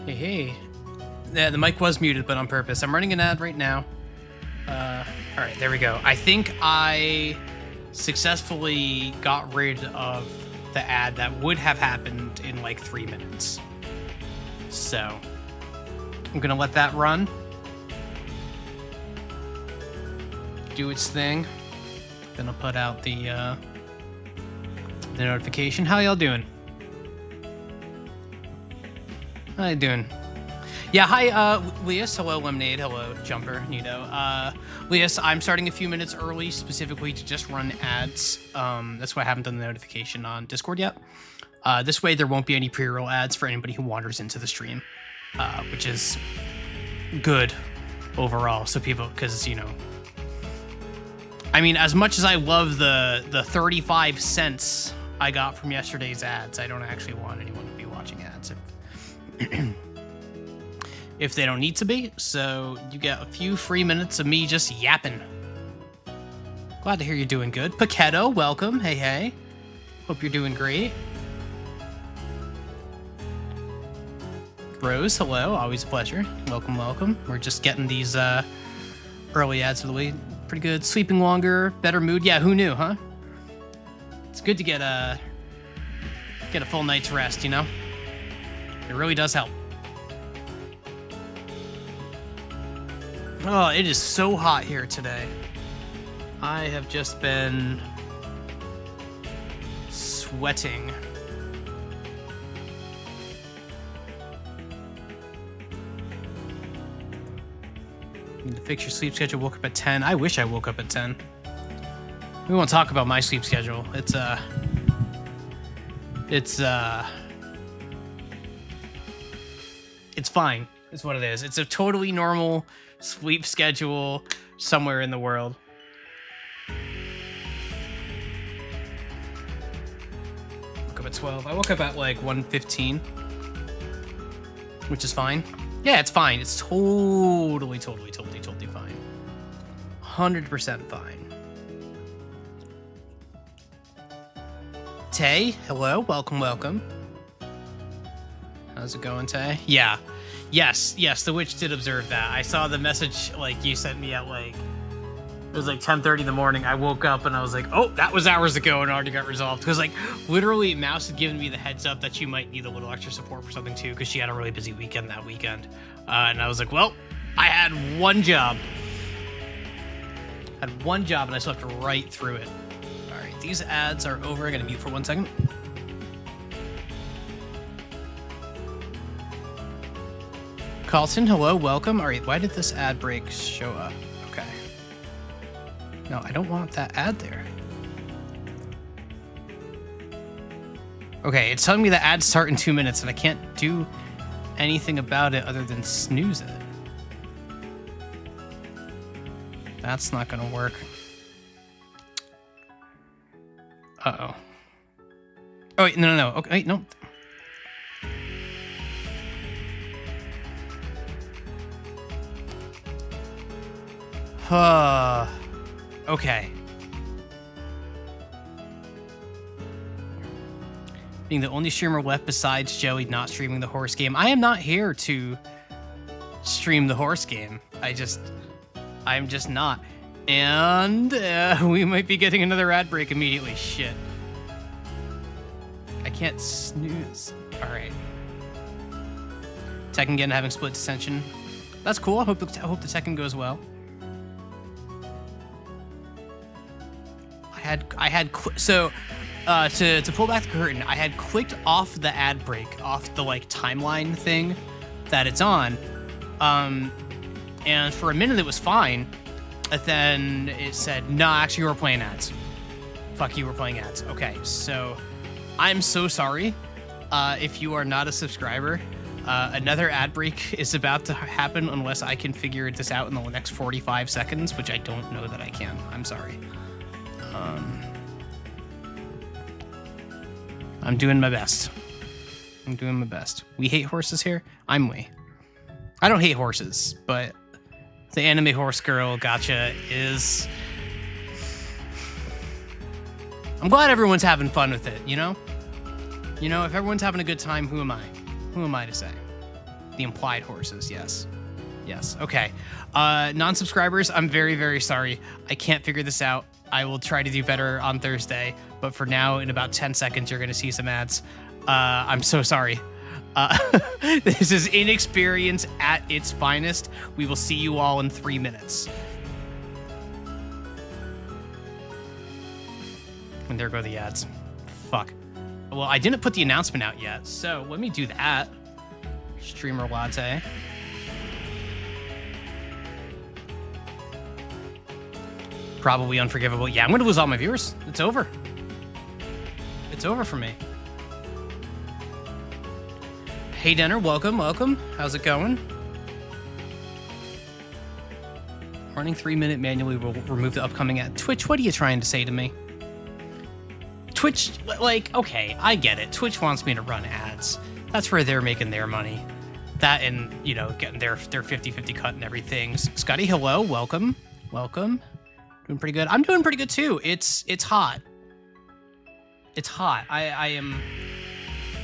Hey, hey. Yeah, the mic was muted, but on purpose. I'm running an ad right now. All right, there we go. I think I successfully got rid of the ad that would have happened in like 3 minutes. So I'm gonna let that run. Do its thing. Then I'll put out the notification. How y'all doing? How you doing? Yeah, hi, Leas. Hello, Lemonade. Hello, Jumper, Nito. Leas, I'm starting a few minutes early, specifically to just run ads. That's why I haven't done the notification on Discord yet. This way, there won't be any pre-roll ads for anybody who wanders into the stream, which is good overall. So people, because, you know, I mean, as much as I love the 35 cents I got from yesterday's ads, I don't actually want anyone to be watching ads if they don't need to be. So you get a few free minutes of me just yapping. Glad to hear you're doing good. Paquetto, welcome. Hey, hey. Hope you're doing great. Rose, hello. Always a pleasure. Welcome, welcome. We're just getting these early ads of the week. Pretty good. Sleeping longer, better mood. Yeah, who knew, huh? It's good to get a full night's rest, you know? It really does help. Oh, it is so hot here today. I have just been sweating. Need to fix your sleep schedule. Woke up at 10. I wish I woke up at 10. We won't talk about my sleep schedule. It's fine. It's what it is. It's a totally normal sleep schedule somewhere in the world. Woke up at 12. I woke up at like 1:15, which is fine. Yeah, it's fine. It's totally fine. 100% fine. Tay, hello. Welcome. How's it going, Tay? Yeah. Yes, the witch did observe that. I saw the message, like, you sent me at, like, it was like 10:30 in the morning. I woke up and I was like, oh, that was hours ago and already got resolved. Because, like, literally, Mouse had given me the heads up that she might need a little extra support for something, too, because she had a really busy weekend that weekend. And I was like, well, I had one job. And I slept right through it. All right, these ads are over. I'm going to mute for 1 second. Carlton, hello, welcome. All right, why did this ad break show up? Okay. No, I don't want that ad there. Okay, it's telling me the ads start in 2 minutes and I can't do anything about it other than snooze it. That's not gonna work. Uh-oh. Oh, wait, no. Okay, wait, no. Okay. Being the only streamer left besides Joey not streaming the horse game. I am not here to stream the horse game. I'm just not. And we might be getting another ad break immediately. Shit. I can't snooze. All right. Tekken again having split dissension. That's cool. I hope the Tekken goes well. So to pull back the curtain, I had clicked off the ad break, off the like timeline thing that it's on, and for a minute it was fine, but then it said, nah, actually you were playing ads. Fuck, you were playing ads. Okay, so I'm so sorry if you are not a subscriber. Another ad break is about to happen unless I can figure this out in the next 45 seconds, which I don't know that I can. I'm sorry. I'm doing my best. We hate horses here? I'm we. I don't hate horses, but the anime horse girl gotcha is... I'm glad everyone's having fun with it, you know? You know, if everyone's having a good time, who am I? Who am I to say? The implied horses, yes. Yes, okay. Non-subscribers, I'm very, very sorry. I can't figure this out. I will try to do better on Thursday, but for now, in about 10 seconds, you're gonna see some ads. I'm so sorry. This is inexperience at its finest. We will see you all in 3 minutes. And there go the ads. Fuck. Well, I didn't put the announcement out yet, so let me do that. Streamer latte. Probably unforgivable. Yeah, I'm gonna lose all my viewers. It's over. It's over for me. Hey, Denner, welcome, welcome. How's it going? Running 3-minute manually will remove the upcoming ad. Twitch, what are you trying to say to me? Twitch, like, okay, I get it. Twitch wants me to run ads. That's where they're making their money. That and, you know, getting their 50-50 cut and everything. Scotty, hello, welcome, welcome. Doing pretty good. I'm doing pretty good too. It's hot. It's hot. I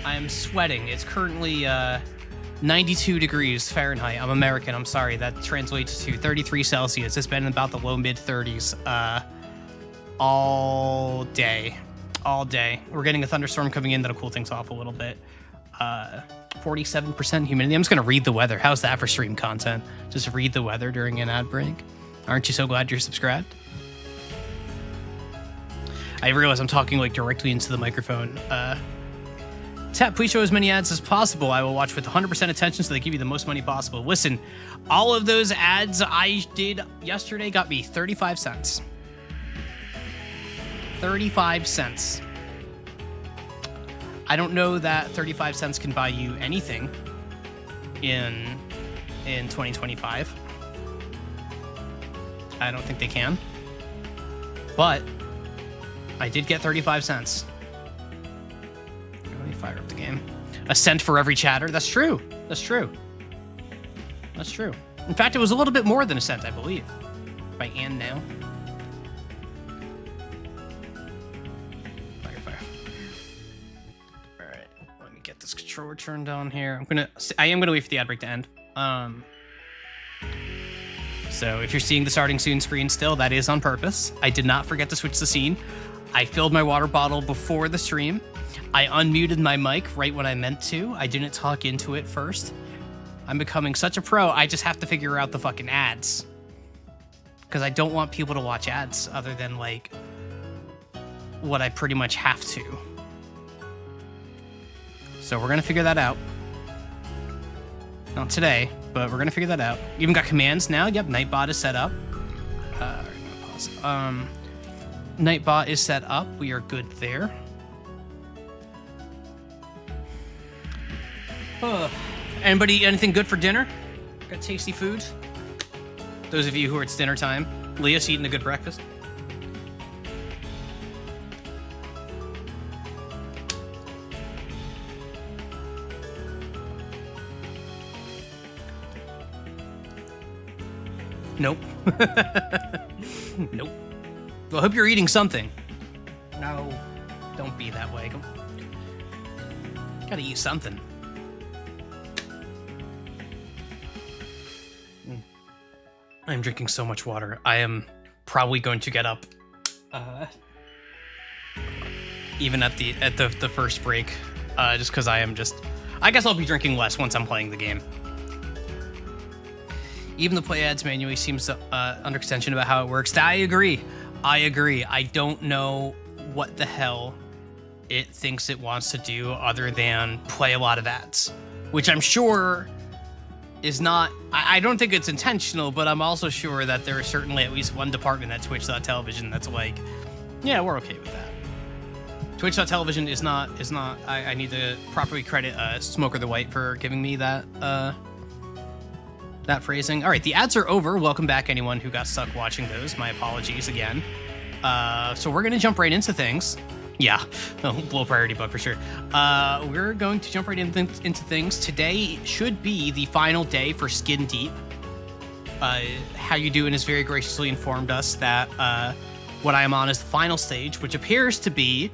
am sweating. It's currently 92 degrees Fahrenheit. I'm American. I'm sorry. That translates to 33 Celsius. It's been about the low mid 30s all day. All day. We're getting a thunderstorm coming in that'll cool things off a little bit. 47% humidity. I'm just gonna read the weather. How's that for stream content? Just read the weather during an ad break. Aren't you so glad you're subscribed? I realize I'm talking like directly into the microphone. Tap, please show as many ads as possible. I will watch with 100% attention so they give you the most money possible. Listen, all of those ads I did yesterday got me 35 cents. 35 cents. I don't know that 35 cents can buy you anything in 2025. I don't think they can. But I did get 35 cents. Let me fire up the game. A cent for every chatter. That's true. That's true. That's true. In fact, it was a little bit more than a cent, I believe. By Ann now. Fire. All right. Let me get this controller turned on here. I am gonna wait for the ad break to end. So if you're seeing the starting soon screen still, that is on purpose. I did not forget to switch the scene. I filled my water bottle before the stream. I unmuted my mic right when I meant to. I didn't talk into it first. I'm becoming such a pro, I just have to figure out the fucking ads. Because I don't want people to watch ads other than, like, what I pretty much have to. So we're going to figure that out. Not today, but we're going to figure that out. Even got commands now. Yep, Nightbot is set up. Pause. Nightbot is set up. We are good there. Anybody, anything good for dinner? Got tasty food? Those of you who are it's dinner time. Leah's eating a good breakfast. Nope. Nope. Well, I hope you're eating something. No, don't be that way. Gotta eat something. I'm drinking so much water. I am probably going to get up, even at the first break, just because I guess I'll be drinking less once I'm playing the game. Even the play ads manually seems under extension about how it works. I agree. I don't know what the hell it thinks it wants to do other than play a lot of ads, which I'm sure is not, I don't think it's intentional, but I'm also sure that there is certainly at least one department at Twitch.television that's like, yeah, we're okay with that. Twitch.television is not, I need to properly credit Smoker the White for giving me that, that phrasing. All right, the ads are over. Welcome back, anyone who got stuck watching those. My apologies again. So we're gonna jump right into things. Yeah, low priority bug for sure. We're going to jump right into things. Today should be the final day for Skin Deep. How You Doing has very graciously informed us that what I am on is the final stage, which appears to be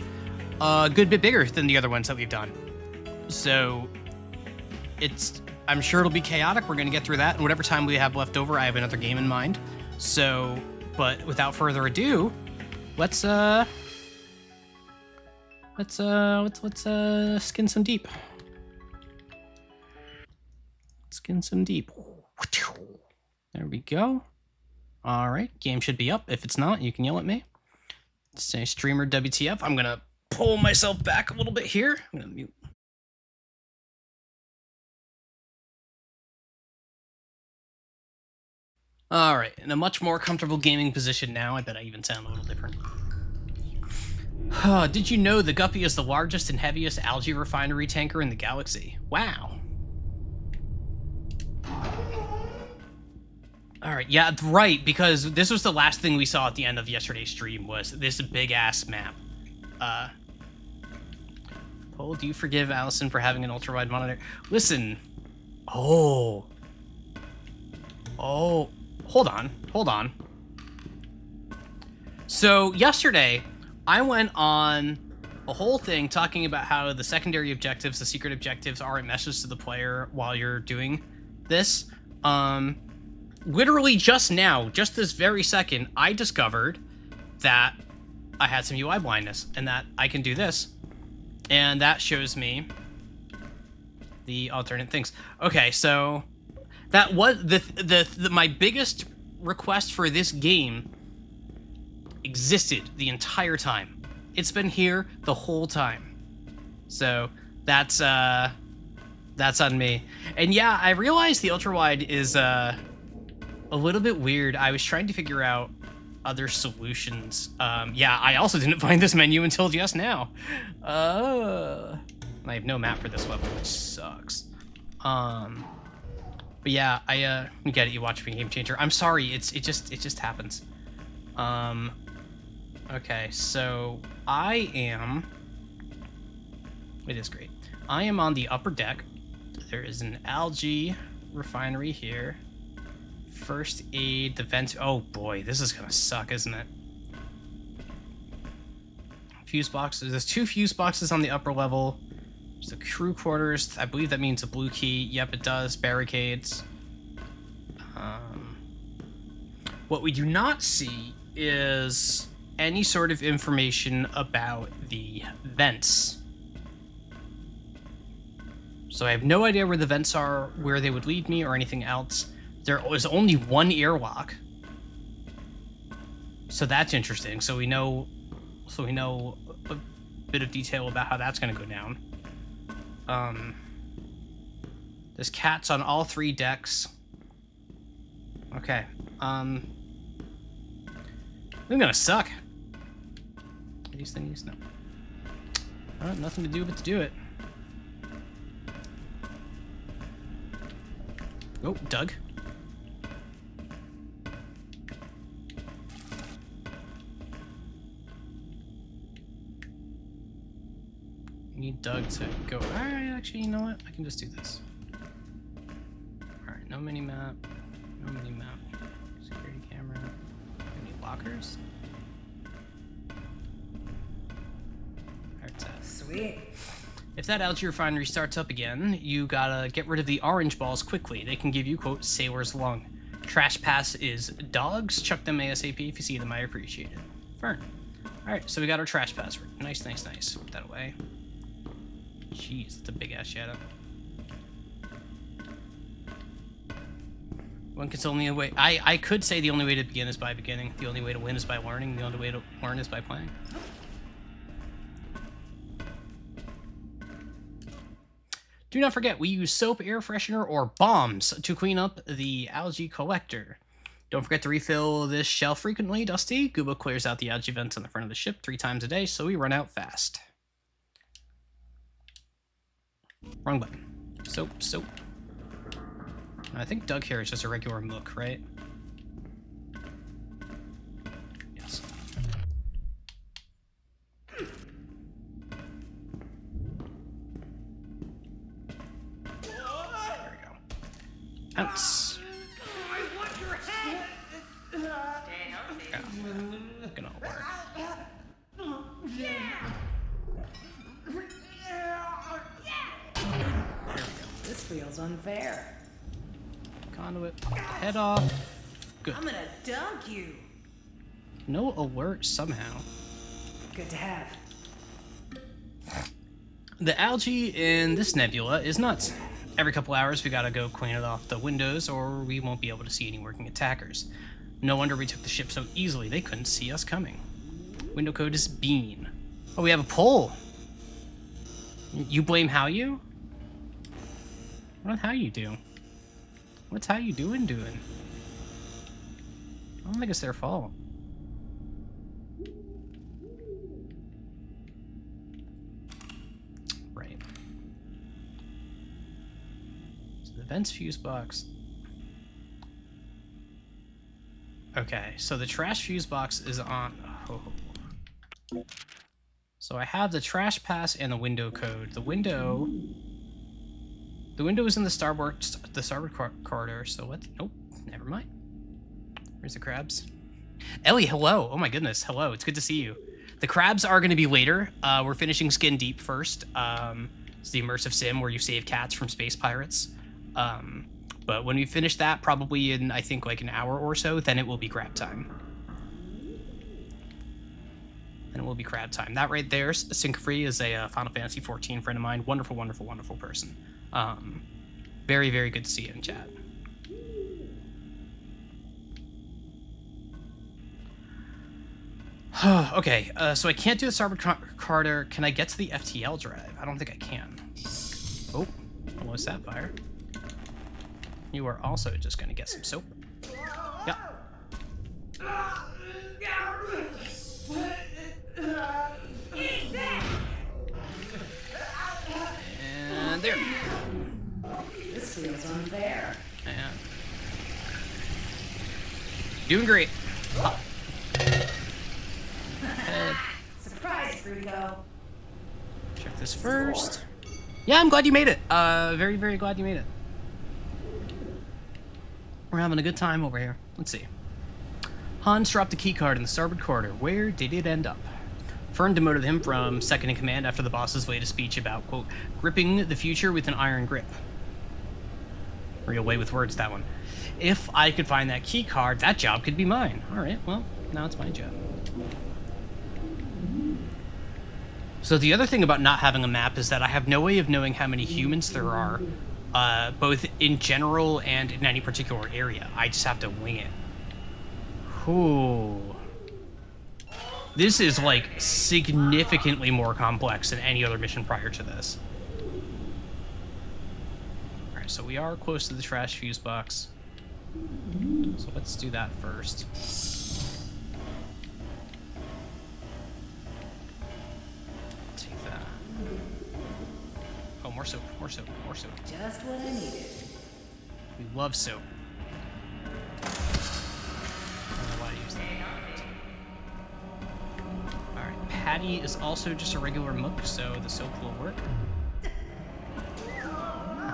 a good bit bigger than the other ones that we've done. So it's I'm sure it'll be chaotic. We're gonna get through that, and whatever time we have left over, I have another game in mind. So, but without further ado, let's skin some deep. Skin some deep. There we go. All right, game should be up. If it's not, you can yell at me. Say streamer WTF. I'm gonna pull myself back a little bit here. I'm gonna mute. All right, in a much more comfortable gaming position now. I bet I even sound a little different. Did you know the Guppy is the largest and heaviest algae refinery tanker in the galaxy? Wow. All right, yeah, right, because this was the last thing we saw at the end of yesterday's stream was this big-ass map. Paul, do you forgive Allison for having an ultra-wide monitor? Listen. Oh, hold on. So, yesterday, I went on a whole thing talking about how the secondary objectives, the secret objectives, aren't messages to the player while you're doing this. Literally just now, just this very second, I discovered that I had some UI blindness and that I can do this. And that shows me the alternate things. Okay, so that was my biggest request for this game existed the entire time. It's been here the whole time. So that's on me. And yeah, I realized the ultra wide is a little bit weird. I was trying to figure out other solutions. Yeah, I also didn't find this menu until just now. I have no map for this level, which sucks. But yeah, you get it. You watch me Game Changer. I'm sorry. It just happens. Okay, so I am. It is great. I am on the upper deck. There is an algae refinery here. First aid, the vent. Oh boy, this is gonna suck, isn't it? Fuse boxes. There's 2 fuse boxes on the upper level. There's the crew quarters. I believe that means a blue key. Yep, it does. Barricades. What we do not see is any sort of information about the vents. So I have no idea where the vents are, where they would lead me, or anything else. There was only one airlock. So that's interesting. So we know a bit of detail about how that's going to go down. There's cats on all 3 decks. Okay. I'm gonna suck. These things, no. Nothing to do but to do it. Oh, Doug. I need Doug to go. Alright, actually, you know what? I can just do this. Alright, no mini-map. No mini-map. Security camera. Any lockers? Sweet. If that algae refinery starts up again, you gotta get rid of the orange balls quickly. They can give you, quote, sailor's lung. Trash pass is dogs. Chuck them ASAP if you see them. I appreciate it. Fern. Alright, so we got our trash password. Nice. Put that away. Jeez, it's a big-ass shadow. One can only way. I could say the only way to begin is by beginning. The only way to win is by learning. The only way to learn is by playing. Do not forget, we use soap, air freshener, or bombs to clean up the algae collector. Don't forget to refill this shelf frequently, Dusty. Gooba clears out the algae vents on the front of the ship 3 times a day, so we run out fast. Wrong button. Soap. I think Doug here is just a regular mook, right? Yes. There we go. Ounce. I want your head! Yeah. Gonna work. Yeah! There we go. This feels unfair. Conduit, head off. Good. I'm gonna dunk you. No alert somehow. Good to have. The algae in this nebula is nuts. Every couple hours we gotta go clean it off the windows or we won't be able to see any working attackers. No wonder we took the ship so easily, they couldn't see us coming. Window code is Bean. Oh, we have a poll. You blame how you? What how you do? What's how you doing? I don't think it's their fault. Right. So the vents fuse box. Okay, so the trash fuse box is on. Oh. So I have the trash pass and the window code. The window is in the starboard corridor. So what? Nope. Never mind. Where's the crabs? Ellie, hello. Oh my goodness. Hello. It's good to see you. The crabs are going to be later. We're finishing Skin Deep first. It's the immersive sim where you save cats from space pirates. But when we finish that, probably in, I think, like an hour or so, then it will be crab time. Then it will be crab time. That right there, Syncfree, is a Final Fantasy XIV friend of mine. Wonderful, wonderful, wonderful person. Very, very good to see you in chat. Okay, so I can't do the starboard corridor. Can I get to the FTL drive? I don't think I can. Oh, hello, Sapphire. You are also just going to get some soap. Yeah. And there. This feels unfair. And doing great. Oh. Surprise, Frugo. Check this first. Yeah, I'm glad you made it. Very, very glad you made it. We're having a good time over here. Let's see. Hans dropped the keycard in the starboard corridor. Where did it end up? Fern demoted him from second in command after the boss's latest speech about, quote, gripping the future with an iron grip. Real way with words, that one. If I could find that keycard, that job could be mine. All right, well, now it's my job. So the other thing about not having a map is that I have no way of knowing how many humans there are, both in general and in any particular area. I just have to wing it. Ooh. This is, like, significantly more complex than any other mission prior to this. Alright, so we are close to the trash fuse box. So let's do that first. Take that. Oh, more soap, more soap, more soap. Just what I needed. We love soap. I don't know why I use that. Alright, Patty is also just a regular mook, so the soap will work.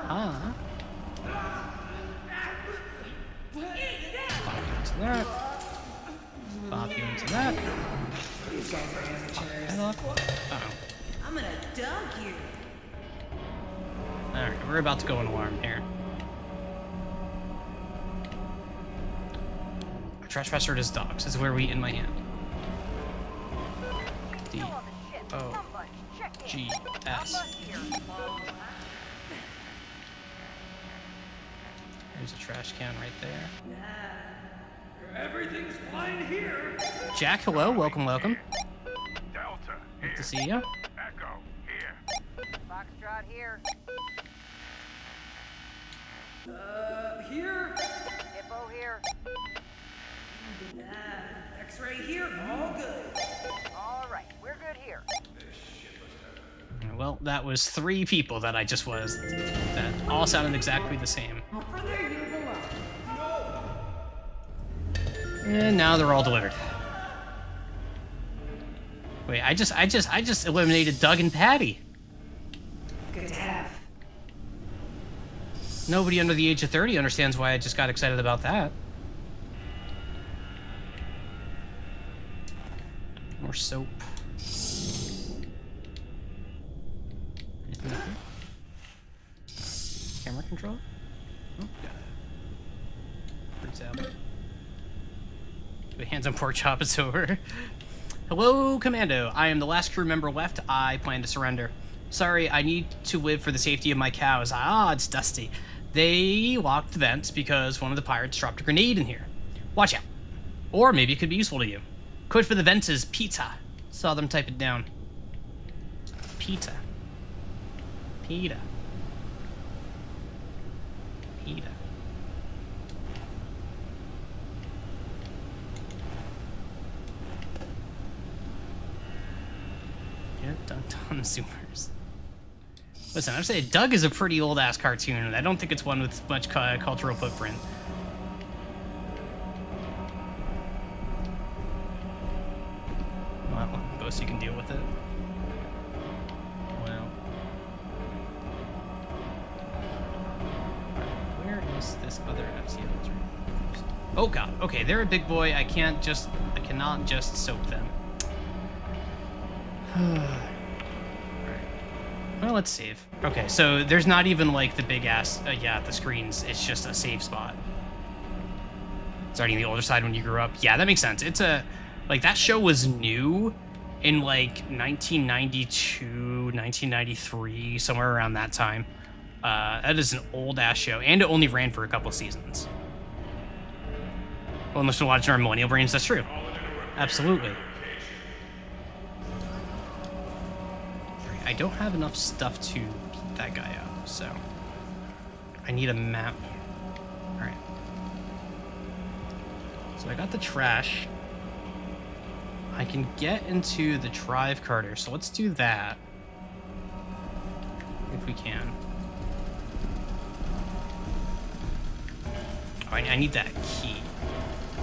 Uh-huh. Pop you into that. Pop you into that. These guys are amateurs. Head up. Uh-oh. I'm gonna dunk you. Alright, we're about to go on alarm here. Our trash bastard is dogs. This is where we in my hand. D O G S. There's a trash can right there. Everything's fine here. Jack, hello, welcome, welcome. Delta, Good to see you. Echo, here. Foxtrot here. Here. Hippo here. X-ray here. All good. All right, we're good here. Well, that was 3 people that I just was. That all sounded exactly the same. There you belong. And now they're all delivered. Wait, I just eliminated Doug and Patty. Good to have. Nobody under the age of 30 understands why I just got excited about that. More soap. Anything up here? camera control? Oh, got it. For example. The hands on pork chop is over. Hello, Commando. I am the last crew member left. I plan to surrender. Sorry, I need to live for the safety of my cows. Ah, it's Dusty. They locked the vents because one of the pirates dropped a grenade in here. Watch out. Or maybe it could be useful to you. Code for the vents is pizza. Saw them type it down. Pizza. Pita. Pita. Yeah, Dun Dun Zoomers. Listen, I'd say Doug is a pretty old-ass cartoon, and I don't think it's one with much cultural footprint. Well, both you can deal with it. Well. Where is this other FCL? Oh god, okay, they're a big boy. I cannot just soak them. Alright. Well, let's save. Okay, so there's not even like the big ass, the screens. It's just a save spot. Starting the older side when you grew up. Yeah, that makes sense. It's like that show was new in like 1992, 1993, somewhere around that time. That is an old ass show, and it only ran for a couple seasons. Well, unless you're watching our millennial brains, that's true. Absolutely. I don't have enough stuff to beat that guy up, so I need a map. Alright. So I got the trash. I can get into the drive carter, so let's do that. If we can. Oh, I need that key.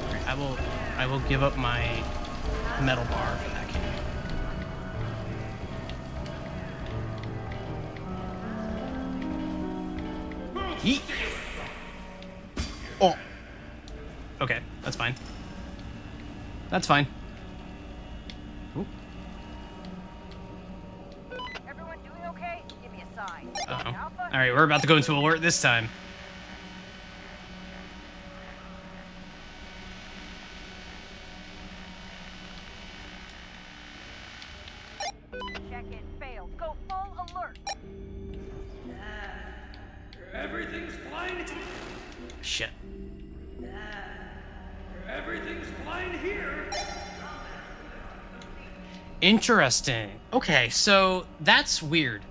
Alright, I will give up my metal bar for that key. Yeet. Oh. Okay, that's fine. That's fine. Ooh. Everyone doing okay? Give me a sign. Uh-oh. Alright, we're about to go into alert this time. Check-in failed. Go full alert. Everything's fine. Shit. Everything's fine here. Interesting. Okay, so that's weird.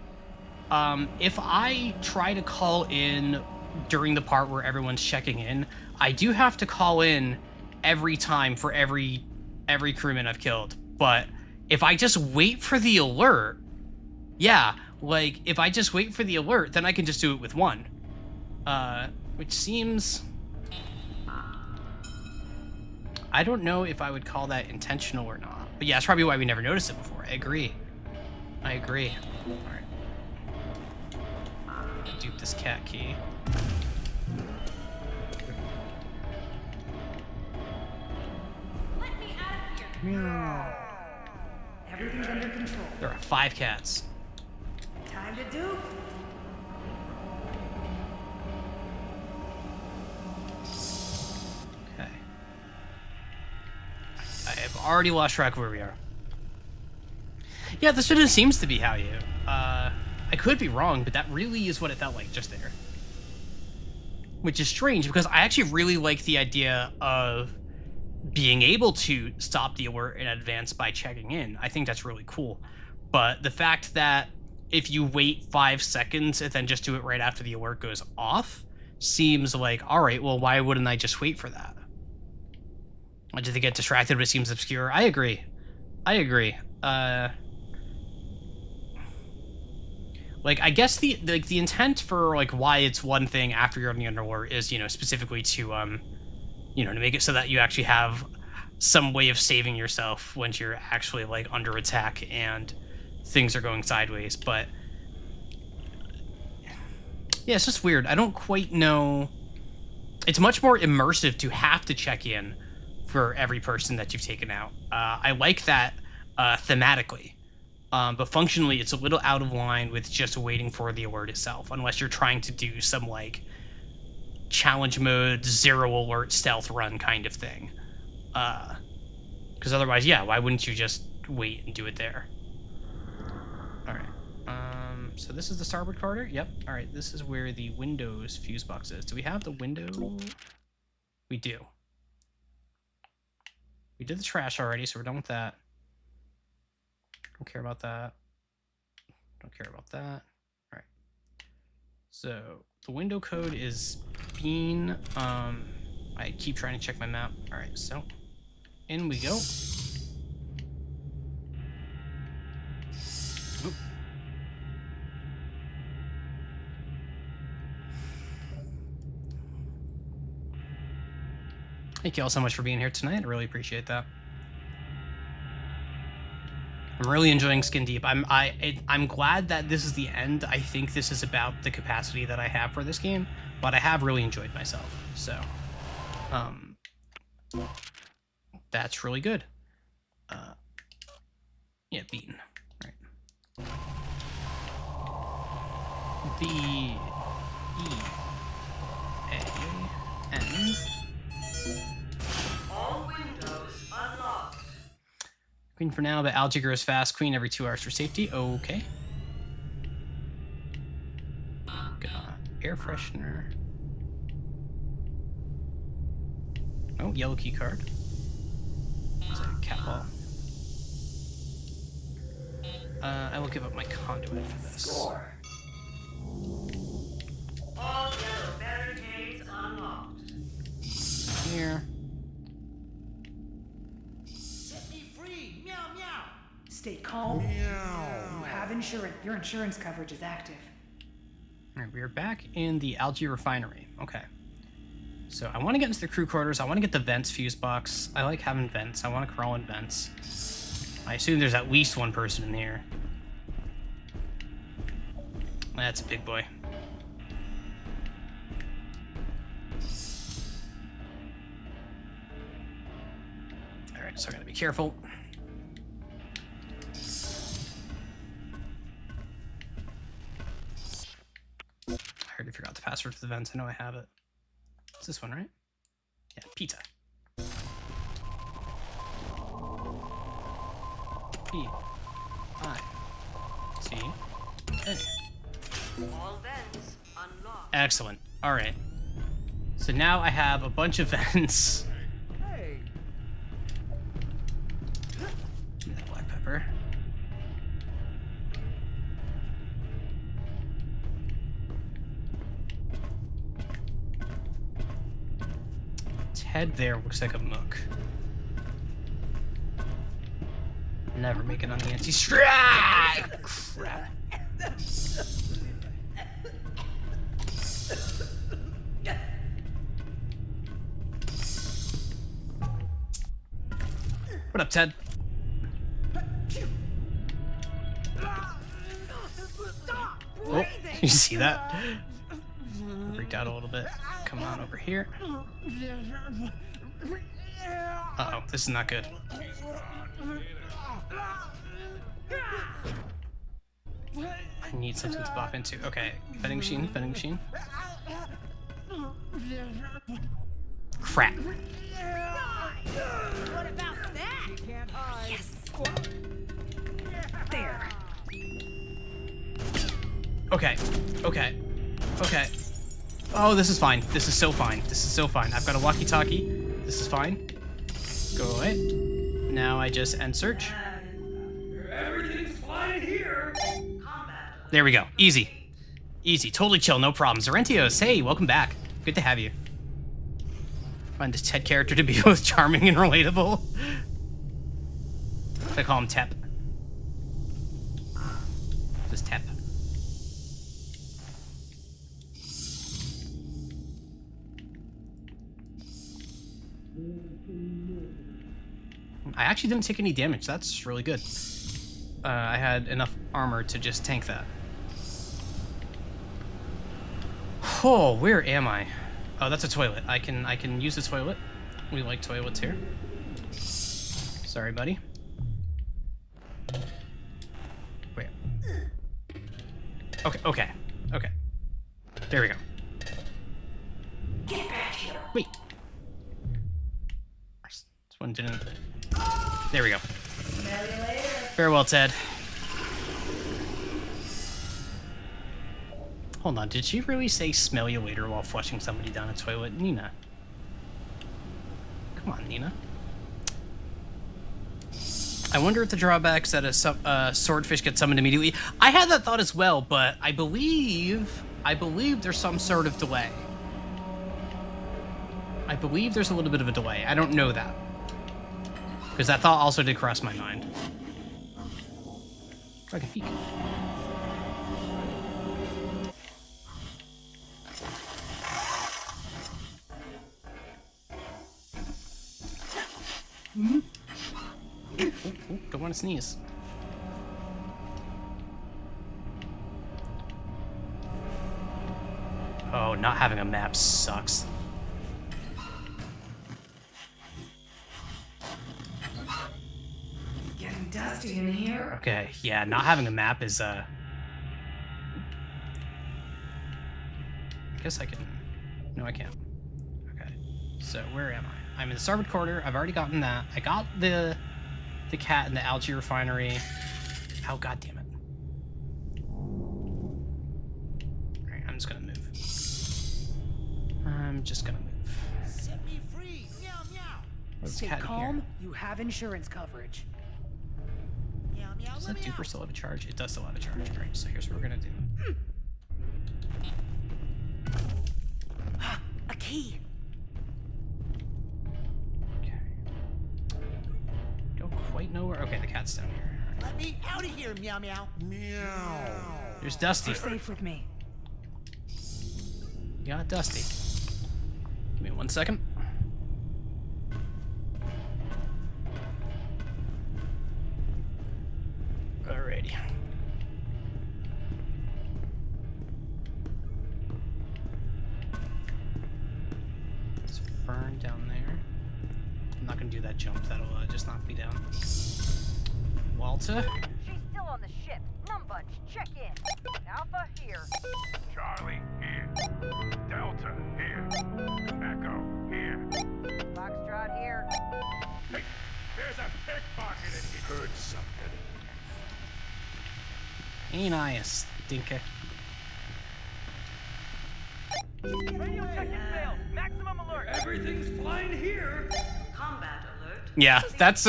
If I try to call in during the part where everyone's checking in, I do have to call in every time for every crewman I've killed. But if I just wait for the alert, yeah, like if I just wait for the alert, then I can just do it with one. Which seems... I don't know if I would call that intentional or not. But yeah, that's probably why we never noticed it before. I agree. Alright. Dupe this cat key. Let me out of here. Everything's under control. There are 5 cats. Time to do. Okay. I have already lost track of where we are. Yeah, this one seems to be how you. I could be wrong, but that really is what it felt like just there. Which is strange, because I actually really like the idea of being able to stop the alert in advance by checking in. I think that's really cool. But the fact that if you wait 5 seconds and then just do it right after the alert goes off seems like, all right, well, why wouldn't I just wait for that? I just get distracted, but it seems obscure. I agree. Like, I guess the intent for, like, why it's one thing after you're on the alert is, you know, specifically to, you know, to make it so that you actually have some way of saving yourself when you're actually, like, under attack and things are going sideways. But yeah, it's just weird. I don't quite know. It's much more immersive to have to check in for every person that you've taken out. I like that thematically. But functionally, it's a little out of line with just waiting for the alert itself, unless you're trying to do some, like, challenge mode, zero alert stealth run kind of thing. Because otherwise, yeah, why wouldn't you just wait and do it there? Alright. So this is the starboard quarter? Yep. Alright, this is where the Windows fuse box is. Do we have the window? We do. We did the trash already, so we're done with that. Don't care about that. Don't care about that. Alright. So, the window code is bean. I keep trying to check my map. Alright, so in we go. Oop. Thank you all so much for being here tonight. I really appreciate that. I'm really enjoying Skin Deep. I'm glad that this is the end. I think this is about the capacity that I have for this game, but I have really enjoyed myself. So, that's really good. Yeah, beaten. Right. B-E-A-N. All windows unlocked. Queen for now, but algae grows fast. Queen every 2 hours for safety. Okay. Air freshener. Oh, yellow key card. Is that a cat ball? I will give up my conduit for this. Score. All yellow barricades unlocked. Here. Set me free. Meow meow. Stay calm. Meow. You have insurance. Your insurance coverage is active. Alright, we are back in the algae refinery. Okay. So I want to get into the crew quarters. I want to get the vents fuse box. I like having vents. I want to crawl in vents. I assume there's at least one person in here. That's a big boy. Alright, so I gotta be careful. I already forgot the password to the vents. I know I have it. It's this one, right? Yeah, pizza. P-I-C-A. All vents unlocked. Excellent. All right. So now I have a bunch of vents. Hey. Give me that black pepper. Head there looks like a mook. Never make it on the anti-strike! Crap. What up, Ted? Oh, you see that? Freaked out a little bit. Come on over here. Uh-oh, this is not good. I need something to bop into. Okay, vending machine, vending machine. Crap. What about that? Yes. There. Okay, okay, okay. Oh, this is fine. This is so fine. This is so fine. I've got a walkie-talkie. This is fine. Go away. Now I just end search. Everything's fine here. Combat. There we go. Easy. Easy. Totally chill. No problems. Zorentios, hey, welcome back. Good to have you. Find this Ted character to be both charming and relatable. I call him Tep. Just Tep. I actually didn't take any damage. That's really good. I had enough armor to just tank that. Oh, where am I? Oh, that's a toilet. I can use the toilet. We like toilets here. Sorry, buddy. Okay. There we go. Get back here. Wait. This one didn't. There we go. Smell you later. Farewell, Ted. Hold on, did she really say smell you later while flushing somebody down a toilet? Nina. Come on, Nina. I wonder if the drawback's that a swordfish gets summoned immediately. I had that thought as well, but I believe there's some sort of delay. I believe there's a little bit of a delay. I don't know that. Because that thought also did cross my mind. If I can peek. Ooh, don't want to sneeze. Oh, not having a map sucks. Getting dusty in here. Okay, yeah, not having a map is, I guess I can... No, I can't. Okay, so where am I? I'm in the starboard corner. I've already gotten that. I got the cat in the algae refinery. Oh, god damn it. Alright, I'm just gonna move. I'm just gonna move. Set me free. Meow meow. What's Stay cat in calm. here? You have insurance coverage. Meow meow. Does that duper still have a charge? It does still have a charge. Alright, so here's what we're gonna do. A key. Okay. Don't quite know where... Okay, the cat's down here. Let me out of here, meow meow. There's Dusty. You're safe with me. You got Dusty. Give me 1 second. Alrighty. There's a fern down there. I'm not gonna do that jump. That'll just knock me down. Walter? She's still on the ship. Numbunch, check in. Alpha here. Charlie, here. Delta, here. Echo, here. Foxtrot here. Hey, there's a pickpocket in here. Heard something. Ain't I a stinker? Radio check and fail. Maximum alert. Everything's fine here. Combat alert. Yeah, that's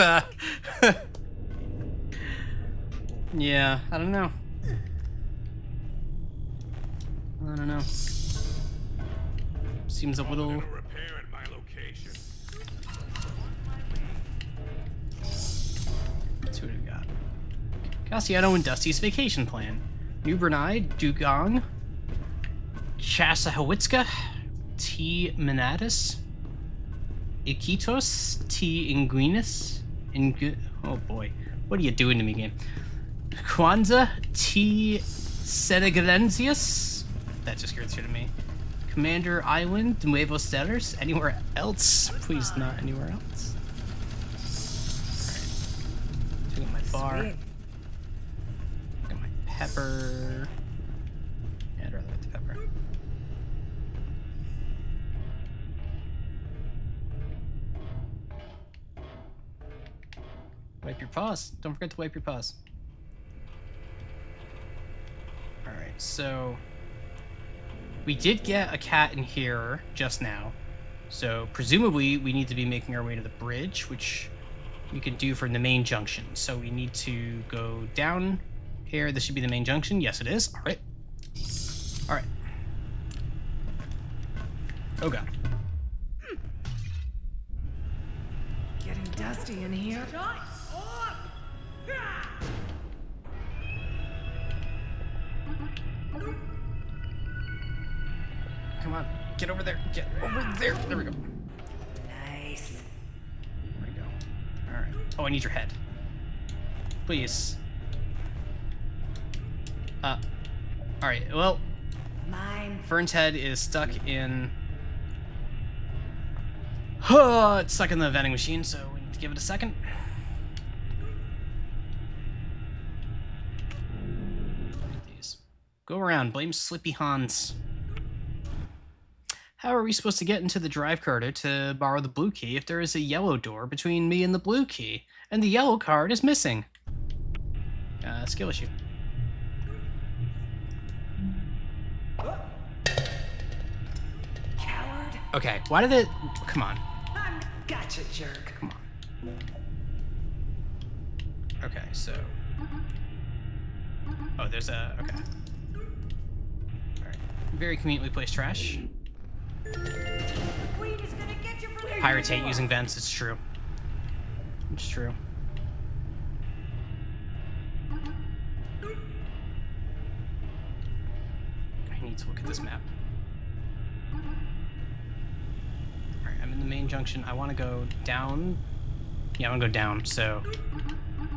yeah, I don't know. I don't know. Seems a little... Repair at my location. Let's see what we got. Cassiano and Dusty's vacation plan. New Brunei, Dugong, Chassahowitzka, T. Manatus, Iquitos, T. Inguinus, oh boy, what are you doing to me, game? Kwanzaa, T. Senegalensius, that just irritated me. Commander Island, Nuevos Stellars, anywhere else? Please, not anywhere else. Alright, taking my bar. Sweet. Got my pepper. Yeah, I'd rather like the pepper. Wipe your paws. Don't forget to wipe your paws. Alright, so we did get a cat in here just now. So presumably we need to be making our way to the bridge, which we can do from the main junction. So we need to go down here. This should be the main junction. Yes, it is. Alright. Alright. Oh god. Getting dusty in here. Come on. Get over there. Get over there. There we go. Nice. There we go. Alright. Oh, I need your head. Please. Alright, well, Mine. Fern's head is stuck in... it's stuck in the vending machine, so we need to give it a second. Look at these. Go around. Blame Slippy Hans. How are we supposed to get into the drive carter to borrow the blue key if there is a yellow door between me and the blue key, and the yellow card is missing? Skill issue. Coward. Okay, why did it... Come on. Gotcha, jerk. Come on. Okay, so... Oh, there's a... Okay. Alright. Very conveniently placed trash. Queen is gonna get you for the Piratate using vents, it's true. It's true. I need to look at this map. Alright, I'm in the main junction. I want to go down. Yeah, I want to go down, so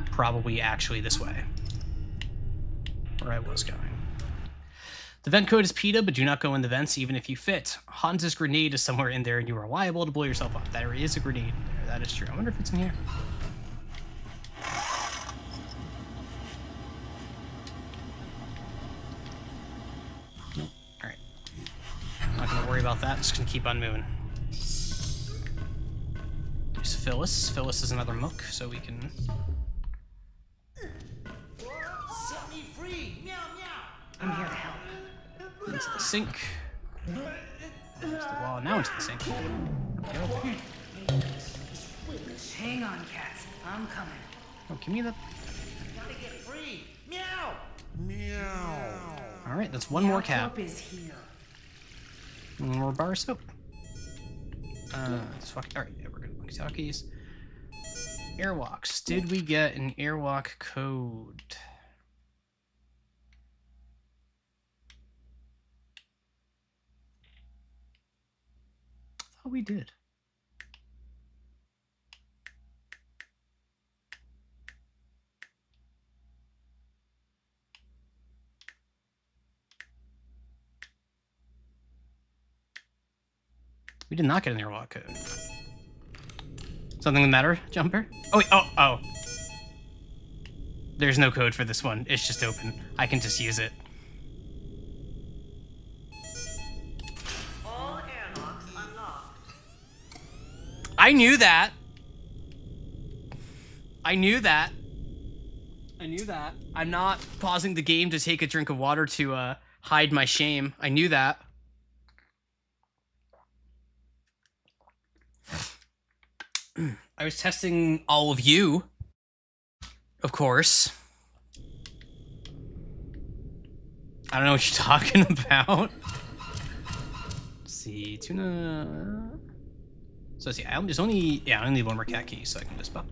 probably actually this way. Where I was going. The vent code is PETA, but do not go in the vents even if you fit. Hans's grenade is somewhere in there and you are liable to blow yourself up. There is a grenade there, that is true. I wonder if it's in here. Nope. Alright. Not gonna worry about that, just gonna keep on moving. There's Phyllis. Phyllis is another mook, so we can... Set me free! Meow meow! I'm here to help. Into the sink. There's the wall, now into the sink. Hang on, cats. I'm coming. Oh, give me the... Gotta get free! Meow! Alright, that's one more cap. Help is here. One more bar of soap. Alright, yeah, we're good. Walkie-talkies. Airwalks. Did we get an airwalk code? I thought we did. We did not get an airwalk code. Something the matter, Jumper? Oh, wait, oh. There's no code for this one. It's just open. I can just use it. All airlocks unlocked. I knew that. I knew that. I'm not pausing the game to take a drink of water to hide my shame. I knew that. I was testing all of you, of course. I don't know what you're talking about. Let's see, tuna. So let's see, I only need one more cat key, so I can just pop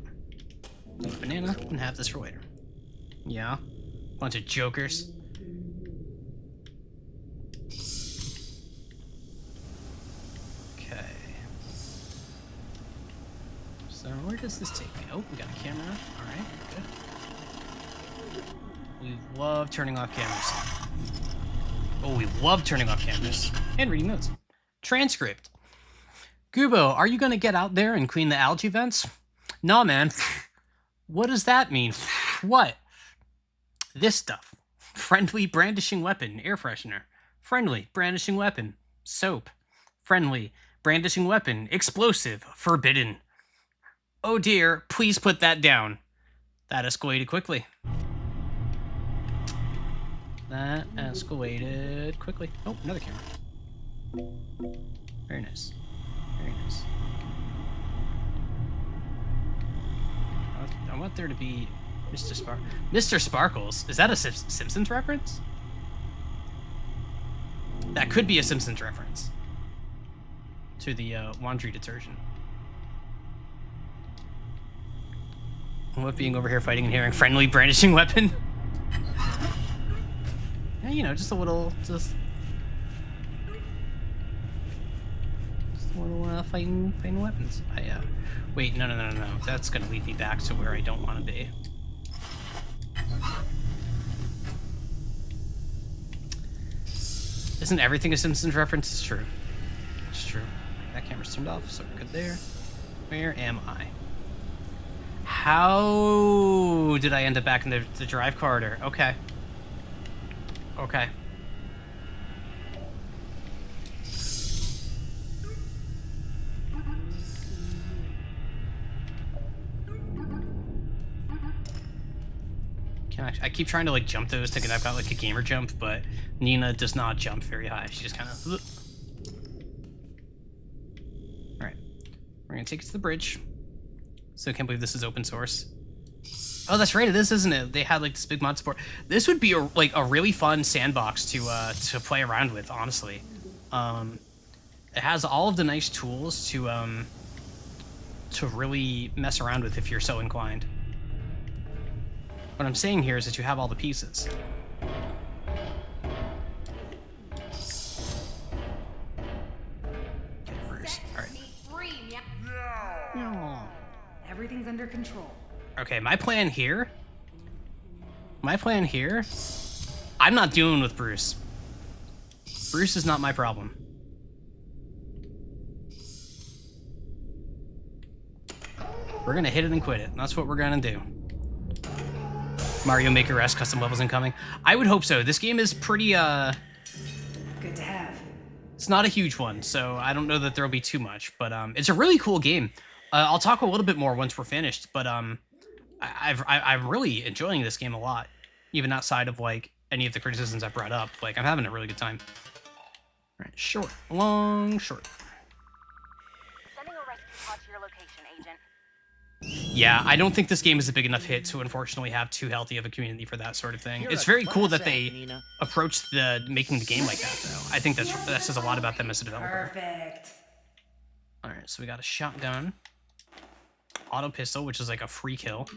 a banana and have this for later. Yeah, bunch of jokers. Okay. So where does this take me? Oh, we got a camera. All right, good. We love turning off cameras. Oh, we love turning off cameras and reading notes. Transcript. Gubo, are you gonna get out there and clean the algae vents? Nah, man. What does that mean? What? This stuff. Friendly brandishing weapon, air freshener. Friendly brandishing weapon, soap. Friendly brandishing weapon, explosive, forbidden. Oh dear, please put that down. That escalated quickly. That escalated quickly. Oh, another camera. Very nice. Very nice. I want there to be Mr. Sparkles. Is that a Simpsons reference? That could be a Simpsons reference. To the laundry detergent. I love being over here fighting and hearing friendly brandishing weapon. Yeah, you know, just a little, just a little fighting weapons. Wait, no. That's gonna lead me back to where I don't want to be. Isn't everything a Simpsons reference? It's true. It's true. That camera's turned off, so we're good there. Where am I? How did I end up back in the drive corridor? Okay. Okay. I keep trying to like jump those, thinking I've got like a gamer jump, but Nina does not jump very high. She just kind of. All right, we're gonna take it to the bridge. So I can't believe this is open source. Oh, that's right, it is, isn't it? They had like this big mod support. This would be a really fun sandbox to play around with, honestly. It has all of the nice tools to really mess around with if you're so inclined. What I'm saying here is that you have all the pieces. Okay, Bruce. All right. Everything's under control. Okay, my plan here, I'm not dealing with Bruce. Bruce is not my problem. We're gonna hit it and quit it. That's what we're gonna do. Mario Maker S custom levels incoming. I would hope so. This game is pretty, Good to have. it's not a huge one, so I don't know that there'll be too much, but it's a really cool game. I'll talk a little bit more once we're finished, but I'm really enjoying this game a lot, even outside of like any of the criticisms I brought up. Like, I'm having a really good time. All right, short, long, short. Sending a rescue pod to your location, Agent. Yeah, I don't think this game is a big enough hit to unfortunately have too healthy of a community for that sort of thing. It's very cool that they approached making the game like that, though. I think that says a lot about them as a developer. Perfect. All right, so we got a shotgun, auto pistol, which is like a free kill.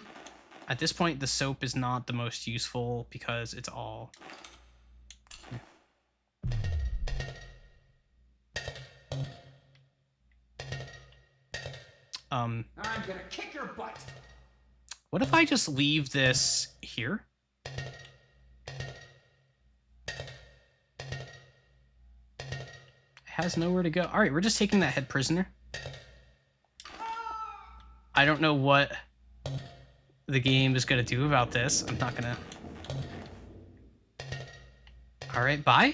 At this point, the soap is not the most useful because it's all... I'm gonna kick your butt. What if I just leave this here? It has nowhere to go. All right, we're just taking that head prisoner. I don't know what the game is gonna do about this. I'm not gonna... All right, bye.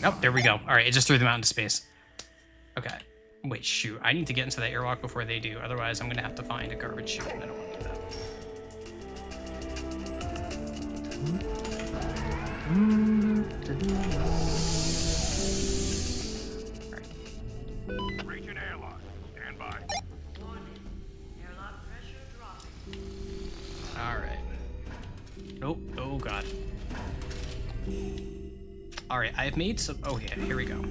Oh, there we go. All right, it just threw them out into space. Okay. Wait, shoot. I need to get into that airlock before they do. Otherwise, I'm gonna have to find a garbage chute, and I don't want to do that. Reach an airlock. Stand by. Alright. Nope. Oh, God. Alright, I've made some... Oh, yeah, here we go.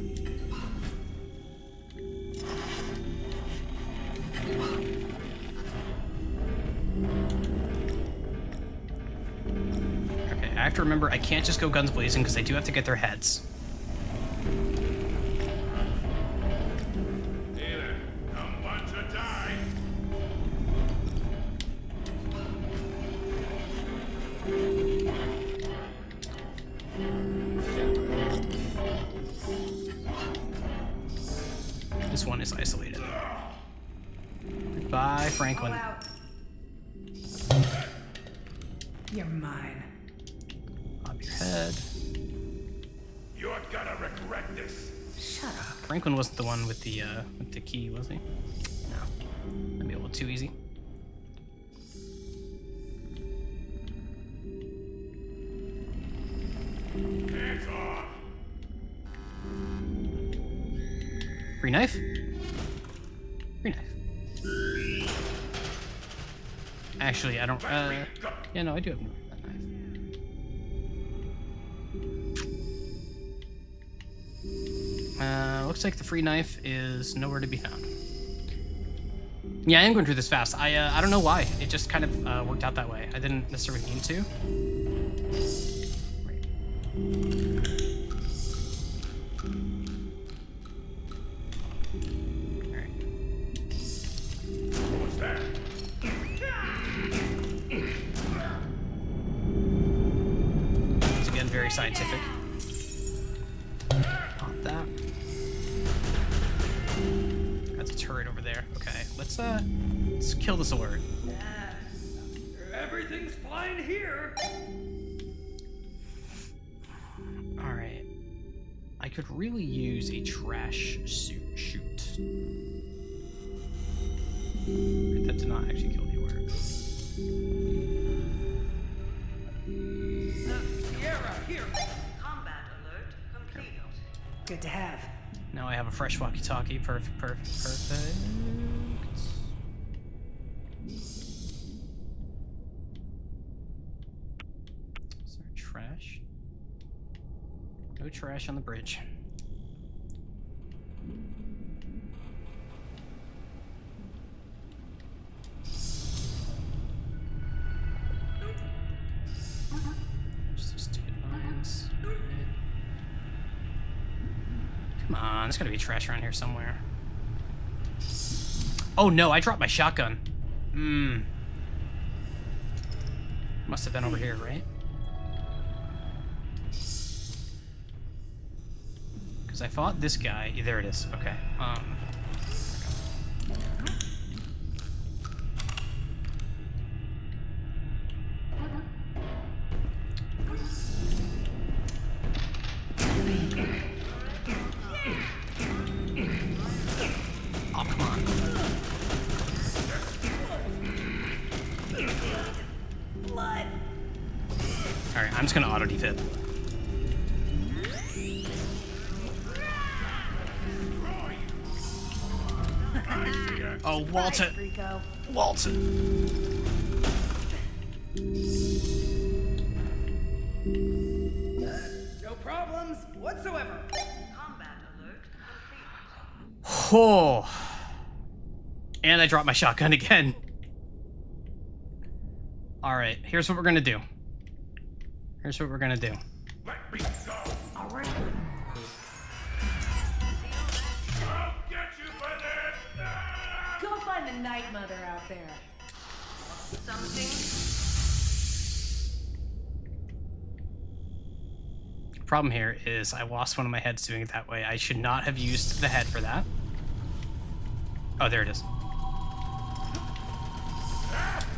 Okay, I have to remember I can't just go guns blazing because I do have to get their heads. Either. Come bunch or die. This one is isolated. Bye, Franklin. All out. You're mine. Pop your head. You're gonna regret this. Shut up. Franklin wasn't the one with the key, was he? No. That'd be a little too easy. Hands off. Free knife? Free knife. Actually, I don't, yeah, no, I do have that knife. Looks like the free knife is nowhere to be found. Yeah, I am going through this fast. I don't know why. It just kind of worked out that way. I didn't necessarily mean to. Right. Alright. What's that? Once again, very scientific. Pop that. That's a turret over there. Okay, let's kill this alert. Everything's fine here. Alright. I could really use a trash suit shoot. That did not actually kill the alert. here. Combat alert complete. Good to have. Now I have a fresh walkie-talkie. Perfect, perfect, perfect. Is there trash? No trash on the bridge. Just stupid mines. Come on, there's gotta be trash around here somewhere. Oh no, I dropped my shotgun. Must have been over here, right? Because I fought this guy. Yeah, there it is. Okay. Oh, come on. Blood. Alright, I'm just gonna auto defib. Oh, Walter. Nice, Rico. Walter. No problems whatsoever. Combat alert complete. Oh. And I dropped my shotgun again. Alright, here's what we're gonna do. Here's what we're gonna do. Let me go. All right. I'll get you for this. Ah! Go find the Night Mother out there. Something. Problem here is I lost one of my heads doing it that way. I should not have used the head for that. Oh, there it is.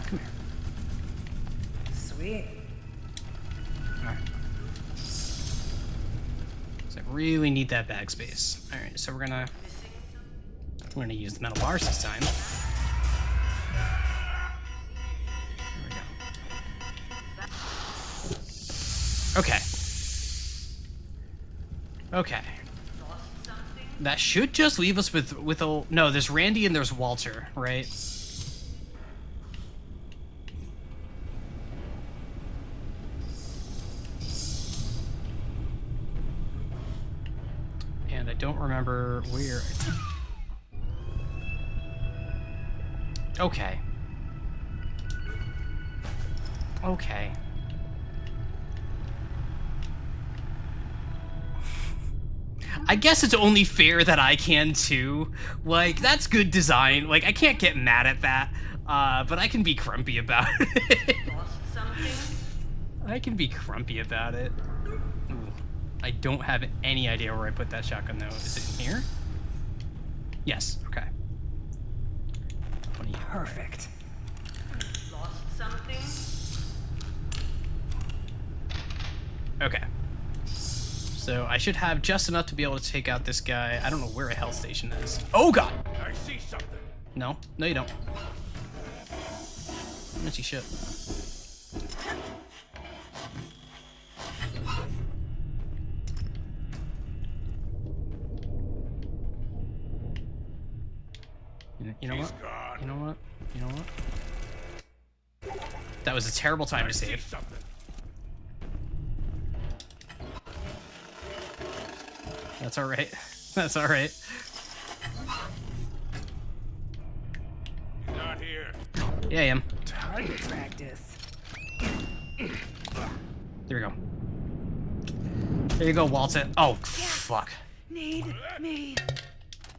Come here. Sweet. Alright. So I really need that bag space. Alright, so we're gonna use the metal bars this time. There we go. Okay. Okay. That should just leave us with a... No, there's Randy and there's Walter, right? And I don't remember where... Okay. Okay. I guess it's only fair that I can too. Like, that's good design. Like, I can't get mad at that. But I can be grumpy about it. Lost something. I can be grumpy about it. Ooh. I don't have any idea where I put that shotgun though. Is it in here? Yes, okay. What are you? Perfect. Lost something. Okay. So I should have just enough to be able to take out this guy. I don't know where a health station is. Oh god! I see something. No, no you don't. I don't see shit. You know what? Gone. You know what? You know what? That was a terrible time to I see save. something. That's alright. That's alright. He's not here. Yeah, I am. Target practice. There we go. There you go, Walter. Oh, fuck. Need me.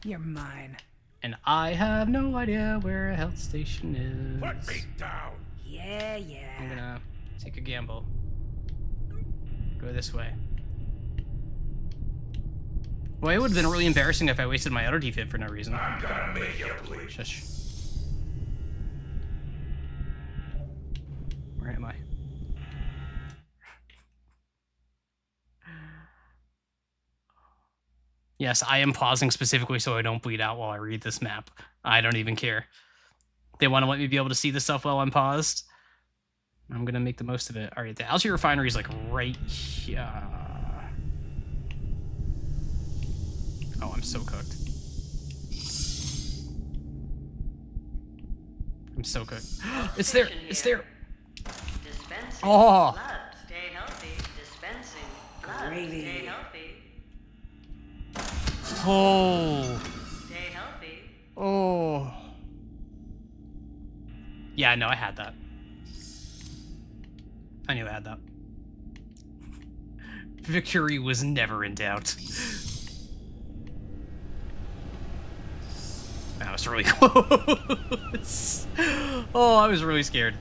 You're mine. And I have no idea where a health station is. Put me down. Yeah, I'm yeah. gonna take a gamble. Go this way. Well, it would have been really embarrassing if I wasted my auto defib for no reason. I'm gonna make you bleed. Shush. Where am I? Yes, I am pausing specifically so I don't bleed out while I read this map. I don't even care. They want to let me be able to see the stuff while I'm paused. I'm gonna make the most of it. All right, the Algae refinery is like right here. Oh, I'm so cooked. I'm so cooked. It's there. It's there. Dispensing Oh. blood. Stay healthy. Dispensing blood. Gravy. Stay healthy. Oh. Stay healthy. Oh. Yeah, no, I had that. I knew I had that. Victory was never in doubt. That was really close. Oh, I was really scared.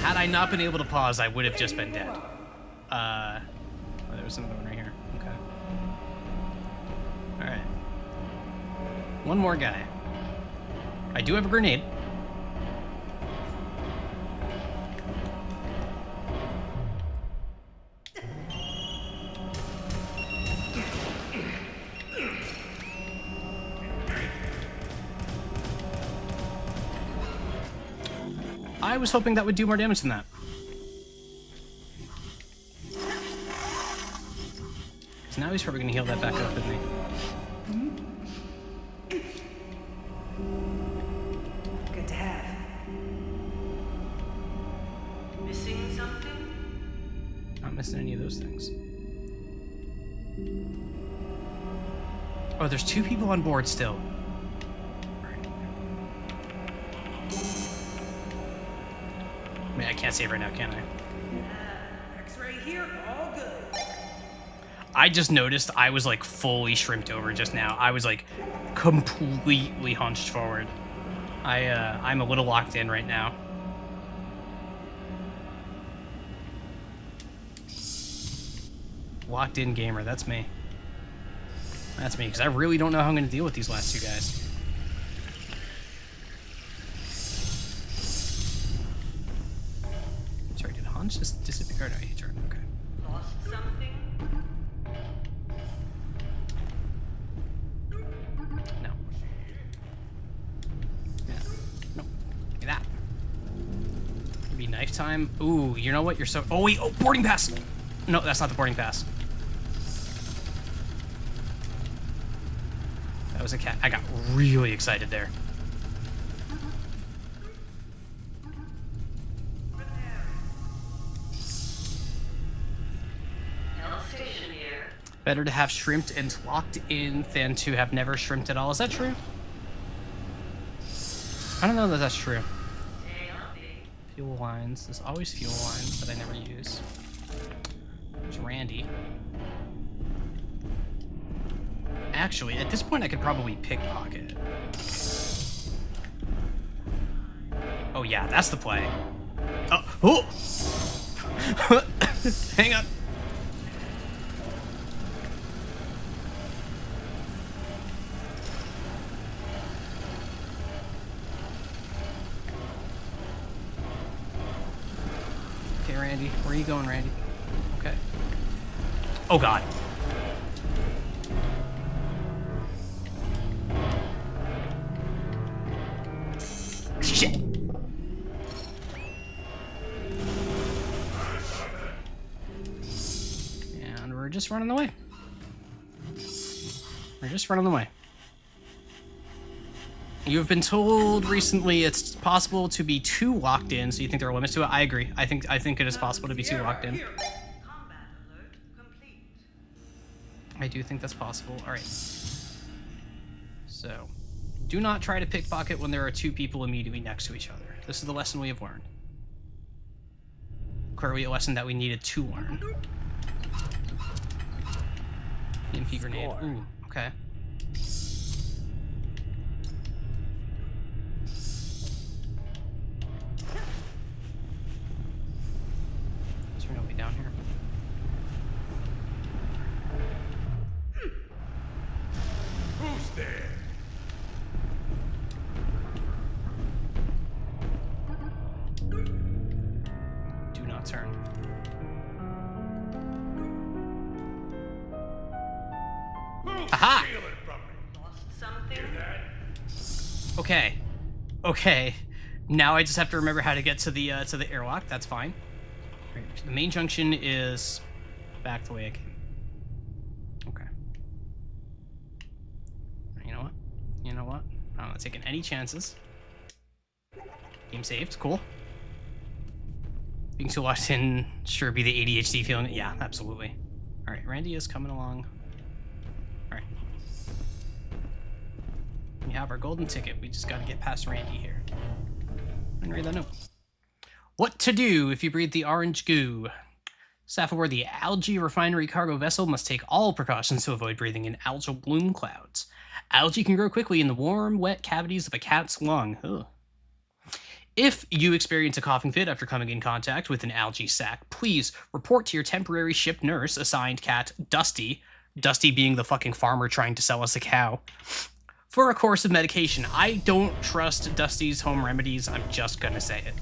Had I not been able to pause, I would have just been dead. Oh, there was another one right here. Okay. Alright. One more guy. I do have a grenade. I was hoping that would do more damage than that. So now he's probably gonna heal that back up, isn't he? Good to have. Missing something? Not missing any of those things. Oh, there's 2 people on board still. I mean, I can't save right now, can I? X-ray here, all good. I just noticed I was like fully shrimped over just now. I was like completely hunched forward. I'm a little locked in right now. Locked in gamer, that's me. That's me, because I really don't know how I'm going to deal with these last 2 guys. Sorry, did Hans just disappear? No, he turned. Okay. Lost something? No. Yeah. No. Give me that. It'd be knife time. Ooh, you know what? You're so. Oh wait. Oh, boarding pass. No, that's not the boarding pass. That was a cat. I got really excited there. Health station here. Better to have shrimped and locked in than to have never shrimped at all. Is that true? I don't know that that's true. Stay healthy. Fuel lines. There's always fuel lines that I never use. There's Randy. Actually, at this point, I could probably pickpocket. Oh yeah, that's the play. Oh! Hang on. Okay, Randy. Where are you going, Randy? Okay. Oh god. Shit. And we're just running away. We're just running away. You've been told recently it's possible to be 2 locked in, so you think there are limits to it? I agree. I think it is possible to be 2 locked in. Combat alert complete. I do think that's possible. All right. So, do not try to pickpocket when there are 2 people immediately next to each other. This is the lesson we have learned. Clearly a lesson that we needed to learn. EMP grenade. Ooh, okay. Is there nobody down here? Who's there? Do not turn. Who's Aha! stealing from me? Lost something? Hear that? Okay. Okay. Now I just have to remember how to get to the airlock. That's fine. Right, the main junction is back the way I came. Okay. You know what? You know what? I'm not taking any chances. Game saved. Cool. Being so locked in, sure be the ADHD feeling. Yeah, absolutely. All right, Randy is coming along. All right. We have our golden ticket. We just got to get past Randy here. And read that note. What to do if you breathe the orange goo? Staff aboard the algae refinery cargo vessel must take all precautions to avoid breathing in algal bloom clouds. Algae can grow quickly in the warm, wet cavities of a cat's lung. Ugh. If you experience a coughing fit after coming in contact with an algae sac, please report to your temporary ship nurse assigned cat, Dusty. Dusty being the fucking farmer trying to sell us a cow. For a course of medication. I don't trust Dusty's home remedies. I'm just gonna say it.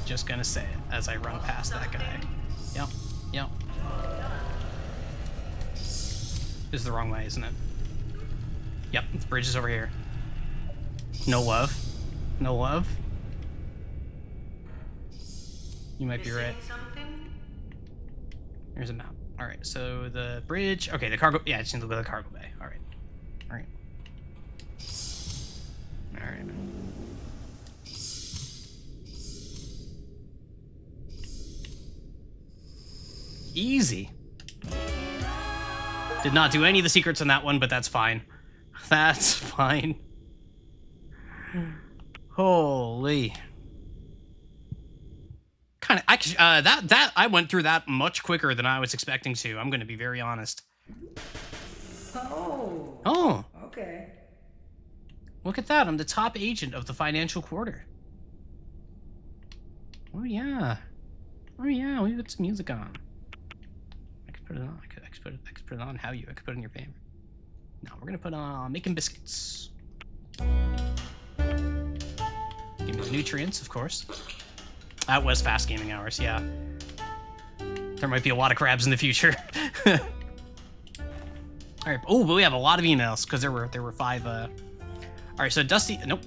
Just gonna say it as I run past that guy. Yep. Yep. This is the wrong way, isn't it? Yep, the bridge is over here. No love. No love. You might be right. Something? There's a map. Alright, so the bridge. Okay, the cargo. Yeah, I just need to go to the cargo bay. Alright. Alright. Alright. Easy. Did not do any of the secrets on that one, but that's fine. That's fine. Holy. Kind of, that I went through that much quicker than I was expecting to. I'm going to be very honest. Oh. Oh, Okay. look at that. I'm the top agent of the financial quarter. Oh, yeah. Oh, yeah. We put some music on. I could put it on. I could put it on how you. I could put it in your favor. No, we're going to put on Making Biscuits. Give me the nutrients, of course. That was fast gaming hours, yeah. There might be a lot of crabs in the future. All right. Oh, but we have a lot of emails because there were 5. All right. So Dusty. Nope.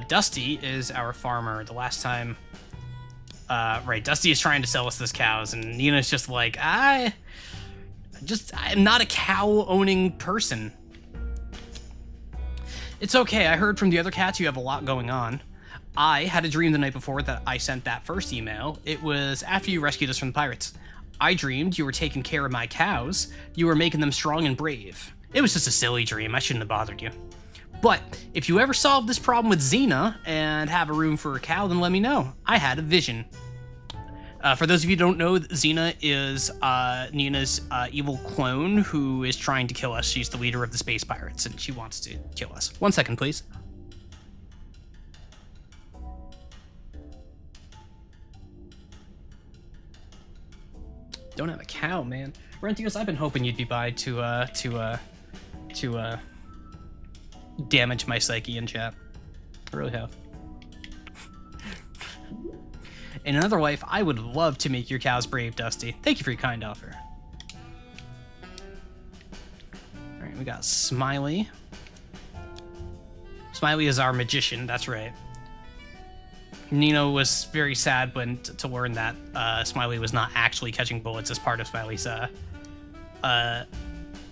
Dusty is our farmer. The last time. Right. Dusty is trying to sell us this cows, and Nina's just like, I'm not a cow owning person. It's okay. I heard from the other cats you have a lot going on. I had a dream the night before that I sent that first email. It was after you rescued us from the pirates. I dreamed you were taking care of my cows. You were making them strong and brave. It was just a silly dream. I shouldn't have bothered you. But if you ever solve this problem with Xena and have a room for a cow, then let me know. I had a vision. For those of you who don't know, Xena is Nina's evil clone who is trying to kill us. She's the leader of the space pirates, and she wants to kill us. 1 second, please. Don't have a cow, man. Rentios, I've been hoping you'd be by to damage my psyche in chat. I really have. In another life, I would love to make your cows brave, Dusty. Thank you for your kind offer. All right, we got Smiley. Smiley is our magician, that's right. Nino was very sad to learn that Smiley was not actually catching bullets as part of Smiley's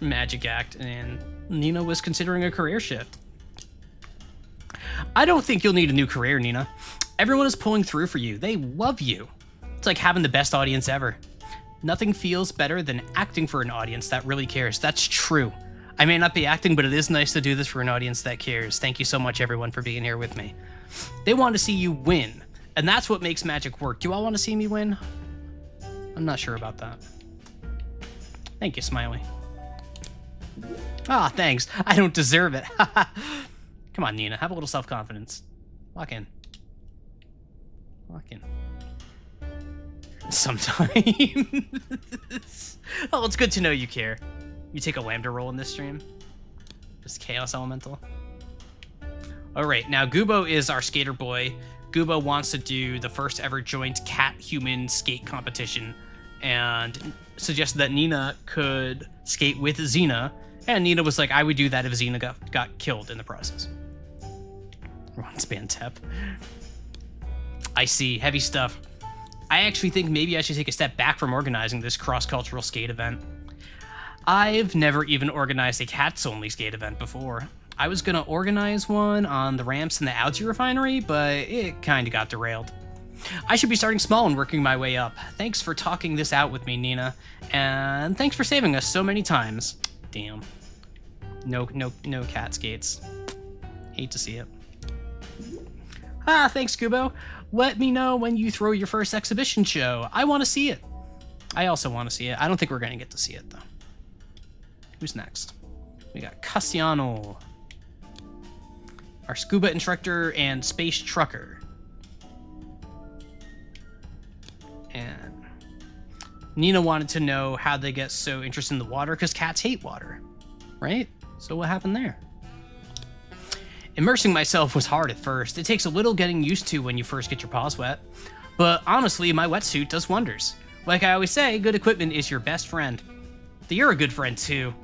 magic act, and Nina was considering a career shift. I don't think you'll need a new career, Nina. Everyone is pulling through for you. They love you. It's like having the best audience ever. Nothing feels better than acting for an audience that really cares. That's true. I may not be acting, but it is nice to do this for an audience that cares. Thank you so much, everyone, for being here with me. They want to see you win, and that's what makes magic work. Do you all want to see me win? I'm not sure about that. Thank you, Smiley. Ah, thanks. I don't deserve it. Come on, Nina. Have a little self-confidence. Lock in. Lock in. Sometime. Oh, it's good to know you care. You take a Lambda role in this stream? Just Chaos Elemental? Alright, now Gubo is our skater boy. Gubo wants to do the first ever joint cat-human skate competition. and suggested that Nina could skate with Xena, and Nina was like, I would do that if Xena got killed in the process. Ron Spantep. I see, heavy stuff. I actually think maybe I should take a step back from organizing this cross-cultural skate event. I've never even organized a cats-only skate event before. I was gonna organize one on the ramps in the Audi refinery, but it kinda got derailed. I should be starting small and working my way up. Thanks for talking this out with me, Nina. And thanks for saving us so many times. Damn. No cat skates. Hate to see it. Thanks, Kubo. Let me know when you throw your first exhibition show. I want to see it. I also want to see it. I don't think we're going to get to see it, though. Who's next? We got Cassiano, our scuba instructor and space trucker. And Nina wanted to know how they get so interested in the water, because cats hate water, right? So what happened there? Immersing myself was hard at first. It takes a little getting used to when you first get your paws wet. But honestly, my wetsuit does wonders. Like I always say, good equipment is your best friend. But you're a good friend too.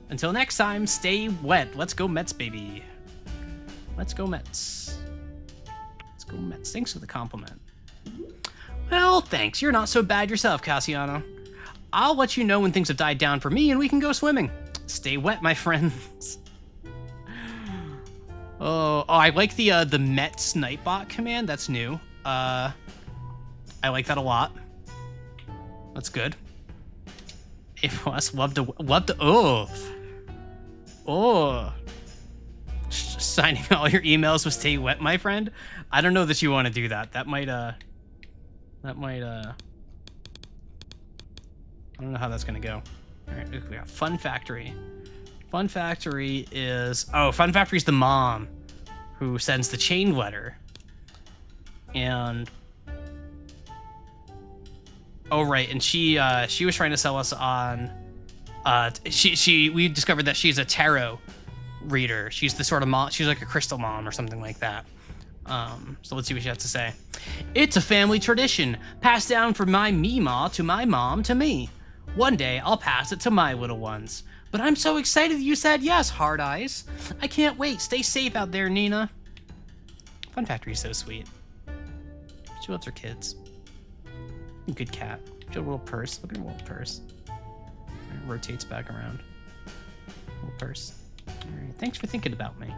Until next time, stay wet. Let's go Mets, baby. Let's go Mets. Let's go Mets. Thanks for the compliment. Well, thanks. You're not so bad yourself, Cassiano. I'll let you know when things have died down for me and we can go swimming. Stay wet, my friends. Oh, I like the Mets Nightbot command. That's new. I like that a lot. That's good. If us love to signing all your emails with "Stay wet, my friend." I don't know that you want to do that. That might I don't know how that's gonna go. All right, we got Fun Factory. Fun Factory is Fun Factory is the mom who sends the chain letter, and and she was trying to sell us on we discovered that she's a tarot reader. She's the sort of mom, she's like a crystal mom or something like that. So let's see what she has to say. It's a family tradition passed down from my Meemaw to my mom to me. One day I'll pass it to my little ones. But I'm so excited you said yes, Hard Eyes. I can't wait. Stay safe out there, Nina. Fun Factory is so sweet. She loves her kids. Good cat. She has a little purse. Look at her little purse. It rotates back around. Little purse. All right. Thanks for thinking about me.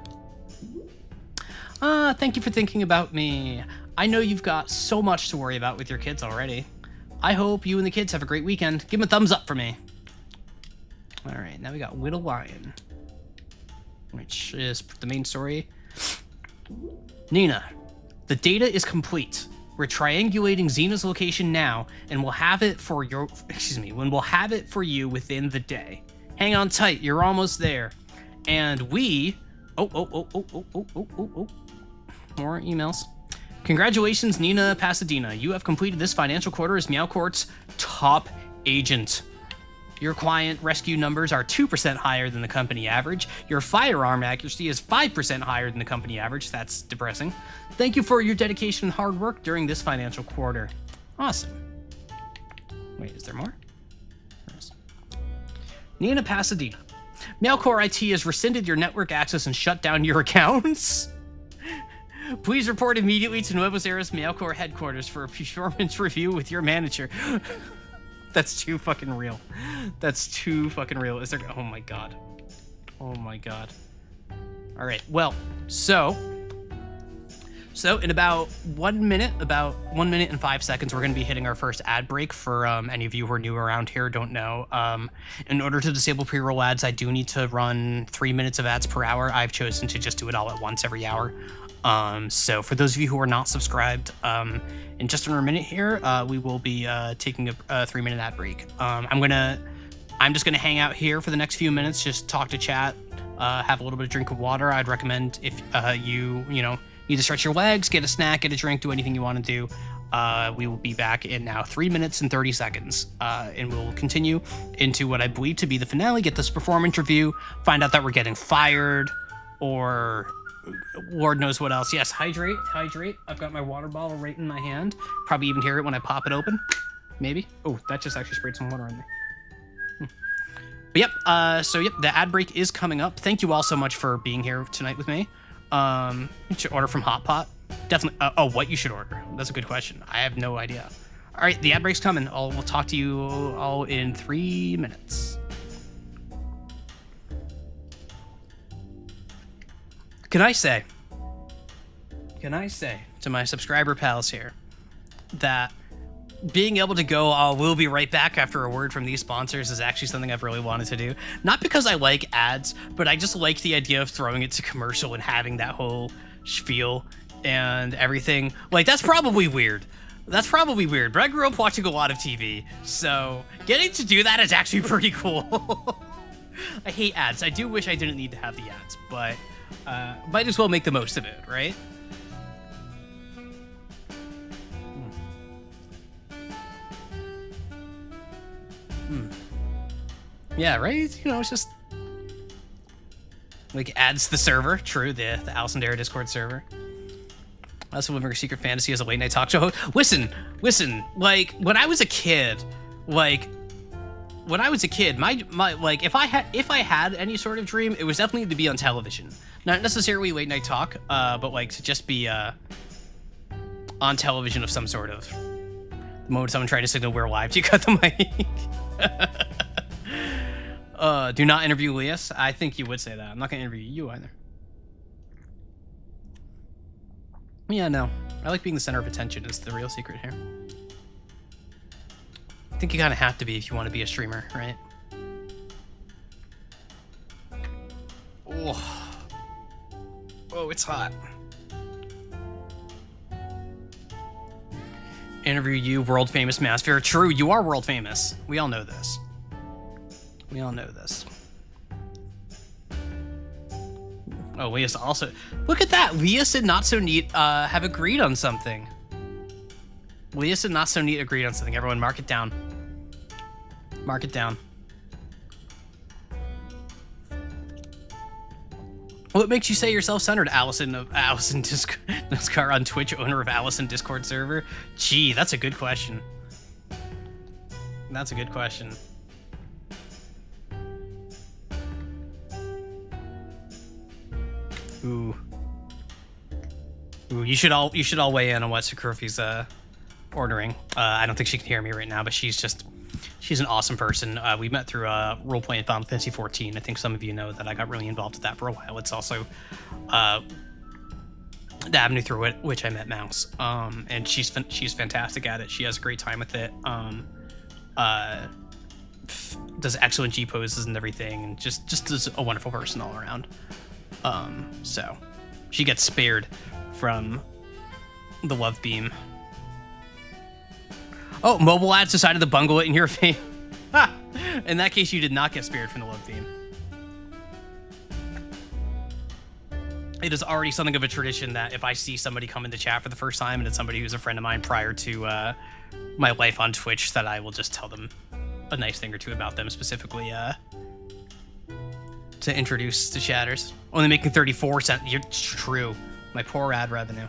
Thank you for thinking about me. I know you've got so much to worry about with your kids already. I hope you and the kids have a great weekend. Give them a thumbs up for me. All right, now we got Little Lion, which is the main story. Nina, the data is complete. We're triangulating Xena's location now, and we'll have it for you within the day. Hang on tight, you're almost there. And we, more emails. Congratulations, Nina Pasadena. You have completed this financial quarter as MeowCourt's top agent. Your client rescue numbers are 2% higher than the company average. Your firearm accuracy is 5% higher than the company average. That's depressing. Thank you for your dedication and hard work during this financial quarter. Awesome. Wait, is there more? Nina Pasadena. MeowCourt IT has rescinded your network access and shut down your accounts. Please report immediately to Nuevos Aires MeowCourt headquarters for a performance review with your manager. That's too fucking real. That's too fucking real. Is there? Oh my god. Oh my god. All right. Well, so in about 1 minute, about 1 minute and 5 seconds, we're going to be hitting our first ad break. For any of you who are new around here, don't know. In order to disable pre-roll ads, I do need to run 3 minutes of ads per hour. I've chosen to just do it all at once every hour. So for those of you who are not subscribed, in just under a minute here, we will be taking a 3-minute ad break. I'm just gonna hang out here for the next few minutes, just talk to chat, have a little bit of drink of water. I'd recommend if you need to stretch your legs, get a snack, get a drink, do anything you want to do. We will be back in now 3 minutes and 30 seconds, and we'll continue into what I believe to be the finale, get this performance review, find out that we're getting fired, or Lord knows what else. Yes, hydrate. I've got my water bottle right in my hand. Probably even hear it when I pop it open. maybe. Oh, that just actually sprayed some water on me. But yep, so yep, the ad break is coming up. Thank you all so much for being here tonight with me. You should order from Hot Pot. Definitely. Oh, what you should order? That's a good question. I have no idea. All right, the ad break's coming. We'll talk to you all in 3 minutes. Can I say to my subscriber pals here that being able to go, we'll be right back after a word from these sponsors is actually something I've really wanted to do. Not because I like ads, but I just like the idea of throwing it to commercial and having that whole spiel and everything. Like, that's probably weird. But I grew up watching a lot of TV, so getting to do that is actually pretty cool. I hate ads. I do wish I didn't need to have the ads, but might as well make the most of it, right? Yeah, right? You know, it's just like adds the server. True, the Alice and Dara Discord server. I also live in Secret Fantasy as a late night talk show host. Listen, like when I was a kid, my like if I had any sort of dream, it was definitely to be on television. Not necessarily late night talk, but like to just be on television of some sort of. The moment someone tried to signal we're live, do you cut the mic? Do not interview Elias. I think you would say that. I'm not gonna interview you either. Yeah, no. I like being the center of attention is the real secret here. I think you kind of have to be if you want to be a streamer, right? Oh, it's hot. Interview you, world famous Masphere. True, you are world famous. We all know this. Oh, Leas also. Look at that. Leas and Not So Neat have agreed on something. Leas and Not So Neat agreed on something. Everyone, mark it down. Mark it down. What makes you say you're self-centered, Allison Discar on Twitch, owner of Allison Discord server? Gee, that's a good question. That's a good question. Ooh, you should all weigh in on what Sakurfi's ordering. I don't think she can hear me right now, but she's an awesome person. We met through role-playing Final Fantasy 14. I think some of you know that I got really involved with that for a while. It's also the avenue through which I met Mouse. And she's fantastic at it. She has a great time with it. Does excellent G poses and everything, and just is a wonderful person all around. So she gets spared from the love beam. Oh, mobile ads decided to bungle it in your face. In that case, you did not get spared from the love beam. It is already something of a tradition that if I see somebody come into chat for the first time and it's somebody who's a friend of mine prior to my life on Twitch, that I will just tell them a nice thing or two about them, specifically to introduce the chatters. Only making 34 cents. You're true. My poor ad revenue.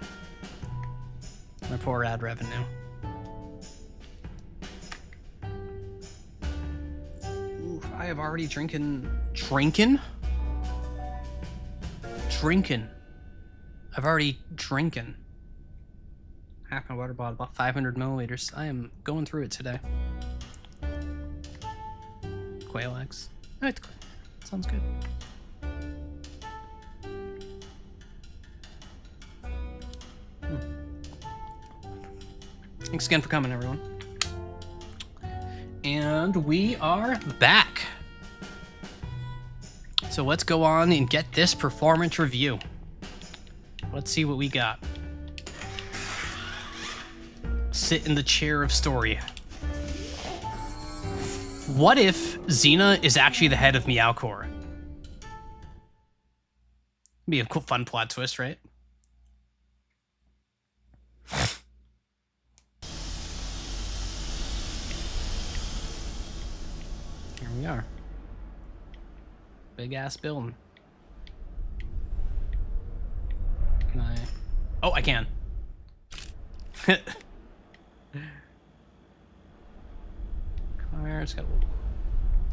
Ooh, I have already drinking. I've already drinking. Half my water bottle, about 500 milliliters. I am going through it today. Quail eggs. All right, sounds good. Thanks again for coming, everyone. And we are back. So let's go on and get this performance review. Let's see what we got. Sit in the chair of story. What if Xena is actually the head of Meowcore? Be a cool, fun plot twist, right? Here we are. Big ass building. Can I? Oh, I can. Where it's got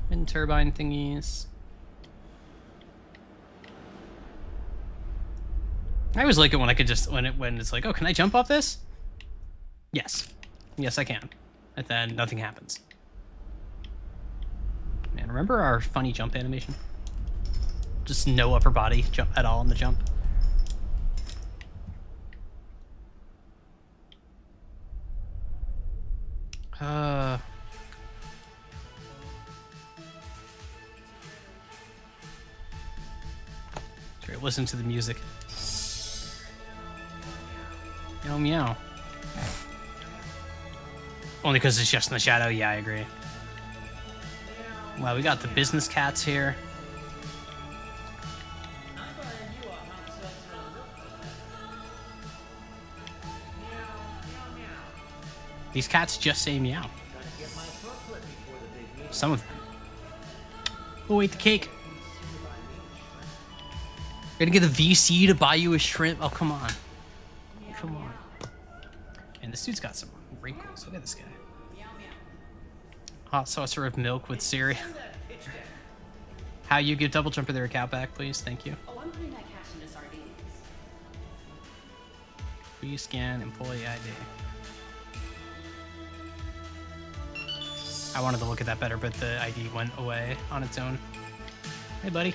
wind turbine thingies. I always like it when I could just when it's like, oh, can I jump off this? Yes, yes I can, and then nothing happens. Man, remember our funny jump animation? Just no upper body jump at all on the jump. Try to listen to the music. Meow meow. Only because it's just in the shadow. Yeah, I agree. Wow, we got the business cats here. These cats just say meow. Some of them. Oh, ate the cake. You're gonna get the VC to buy you a shrimp? Oh, come on. Come on. And this dude's got some wrinkles. Look at this guy. Hot saucer of milk with cereal. How you give double jumper their account back, please? Thank you. Oh, I'm putting that cash into sardines. Please scan employee ID. I wanted to look at that better, but the ID went away on its own. Hey, buddy.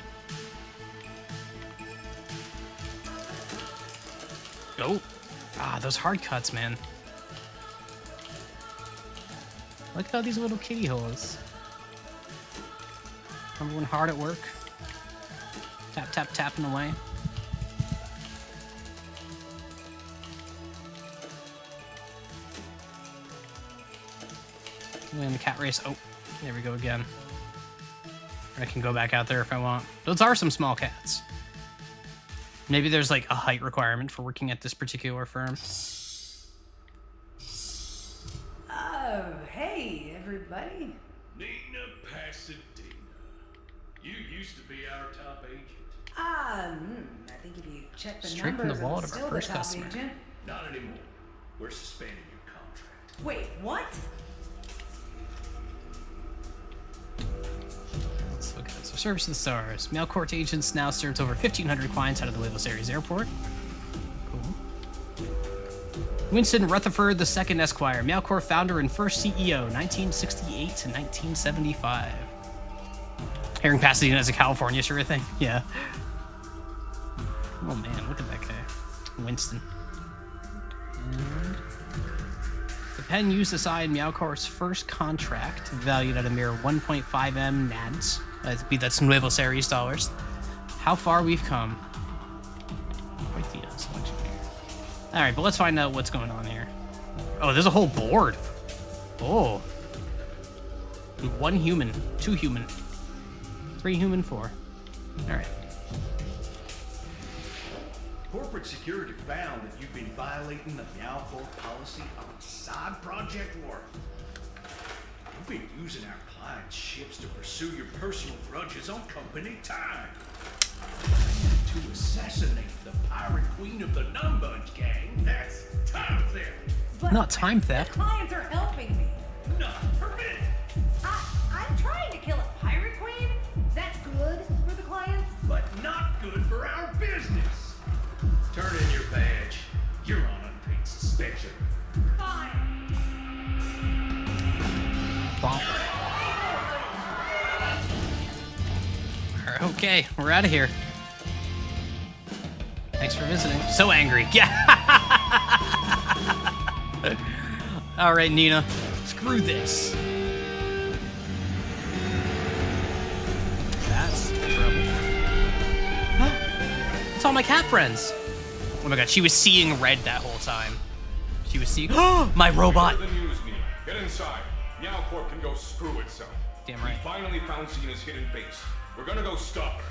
Oh. Ah, those hard cuts, man. Look at all these little kitty holes. Remember when hard at work? Tap, tap, tapping away. Win the cat race. Oh, there we go again. I can go back out there if I want. Those are some small cats. Maybe there's like a height requirement for working at this particular firm. Oh, hey, everybody. Nina Pasadena. You used to be our top agent. I think if you check the Straight from numbers, the wallet I'm of our still first the top customer. agent. Not anymore. We're suspending your contract. Wait, what? Let's look at this. So, Service to the Stars. Mailcourt agents now serves over 1,500 clients out of the Nuevos Aires Airport. Cool. Winston Rutherford II, Esquire. Mailcourt founder and first CEO, 1968 to 1975. Hearing Pasadena as a California sort of thing. Yeah. Oh man, look at that guy. Winston. And the pen used to sign Meowcourt's first contract, valued at a mere 1.5 M nads. That's Nuevos Aires dollars. How far we've come. Quite the selection here. Alright, but let's find out what's going on here. Oh, there's a whole board. Oh. 1 human, 2 human, 3 human, 4. Alright. Corporate security found that you've been violating the Meowcourt policy on side project work. You've been using our clients' ships to pursue your personal grudges on company time. To assassinate the pirate queen of the Numbunch gang, that's time theft. But Not time theft. The clients are helping me. Not permitted. I'm trying to kill a pirate queen. That's good for the clients. But not good for our business. Turn in your badge. You're on unpaid suspension. Fine. Bonk. Okay, we're out of here. Thanks for visiting. So angry. Yeah. All right, Nina. Screw this. That's trouble. It's all my cat friends. Oh my god, she was seeing red that whole time. She was seeing my robot. Hear the news, Nina. Get inside. Meowcourt can go screw itself. Damn right. We finally found Xena's hidden base. We're gonna go stop her.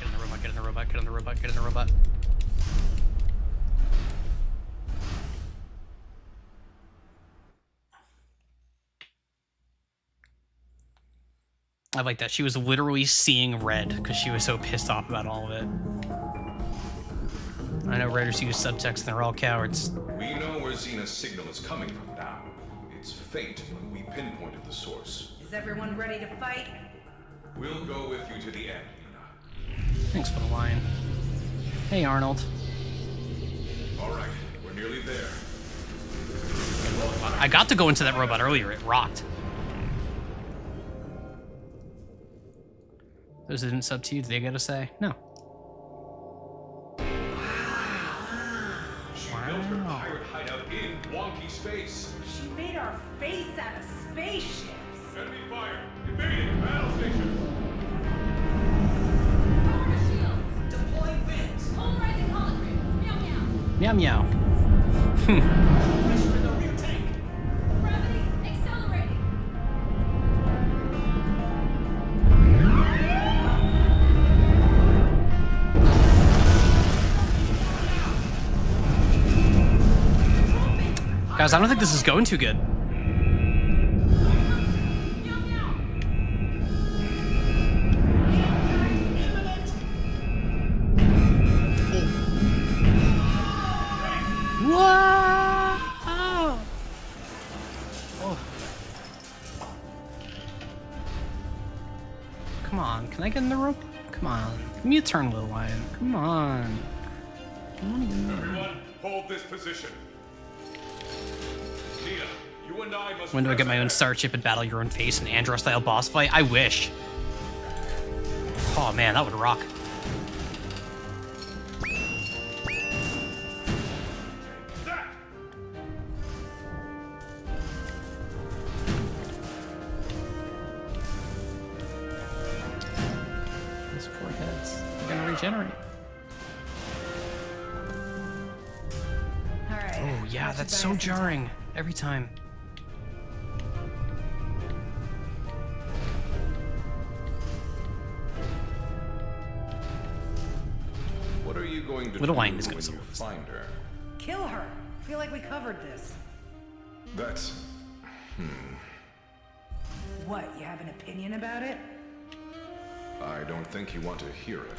Get in the robot, get in the robot, get in the robot, get in the robot. I like that. She was literally seeing red because she was so pissed off about all of it. I know writers use subtext and they're all cowards. We know where Xena's signal is coming from now. its fate when we pinpointed the source. Is everyone ready to fight? We'll go with you to the end, Nina. Thanks for the line. Hey, Arnold. All right, we're nearly there. I got to go into that robot earlier. It rocked. Those that didn't sub to you, did they get a say? No. She built her pirate hideout in wonky space. She made our face out of spaceships. Enemy fire! Evading! Battle station! Deploying fins. Polarizing holograms. Meow meow. Meow meow. Pressure in the rear tank. Gravity accelerating. Guys, I don't think this is going too good. Meow meow. Whoa! Oh. Come on, can I get in the rope? Come on. Give me a turn, little lion. Come on. Come on, get in the rope. Everyone, hold this position. Nina, you and I must... When do I get my own press Starship and battle your own face and Andro-style boss fight? I wish. Oh man, that would rock. that. Those poor heads. They're gonna regenerate. All right. Oh yeah, that should that's buy so us some time. jarring. Every time. What are you going to Little do Lion is gonna when you solve this. find her? Kill her. I feel like we covered this. That's... What, you have an opinion about it? I don't think you want to hear it.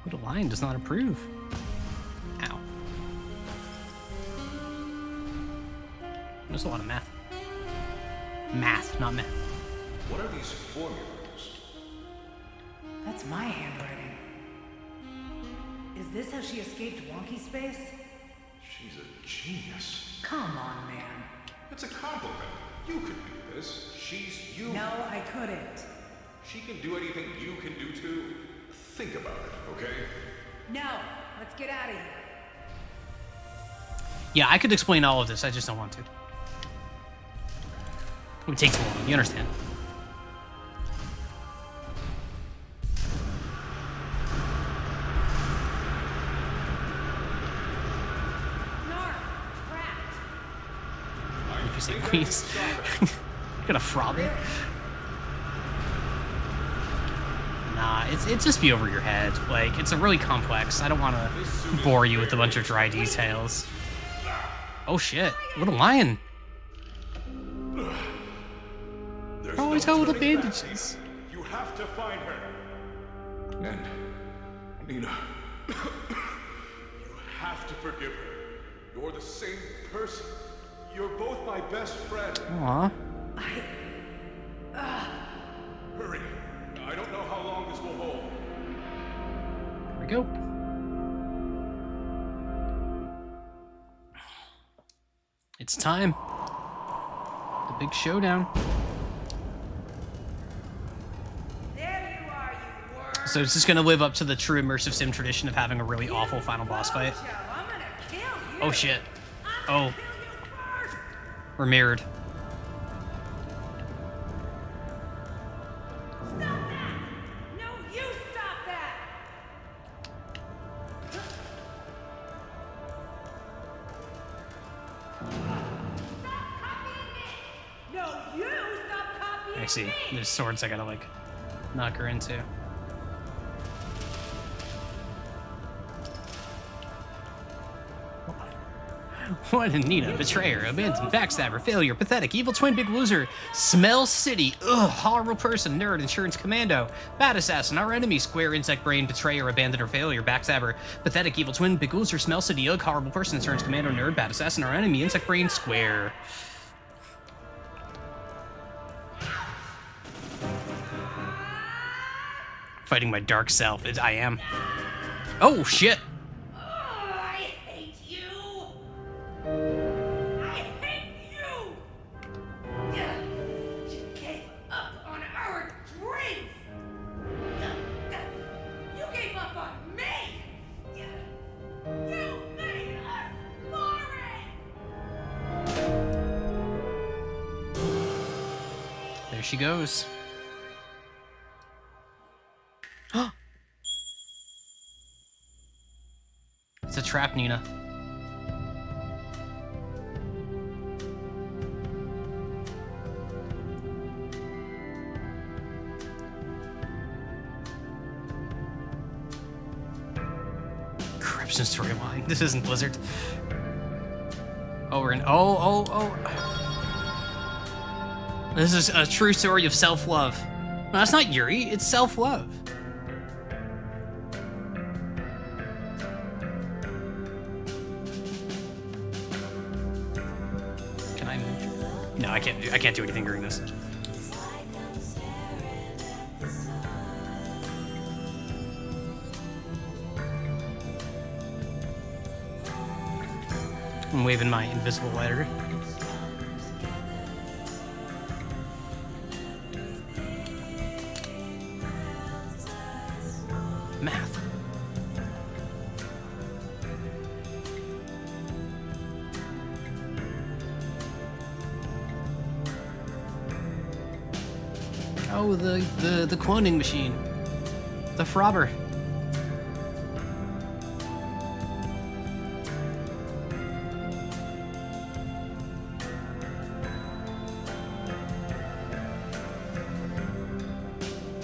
Little Lion does not approve. Ow. There's a lot of math. Math, not meth. What are these formulas? That's my handwriting. Is this how she escaped wonky space? She's a genius. Come on, man. It's a compliment. You could do this. She's you. No, I couldn't. She can do anything you can do too. Think about it, okay? No, let's get out of here. Yeah, I could explain all of this, I just don't want to. It would take too long, you understand. Narf, trapped. If you say please. You're gonna frog it? Nah, it's just be over your head. Like, it's a really complex. I don't want to bore you with a bunch of dry details. Oh shit, Little Lion. There's Oh, he's no got little turning back, bandages. Nina. You have to find her. And... Nina... You have to forgive her. You're the same person. You're both my best friend. Aw. Hurry. I don't know how long this will hold. Here we go. It's time. The big showdown. There you are, you worm. So it's just gonna live up to the true immersive sim tradition of having a really awful final boss fight. I'm gonna kill you. Oh shit. I'm Oh, gonna kill you first. we're mirrored. Stop that! No, you stop that! Stop copying me! No, you stop copying me! I see. There's swords I gotta like knock her into. What Anita, betrayer, abandoned, backstabber, failure, pathetic, evil twin, big loser, smell city, ugh, horrible person, nerd, insurance commando, bad assassin, our enemy, square, insect brain, betrayer, abandoned or failure, backstabber, pathetic, evil twin, big loser, smell city, ugh, horrible person, insurance commando, nerd, bad assassin, our enemy, insect brain, square. Fighting my dark self, I am. Oh, shit. I hate you. I hate you. You gave up on our dreams. You gave up on me. You made us boring. There she goes. It's a trap, Nina. Corruption storyline. This isn't Blizzard. Oh, we're in. Oh. This is a true story of self-love. No, that's not Yuri. It's self-love. No, I can't do anything during this. I'm waving my invisible lighter. Math. Oh, the cloning machine. The Frobber.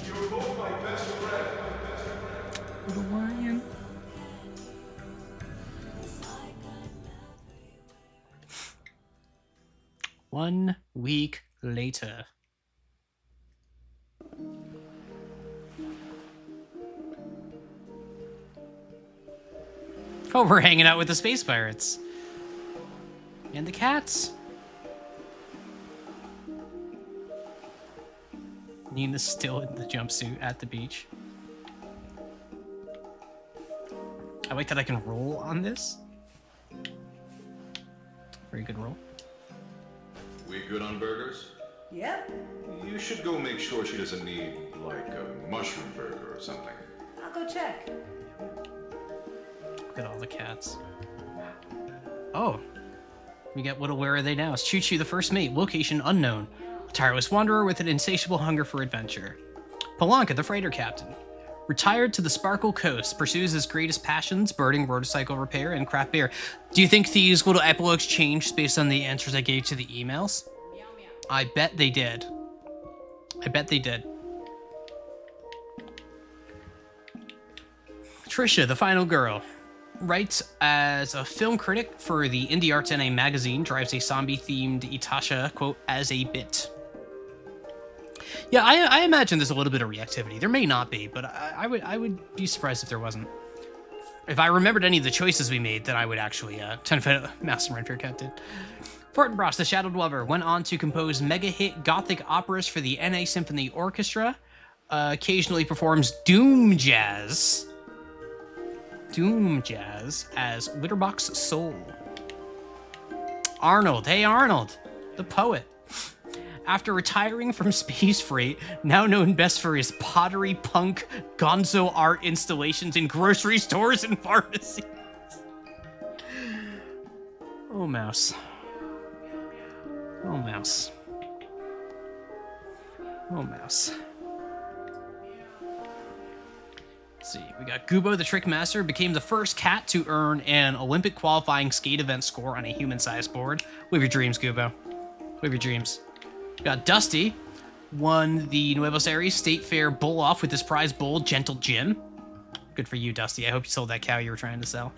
You were both my best friend. The lion. One week later. Oh, we're hanging out with the space pirates. And the cats. Nina's still in the jumpsuit at the beach. I like that I can roll on this. Very good roll. We good on burgers? Yep, You should go make sure she doesn't need, like, a mushroom burger or something. I'll go check. Look at all the cats. Oh. We get where are they now? It's Choo Choo, the first mate. Location unknown. A tireless wanderer with an insatiable hunger for adventure. Polanka, the freighter captain. Retired to the Sparkle Coast, pursues his greatest passions, birding, motorcycle repair, and craft beer. Do you think these little epilogues changed based on the answers I gave to the emails? I bet they did. I bet they did. Trisha, the final girl. Writes as a film critic for the Indie Arts NA magazine, drives a zombie-themed Itasha, quote, as a bit. Yeah, I imagine there's a little bit of reactivity. There may not be, but I would be surprised if there wasn't. If I remembered any of the choices we made, then I would actually tend to fit Master Renfield Cat did. Fortinbras, the Shadowed Lover, went on to compose mega-hit gothic operas for the NA Symphony Orchestra, occasionally performs doom jazz as Litterbox Soul. Arnold, hey Arnold, the poet. After retiring from Space Freight, now known best for his pottery punk gonzo art installations in grocery stores and pharmacies. Oh, mouse. Oh, mouse. Oh, mouse. Let's see, we got Gubo the Trick Master, became the first cat to earn an Olympic qualifying skate event score on a human-sized board. Live your dreams, Gubo. Live your dreams. We got Dusty, won the Nuevos Aires State Fair bull off with his prize bull, Gentle Jim. Good for you, Dusty. I hope you sold that cow you were trying to sell.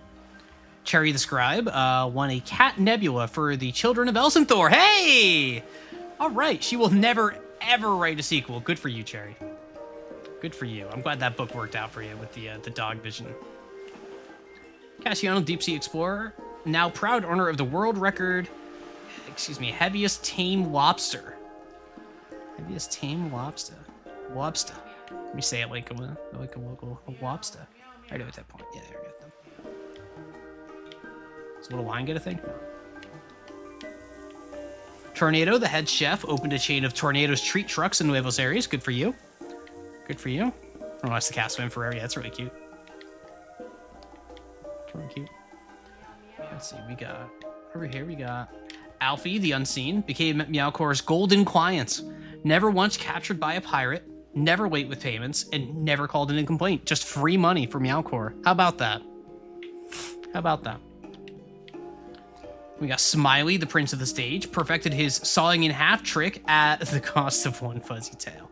Cherry the Scribe won a Cat Nebula for the Children of Elsinthor. Hey! All right, she will never, ever write a sequel. Good for you, Cherry. Good for you. I'm glad that book worked out for you with the dog vision. Cassiano, Deep Sea Explorer, now proud owner of the world record, heaviest tame lobster. Heaviest tame lobster. Lobster. Let me say it like a local lobster. I know at that point. Yeah, there we go. Does Little Lion get a thing? Tornado, the head chef, opened a chain of Tornado's treat trucks in Nuevos Aires. Good for you. Good for you. Oh, that's the Castaway Ferrari. That's really cute. Really cute. Let's see. We got over here. We got Alfie, the Unseen, became Meowcore's golden client. Never once captured by a pirate. Never late with payments, and never called in a complaint. Just free money for Meowcore. How about that? How about that? We got Smiley, the prince of the stage, perfected his sawing in half trick at the cost of one fuzzy tail.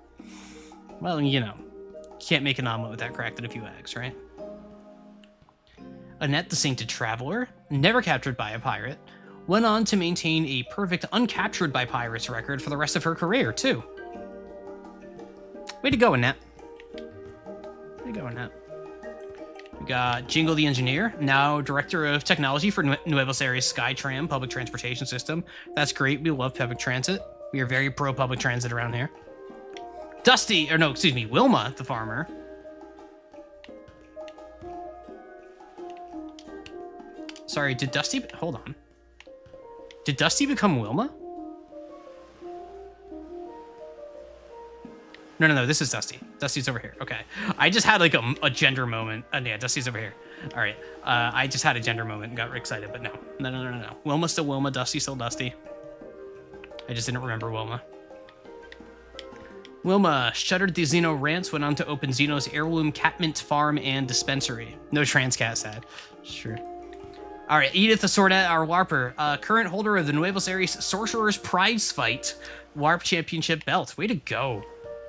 Well, you know, can't make an omelet without cracking a few eggs, right? Annette, the sainted traveler, never captured by a pirate, went on to maintain a perfect uncaptured by pirates record for the rest of her career, too. Way to go, Annette. Way to go, Annette. We got Jingle the Engineer, now Director of Technology for Nuevos Aires SkyTram public transportation system. That's great. We love public transit. We are very pro public transit around here. Wilma, the farmer. Sorry, did Dusty... Hold on. Did Dusty become Wilma? No, this is Dusty. Dusty's over here. Okay. I just had like a gender moment. Yeah, Dusty's over here. All right. I just had a gender moment and got excited, but no. Wilma's still Wilma, Dusty's still Dusty. I just didn't remember Wilma. Wilma shuttered the Xeno Ranch, went on to open Xeno's heirloom catmint farm and dispensary. No Transcat sad. Sure. All right, Edith the Swordette, our Warper, current holder of the Nuevos Aires Sorcerer's Prize Fight Warp Championship belt. Way to go.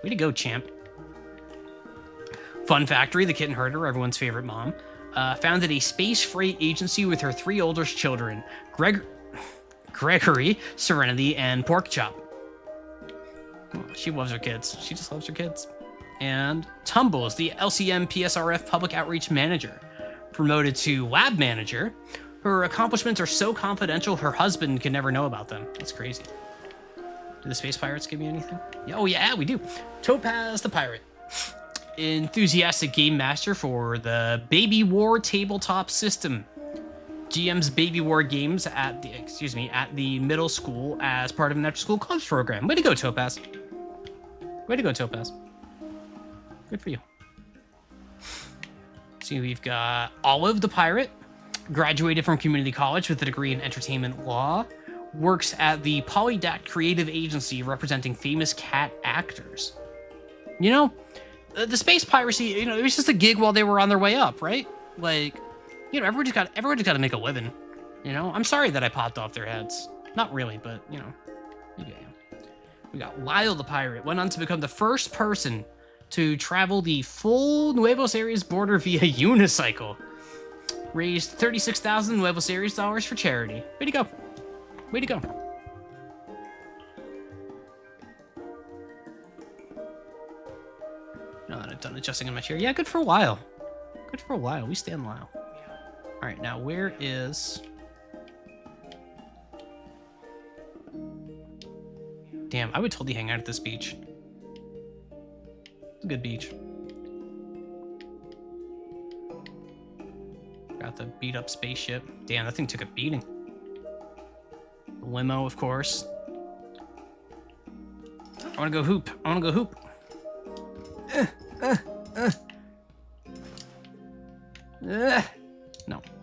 Way to go, champ. Fun Factory, the kitten herder, everyone's favorite mom, founded a space freight agency with her 3 oldest children, Gregory, Serenity, and Porkchop. She loves her kids. She just loves her kids. And Tumbles, the LCM PSRF public outreach manager, promoted to lab manager. Her accomplishments are so confidential her husband can never know about them. That's crazy. Do the Space Pirates give me anything? Oh yeah, we do. Topaz the Pirate. Enthusiastic game master for the Baby War tabletop system. GM's Baby War games at the middle school as part of an after-school clubs program. Way to go, Topaz. Way to go, Topaz. Good for you. See, we've got Olive the Pirate. Graduated from community college with a degree in entertainment law. Works at the Polydact Creative Agency representing famous cat actors. You know, the space piracy, you know, it was just a gig while they were on their way up, right? Like, you know, everybody's got to make a living. You know, I'm sorry that I popped off their heads. Not really, but, you know, maybe I am. We got Lyle the Pirate. Went on to become the first person to travel the full Nuevos Aires border via unicycle. Raised 36,000 Nuevos Aires dollars for charity. Way to go. Way to go. No, I've done adjusting in my chair. Yeah, good for a while. Good for a while. We stand Lyle. All right, now where is... Damn, I would totally hang out at this beach. It's a good beach. Got the beat up spaceship. Damn, that thing took a beating. The limo, of course. I want to go hoop. I want to go hoop.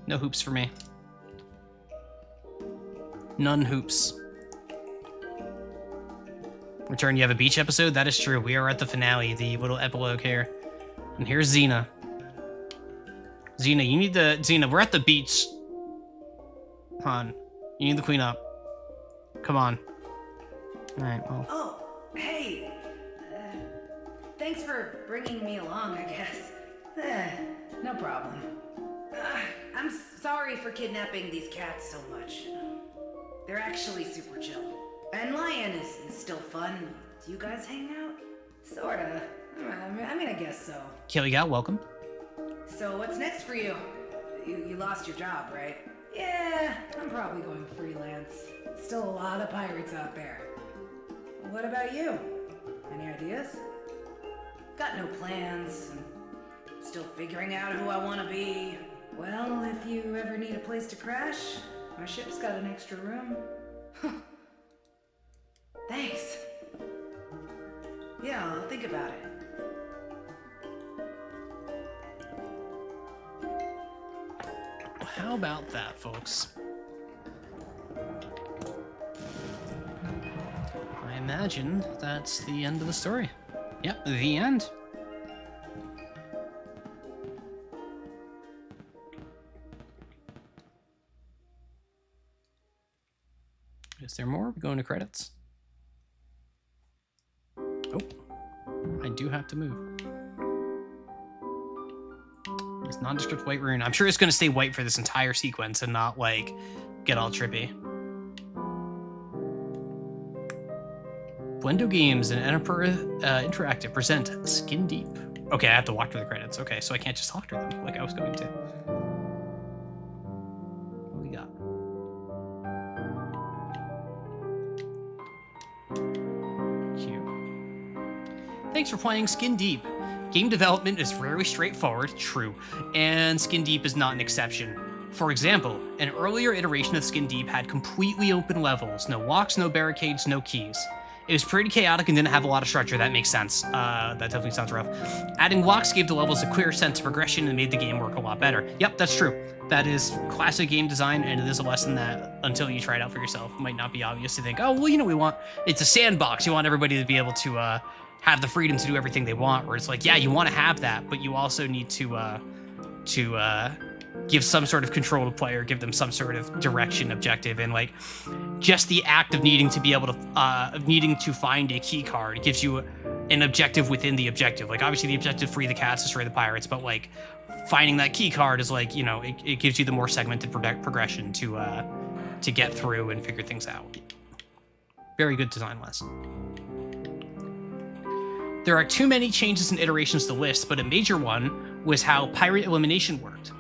No hoops for me. None hoops. Return, you have a beach episode? That is true. We are at the finale, the little epilogue here. And here's Xena. Xena, we're at the beach. Hon, you need to clean up. Come on. Alright, well. Oh, hey. Thanks for bringing me along, I guess. No problem. I'm sorry for kidnapping these cats so much. They're actually super chill. And Lion is still fun. Do you guys hang out? Sorta. I mean, I guess so. Killigal, welcome. So what's next for you? You lost your job, right? Yeah, I'm probably going freelance. Still a lot of pirates out there. What about you? Any ideas? Got no plans. Still figuring out who I want to be. Well, if you ever need a place to crash, my ship's got an extra room. Thanks. Yeah, I'll think about it. How about that, folks? I imagine that's the end of the story. Yep, the end. Is there more? We're going to credits. Oh, I do have to move. It's nondescript white rune. I'm sure it's going to stay white for this entire sequence and not, like, get all trippy. Blendo Games and Enterprise Interactive present Skin Deep. Okay, I have to walk through the credits. Okay, so I can't just talk through them like I was going to. What we got? Cute. Thanks for playing Skin Deep. Game development is rarely straightforward, true, and Skin Deep is not an exception. For example, an earlier iteration of Skin Deep had completely open levels, no walks, no barricades, no keys. It was pretty chaotic and didn't have a lot of structure. That makes sense. That definitely sounds rough. Adding walks gave the levels a clear sense of progression and made the game work a lot better. Yep, that's true. That is classic game design, and it is a lesson that, until you try it out for yourself, might not be obvious to think, oh, well, you know, it's a sandbox. You want everybody to be able to have the freedom to do everything they want, where it's like, yeah, you want to have that, but you also need to give some sort of control to player, give them some sort of direction, objective, and like just the act of needing to be able to needing to find a key card gives you an objective within the objective. Like obviously the objective, free the cats, destroy the pirates, but like finding that key card is like, you know, it gives you the more segmented progression to get through and figure things out. Very good design lesson. There are too many changes and iterations to list, but a major one was how pirate elimination worked.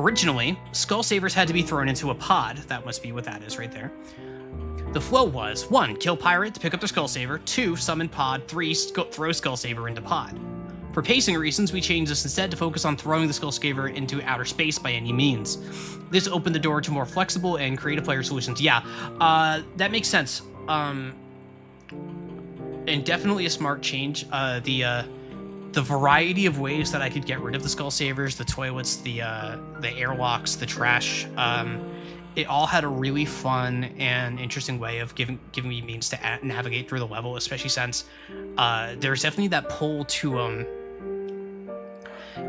Originally, Skull Savers had to be thrown into a pod. That must be what that is right there. The flow was 1. Kill pirate to pick up their Skull Saver. 2. Summon pod. 3. Throw Skull Saver into pod. For pacing reasons, we changed this instead to focus on throwing the Skull Saver into outer space by any means. This opened the door to more flexible and creative player solutions. Yeah, that makes sense. And definitely a smart change. The variety of ways that I could get rid of the Skull Savers, the toilets, the airlocks, the trash, it all had a really fun and interesting way of giving me means to navigate through the level, especially since there's definitely that pull to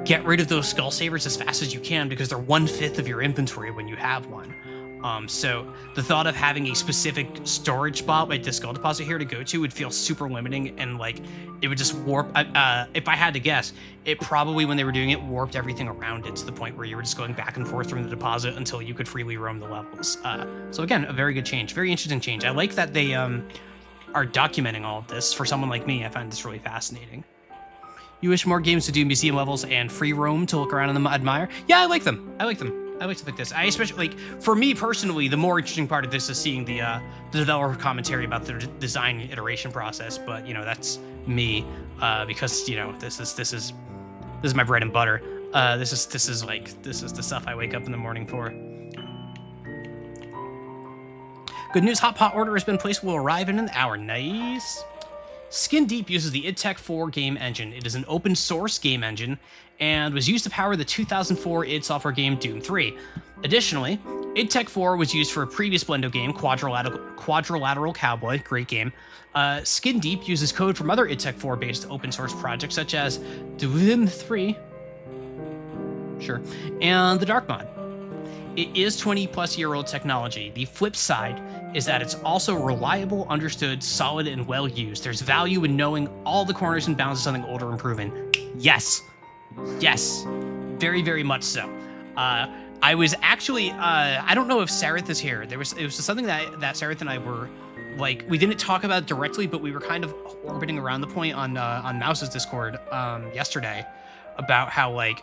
get rid of those Skull Savers as fast as you can because they're 1/5 of your inventory when you have one. So the thought of having a specific storage spot like the Skull Deposit here to go to would feel super limiting, and like it would just warp. If I had to guess, it probably, when they were doing it, warped everything around it to the point where you were just going back and forth from the deposit until you could freely roam the levels. So again, a very good change, very interesting change. I like that they are documenting all of this. For someone like me, I find this really fascinating. You wish more games to do museum levels and free roam to look around and admire? Yeah, I like them. I like them. I like stuff like this. I especially, like, for me personally, the more interesting part of this is seeing the developer commentary about the design iteration process. But you know, that's me, because you know, this is my bread and butter. This is the stuff I wake up in the morning for. Good news, Hot Pot order has been placed. Will arrive in an hour. Nice. Skin Deep uses the id Tech 4 game engine. It is an open source game engine and was used to power the 2004 id Software game Doom 3. Additionally, id Tech 4 was used for a previous Blendo game, Quadrilateral Cowboy, great game. Skin Deep uses code from other id Tech 4 based open source projects such as Doom 3, sure, and the Dark Mod. It is 20-plus-year-old technology. The flip side is that it's also reliable, understood, solid, and well used. There's value in knowing all the corners and bounds of something older and proven. Yes. Yes. Very, very much so. I was actually, I don't know if Sareth is here. It was something that Sareth and I were, like, we didn't talk about directly, but we were kind of orbiting around the point on Mouse's Discord yesterday about how, like,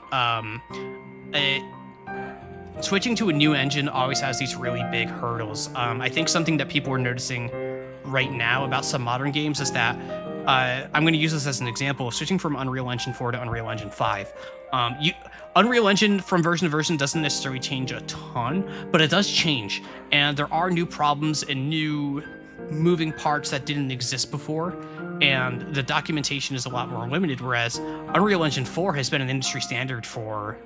switching to a new engine always has these really big hurdles. I think something that people are noticing right now about some modern games is that, I'm going to use this as an example, switching from Unreal Engine 4 to Unreal Engine 5. Unreal Engine from version to version doesn't necessarily change a ton, but it does change. And there are new problems and new moving parts that didn't exist before. And the documentation is a lot more limited, whereas Unreal Engine 4 has been an industry standard for,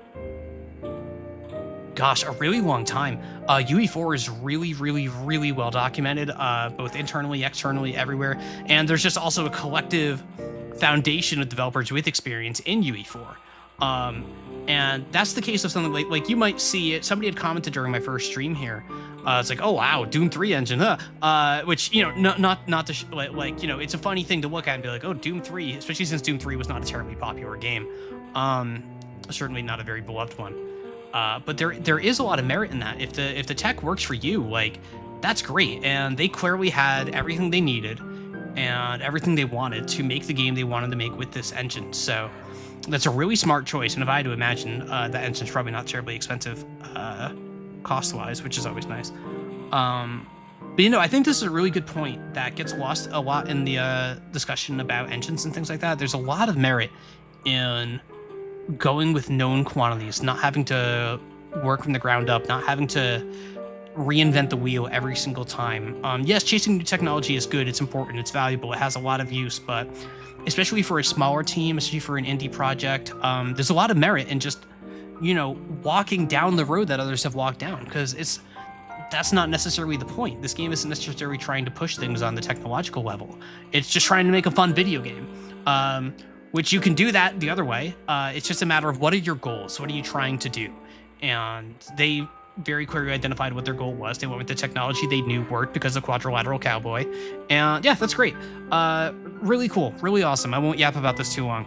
gosh, a really long time. UE4 is really, really, really well documented, both internally, externally, everywhere. And there's just also a collective foundation of developers with experience in UE4. And that's the case of something like you might see it. Somebody had commented during my first stream here. It's like, oh wow, Doom 3 engine, which, you know, not to like, you know, it's a funny thing to look at and be like, oh, Doom 3, especially since Doom 3 was not a terribly popular game. Certainly not a very beloved one. But there is a lot of merit in that. If the tech works for you, like, that's great. And they clearly had everything they needed and everything they wanted to make the game they wanted to make with this engine. So that's a really smart choice. And if I had to imagine, that engine's probably not terribly expensive, cost-wise, which is always nice. But, you know, I think this is a really good point that gets lost a lot in the discussion about engines and things like that. There's a lot of merit in going with known quantities, not having to work from the ground up, not having to reinvent the wheel every single time. Yes, chasing new technology is good, it's important, it's valuable, it has a lot of use, but especially for a smaller team, especially for an indie project, there's a lot of merit in just, you know, walking down the road that others have walked down, because that's not necessarily the point. This game isn't necessarily trying to push things on the technological level. It's just trying to make a fun video game. Which you can do that the other way. It's just a matter of what are your goals? What are you trying to do? And they very clearly identified what their goal was. They went with the technology they knew worked because of Quadrilateral Cowboy. And yeah, that's great. Really cool, really awesome. I won't yap about this too long.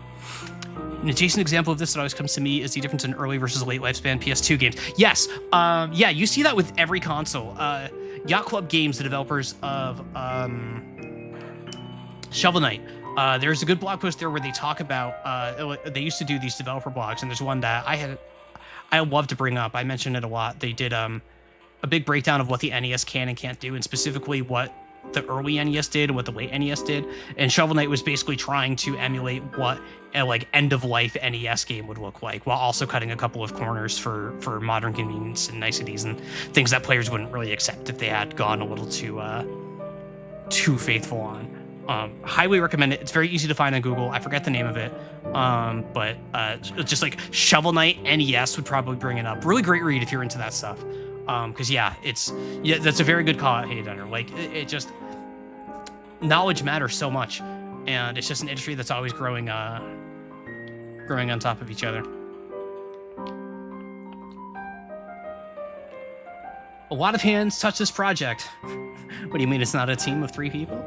An adjacent example of this that always comes to me is the difference in early versus late lifespan PS2 games. Yes, yeah, you see that with every console. Yacht Club Games, the developers of Shovel Knight, there's a good blog post there where they talk about, they used to do these developer blogs, and there's one that I love to bring up. I mention it a lot. They did a big breakdown of what the NES can and can't do, and specifically what the early NES did and what the late NES did. And Shovel Knight was basically trying to emulate what a like end-of-life NES game would look like, while also cutting a couple of corners for modern convenience and niceties and things that players wouldn't really accept if they had gone a little too faithful on. Highly recommend it. It's very easy to find on Google. I forget the name of it. But just like Shovel Knight NES would probably bring it up. Really great read if you're into that stuff. Because yeah, that's a very good call out, Hey Dunner. Like it just, knowledge matters so much, and it's just an industry that's always growing on top of each other. A lot of hands touch this project. What do you mean it's not a team of 3 people?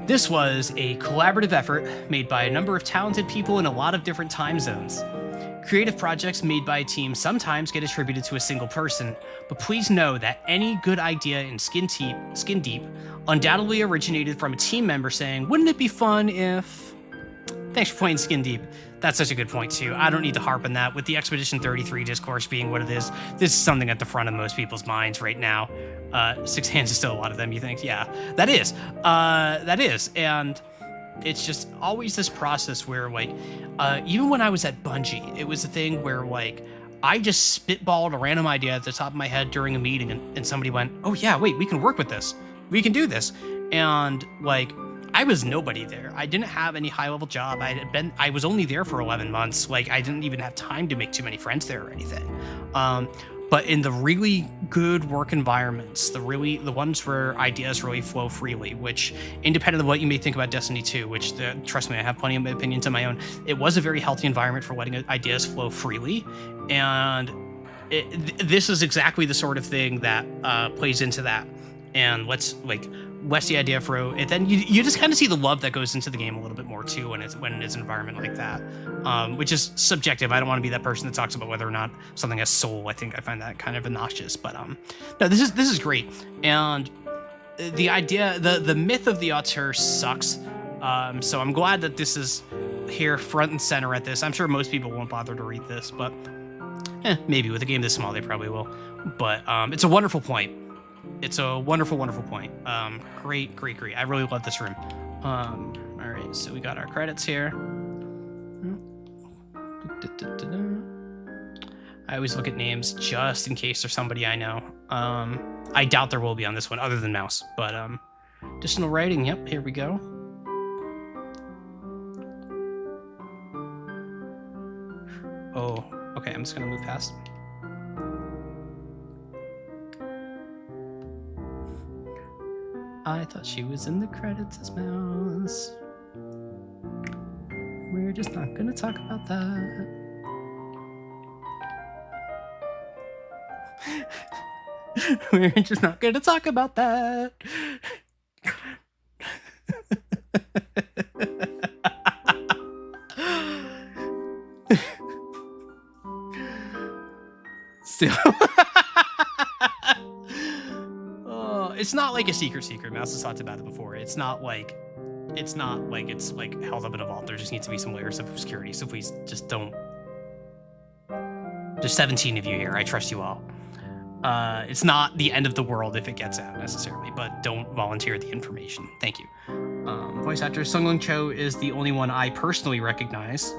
This was a collaborative effort made by a number of talented people in a lot of different time zones. Creative projects made by a team sometimes get attributed to a single person, but please know that any good idea in Skin Deep undoubtedly originated from a team member saying, wouldn't it be fun if... Thanks for playing Skin Deep. That's such a good point too. I don't need to harp on that. With the Expedition 33 discourse being what it is, this is something at the front of most people's minds right now. 6 hands is still a lot of them, you think? Yeah, that is. And it's just always this process where, like, even when I was at Bungie, it was a thing where, like, I just spitballed a random idea at the top of my head during a meeting, and somebody went, oh yeah, wait, we can work with this. We can do this. And, like, I was nobody there. I didn't have any high-level job. I was only there for 11 months. Like, I didn't even have time to make too many friends there or anything. But in the really good work environments, the ones where ideas really flow freely, which, independent of what you may think about Destiny 2, which, trust me, I have plenty of opinions of my own, it was a very healthy environment for letting ideas flow freely. And this is exactly the sort of thing that plays into that. And let's, like, What's the idea for it? Then you just kind of see the love that goes into the game a little bit more too when it's an environment like that, which is subjective. I don't want to be that person that talks about whether or not something has soul. I find that kind of obnoxious. But no, this is great. And the idea, the myth of the auteur sucks. So I'm glad that this is here front and center at this. I'm sure most people won't bother to read this, but maybe with a game this small they probably will. But it's a wonderful point. It's a wonderful, wonderful point. Great. I really love this room. All right, so we got our credits here. I always look at names just in case there's somebody I know. I doubt there will be on this one other than Mouse, but additional writing. Yep, here we go. Oh, okay, I'm just gonna move past. I thought she was in the credits as Mouse. We're just not gonna talk about that. We're just not gonna talk about that. Still. It's not like a secret. Mouse has talked about it before. It's not like it's like held up in a vault. There just needs to be some layers of security. So please just don't. There's 17 of you here. I trust you all. It's not the end of the world if it gets out necessarily, but don't volunteer the information. Thank you. Voice actor Sung-Lung Cho is the only one I personally recognize.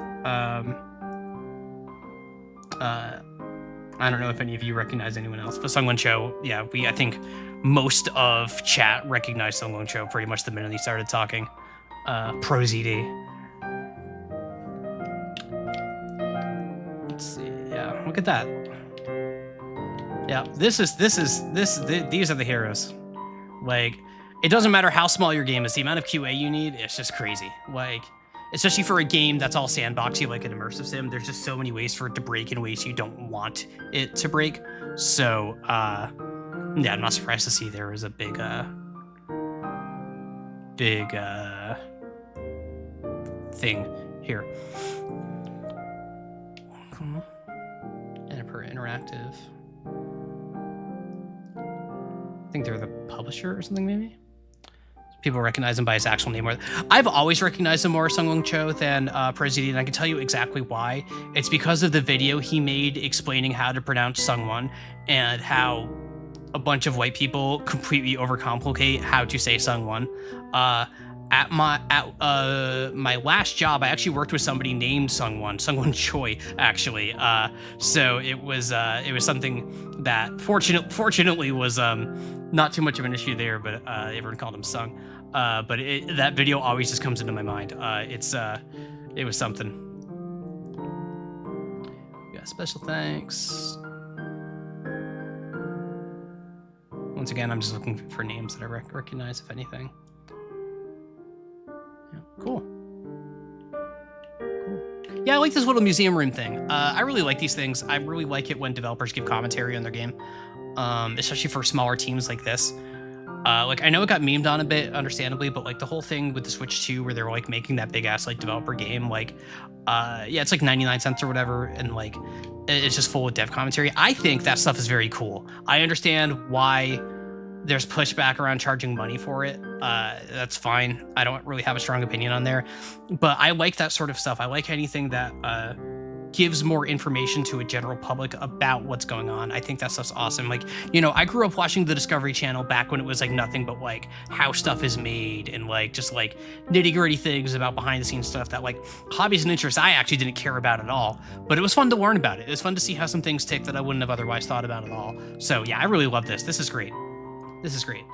I don't know if any of you recognize anyone else, but Sung-Lung Cho, yeah, I think most of chat recognized Sung-Lung Cho pretty much the minute he started talking. Pro ZD. Let's see, yeah, look at that. Yeah, these are the heroes. Like, it doesn't matter how small your game is, the amount of QA you need, it's just crazy. Like, especially for a game that's all sandboxy like an immersive sim, there's just so many ways for it to break in ways you don't want it to break. So, yeah, I'm not surprised to see there was a big thing here. And per interactive. I think they're the publisher or something, maybe? People recognize him by his actual name. I've always recognized him more as Sung-Lung Cho than Prezi, and I can tell you exactly why. It's because of the video he made explaining how to pronounce Sungwon and how a bunch of white people completely overcomplicate how to say Sungwon. At my last job, I actually worked with somebody named Sungwon Choi, actually. So it was something that fortunately was not too much of an issue there, but everyone called him Sung. But that video always just comes into my mind. It was something. Yeah, special thanks. Once again, I'm just looking for names that I recognize, if anything. Yeah, cool. Yeah, I like this little museum room thing. I really like these things. I really like it when developers give commentary on their game, especially for smaller teams like this. Like, I know it got memed on a bit, understandably, but like the whole thing with the Switch 2 where they were like making that big ass like developer game, like, yeah, it's like 99 cents or whatever, and like it's just full of dev commentary. I think that stuff is very cool. I understand why there's pushback around charging money for it. That's fine. I don't really have a strong opinion on there, but I like that sort of stuff. I like anything that gives more information to a general public about what's going on. I think that stuff's awesome. Like, you know, I grew up watching the Discovery Channel back when it was like nothing but like how stuff is made and like just like nitty gritty things about behind the scenes stuff that like hobbies and interests I actually didn't care about at all, but it was fun to learn about it. It was fun to see how some things tick that I wouldn't have otherwise thought about at all. So yeah, I really love this. This is great. This is great.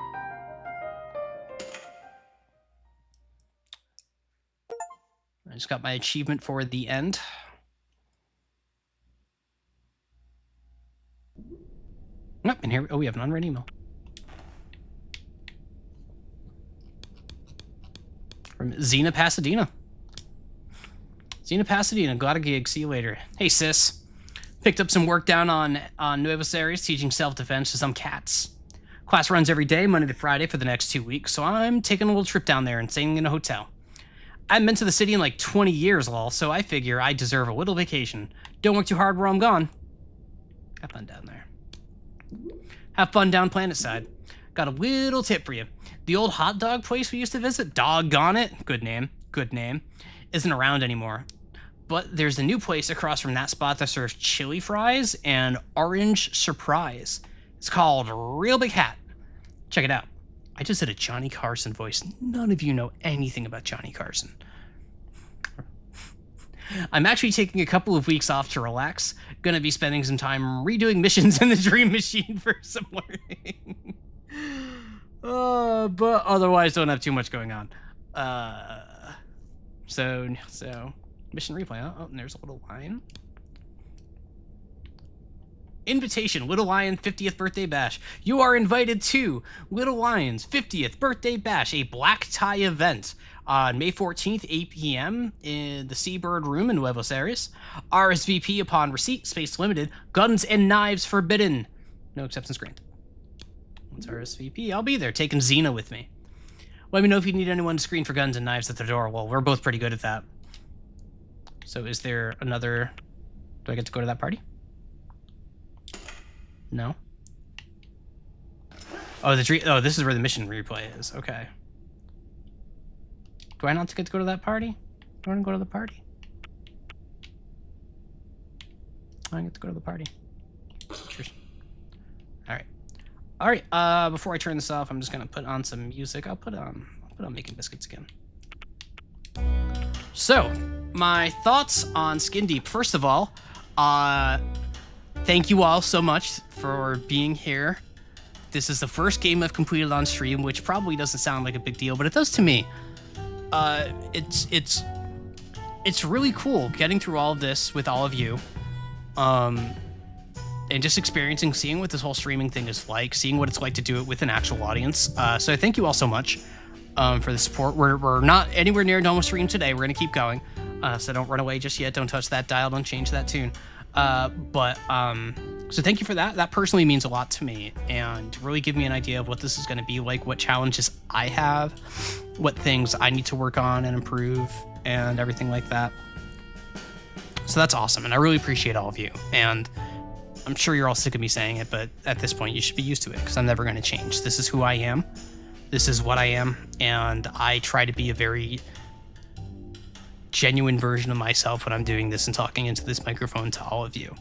I just got my achievement for the end. Nope, and here, oh, we have an unread email. From Xena Pasadena. Xena Pasadena, got a gig, see you later. Hey sis, picked up some work down on Nuevos Aires teaching self-defense to some cats. Class runs every day, Monday to Friday for the next 2 weeks, so I'm taking a little trip down there and staying in a hotel. I haven't been to the city in like 20 years, lol, so I figure I deserve a little vacation. Don't work too hard while I'm gone. Have fun down there. Have fun down Planetside. Got a little tip for you. The old hot dog place we used to visit, doggone it, good name, isn't around anymore. But there's a new place across from that spot that serves chili fries and orange surprise. It's called Real Big Hat. Check it out. I just did a Johnny Carson voice. None of you know anything about Johnny Carson. I'm actually taking a couple of weeks off to relax. Gonna be spending some time redoing missions in the Dream Machine for some learning. But otherwise don't have too much going on. So mission replay. Oh, and there's a little line. Invitation, Little Lion 50th Birthday Bash. You are invited to Little Lion's 50th Birthday Bash, a black tie event on May 14th, 8 p.m. in the Seabird Room in Nuevos Aires. RSVP upon receipt, space limited, guns and knives forbidden. No acceptance granted. Once RSVP, I'll be there, taking Xena with me. Let me know if you need anyone to screen for guns and knives at the door. Well, we're both pretty good at that. So is there another... Do I get to go to that party? No. Oh, this is where the mission replay is. Okay. Do I not get to go to that party? Do I want to go to the party? I get to go to the party. Cheers. All right. Before I turn this off, I'm just gonna put on some music. I'll put on Making Biscuits again. So, my thoughts on Skin Deep. First of all, thank you all so much for being here. This is the first game I've completed on stream, which probably doesn't sound like a big deal, but it does to me. It's really cool getting through all of this with all of you. And just experiencing, seeing what this whole streaming thing is like, seeing what it's like to do it with an actual audience. So thank you all so much for the support. We're not anywhere near done with stream today. We're going to keep going. So don't run away just yet. Don't touch that dial. Don't change that tune. So thank you for that. That personally means a lot to me and really give me an idea of what this is going to be like, what challenges I have, what things I need to work on and improve and everything like that. So that's awesome. And I really appreciate all of you. And I'm sure you're all sick of me saying it, but at this point you should be used to it because I'm never going to change. This is who I am. This is what I am. And I try to be a very genuine version of myself when I'm doing this and talking into this microphone to all of you.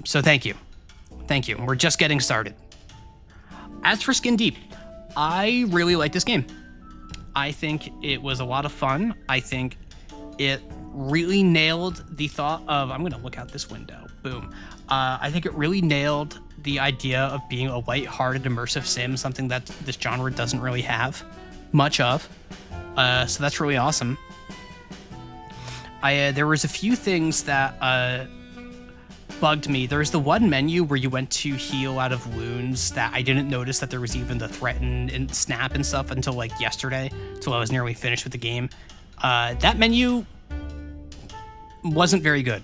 So thank you. Thank you. We're just getting started. As for Skin Deep, I really like this game. I think it was a lot of fun. I think it really nailed the thought of, I'm going to look out this window. Boom. I think it really nailed the idea of being a light-hearted, immersive sim, something that this genre doesn't really have much of. So that's really awesome. There was a few things that bugged me. There's the one menu where you went to heal out of wounds that I didn't notice that there was even the threaten and snap and stuff until like yesterday, until I was nearly finished with the game. That menu wasn't very good.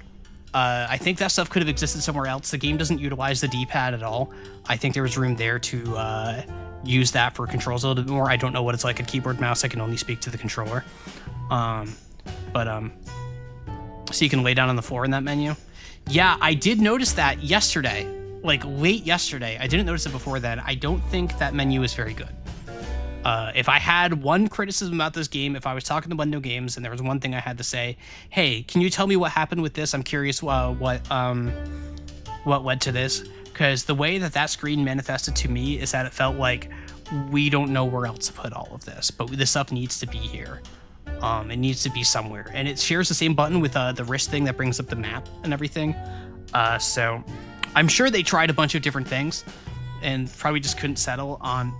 I think that stuff could have existed somewhere else. The game doesn't utilize the D-pad at all. I think there was room there to use that for controls a little bit more. I don't know what it's like at keyboard mouse. I can only speak to the controller. So you can lay down on the floor in that menu. Yeah, I did notice that yesterday, like late yesterday. I didn't notice it before then. I don't think that menu is very good. If I had one criticism about this game, if I was talking to Window Games and there was one thing I had to say, hey, can you tell me what happened with this? I'm curious what led to this. Because the way that screen manifested to me is that it felt like we don't know where else to put all of this, but this stuff needs to be here. It needs to be somewhere. And it shares the same button with the wrist thing that brings up the map and everything. So I'm sure they tried a bunch of different things and probably just couldn't settle on,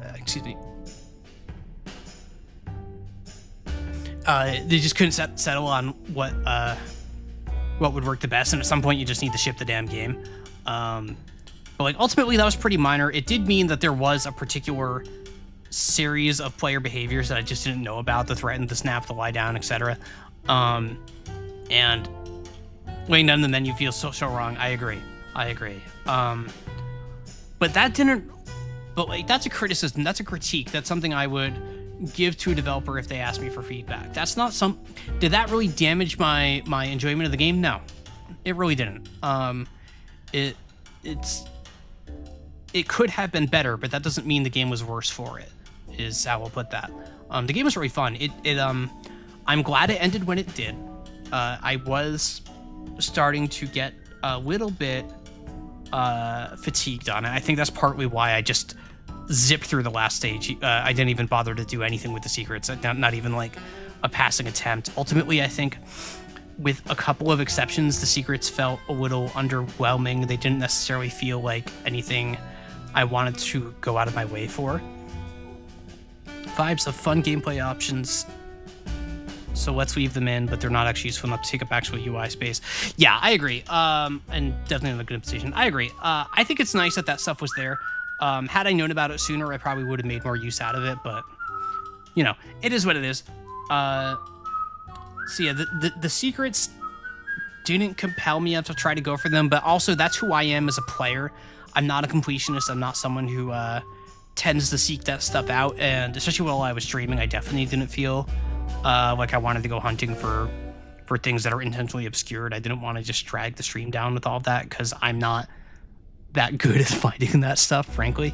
they just couldn't settle on what would work the best. And at some point you just need to ship the damn game. But like ultimately that was pretty minor. It did mean that there was a particular series of player behaviors that I just didn't know about: the threaten, the snap, the lie down, etc. And laying down in the menu feels so wrong. I agree. But that didn't but like that's a criticism, that's a critique, that's something I would give to a developer if they asked me for feedback. That's not did that really damage my enjoyment of the game? No, it really didn't. It could have been better, but that doesn't mean the game was worse for it, is how I'll put that. The game was really fun. I'm glad it ended when it did. I was starting to get a little bit fatigued on it. I think that's partly why I just zipped through the last stage. I didn't even bother to do anything with the secrets, not even like a passing attempt. Ultimately, I think with a couple of exceptions, the secrets felt a little underwhelming. They didn't necessarily feel like anything I wanted to go out of my way for. Vibes of fun gameplay options, so let's leave them in, but they're not actually useful enough to take up actual UI space. Yeah, I agree. And definitely in a good position. I agree. I think it's nice that stuff was there. Had I known about it sooner, I probably would have made more use out of it, but you know, it is what it is. So yeah, the secrets didn't compel me to try to go for them, but also that's who I am as a player. I'm not a completionist. I'm not someone who tends to seek that stuff out, and especially while I was streaming, I definitely didn't feel like I wanted to go hunting for things that are intentionally obscured. I didn't want to just drag the stream down with all of that, because I'm not that good at finding that stuff, frankly.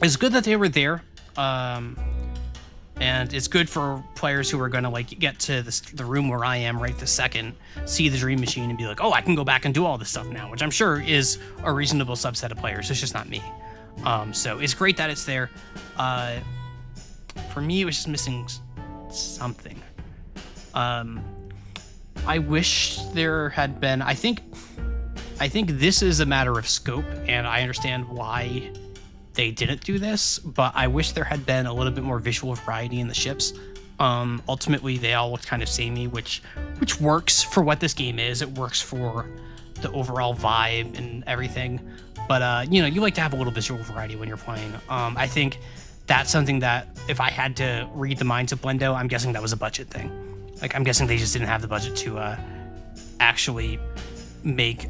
It's good that they were there, and it's good for players who are going to like get to the room where I am right this second, see the Dream Machine and be like, oh, I can go back and do all this stuff now, which I'm sure is a reasonable subset of players. It's just not me. So it's great that it's there. For me, it was just missing something. I wish there had been, I think this is a matter of scope, and I understand why they didn't do this, but I wish there had been a little bit more visual variety in the ships. Ultimately, they all looked kind of samey, which works for what this game is. It works for the overall vibe and everything. But, you know, you like to have a little visual variety when you're playing. I think that's something that if I had to read the minds of Blendo, I'm guessing that was a budget thing. Like, I'm guessing they just didn't have the budget to actually make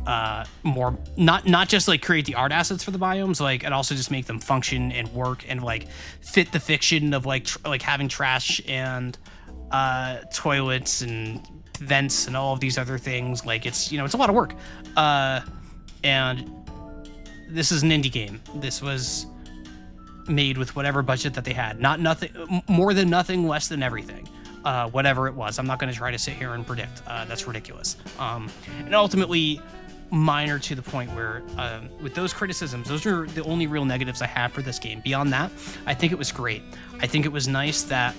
more, not just like create the art assets for the biomes, like, and also just make them function and work and like fit the fiction of like having trash and toilets and vents and all of these other things. Like, it's, you know, it's a lot of work, and this is an indie game. This was made with whatever budget that they had, nothing more than nothing, less than everything. Whatever it was. I'm not going to try to sit here and predict. That's ridiculous. And ultimately minor to the point where with those criticisms, those are the only real negatives I have for this game. Beyond that, I think it was great. I think it was nice that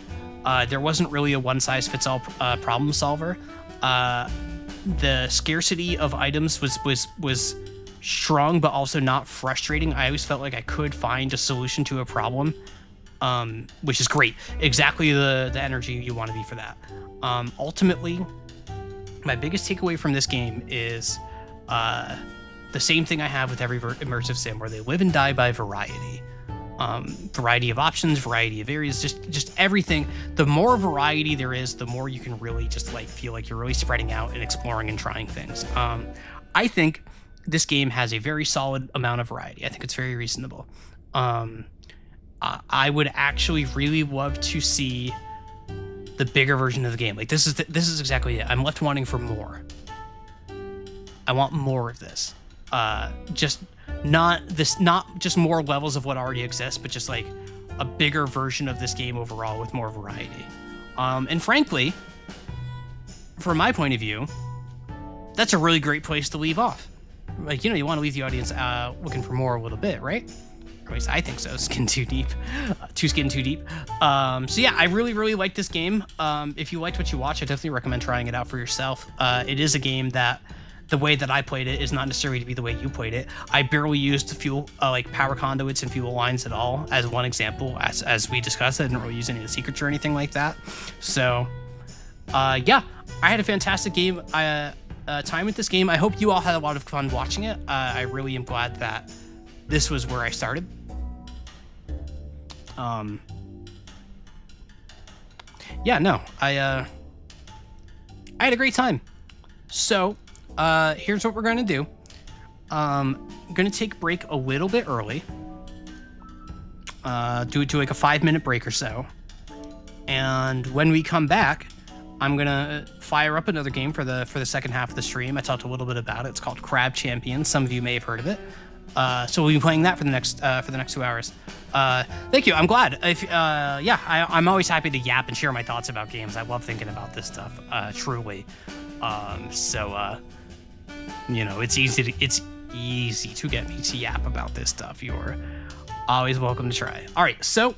there wasn't really a one-size-fits-all problem solver. The scarcity of items was strong, but also not frustrating. I always felt like I could find a solution to a problem, which is great. Exactly the energy you want to be for that. Ultimately, my biggest takeaway from this game is the same thing I have with every immersive sim, where they live and die by variety. Variety of options, variety of areas, just everything. The more variety there is, the more you can really just like feel like you're really spreading out and exploring and trying things. I think this game has a very solid amount of variety. I think it's very reasonable. I would actually really love to see the bigger version of the game. Like, this is exactly it. I'm left wanting for more. I want more of this. Not just more levels of what already exists, but just like a bigger version of this game overall with more variety. And frankly, from my point of view, that's a really great place to leave off. Like, you know, you want to leave the audience looking for more a little bit, right? Or at least I think so. Skin too deep. Skin too deep. So yeah, I really, really like this game. If you liked what you watched, I definitely recommend trying it out for yourself. It is a game that the way that I played it is not necessarily to be the way you played it. I barely used fuel, like power conduits and fuel lines at all, as one example. As we discussed, I didn't really use any of the secrets or anything like that. So yeah, I had a fantastic game. Time with this game. I hope you all had a lot of fun watching it. I really am glad that this was where I started. Yeah, no, I had a great time. So here's what we're going to do. I'm gonna take break a little bit early. Do it to like a 5-minute break or so. And when we come back, I'm gonna fire up another game for the second half of the stream. I talked a little bit about it. It's called Crab Champions. Some of you may have heard of it. So we'll be playing that for the next 2 hours. Thank you. I'm glad. I'm always happy to yap and share my thoughts about games. I love thinking about this stuff. Truly. It's easy to get me to yap about this stuff. You're always welcome to try. All right. So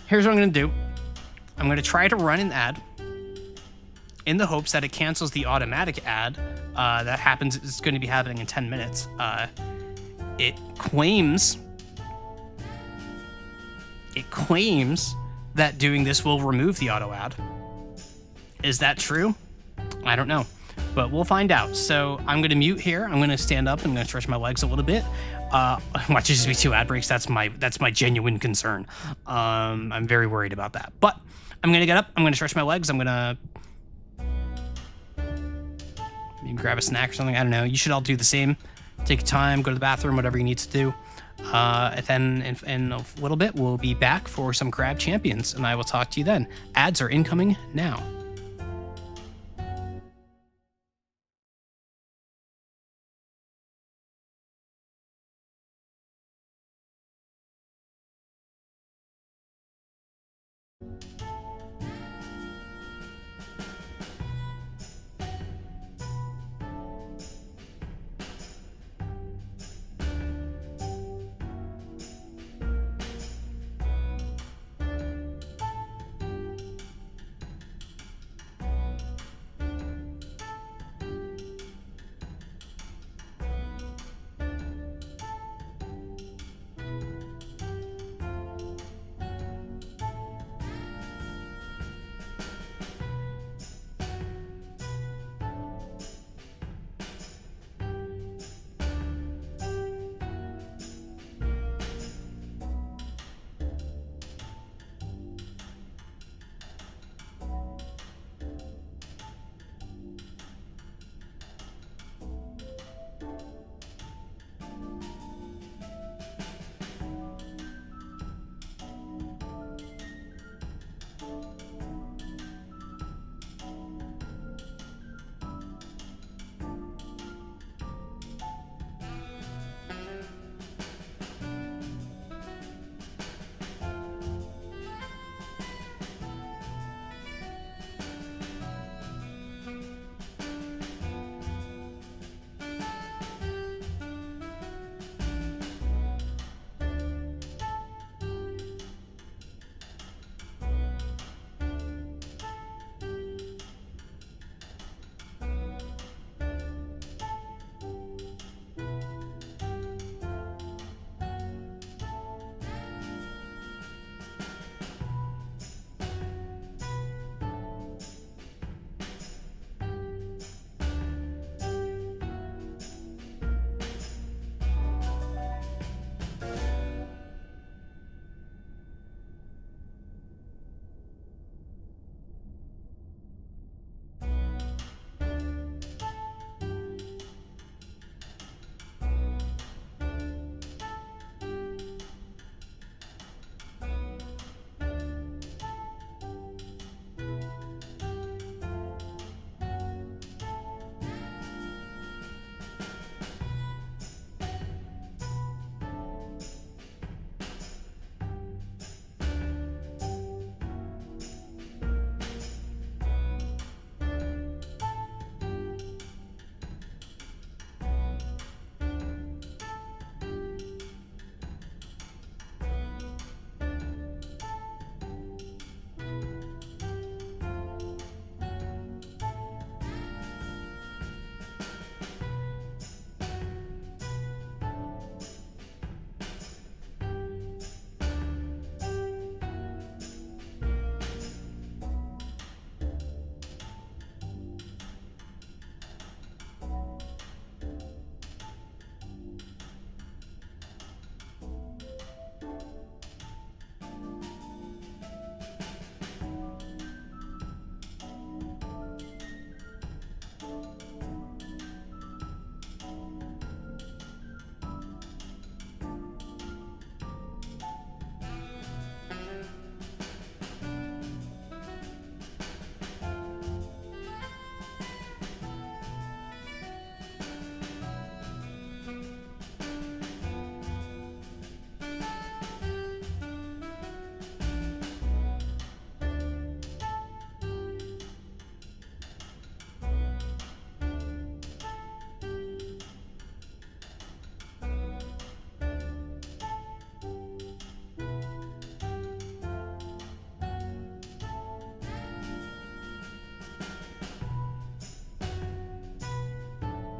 here's what I'm gonna do. I'm gonna try to run an ad in the hopes that it cancels the automatic ad that happens. It's going to be happening in 10 minutes. It claims that doing this will remove the auto ad. Is that true? I don't know, but we'll find out. So I'm going to mute here. I'm going to stand up. I'm going to stretch my legs a little bit. Watch it just be 2 ad breaks. That's my genuine concern. I'm very worried about that, but I'm going to get up. I'm going to stretch my legs. I'm going to maybe grab a snack or something. I don't know. You should all do the same. Take your time, go to the bathroom, whatever you need to do. And then in a little bit, we'll be back for some Crab Champions, and I will talk to you then. Ads are incoming now.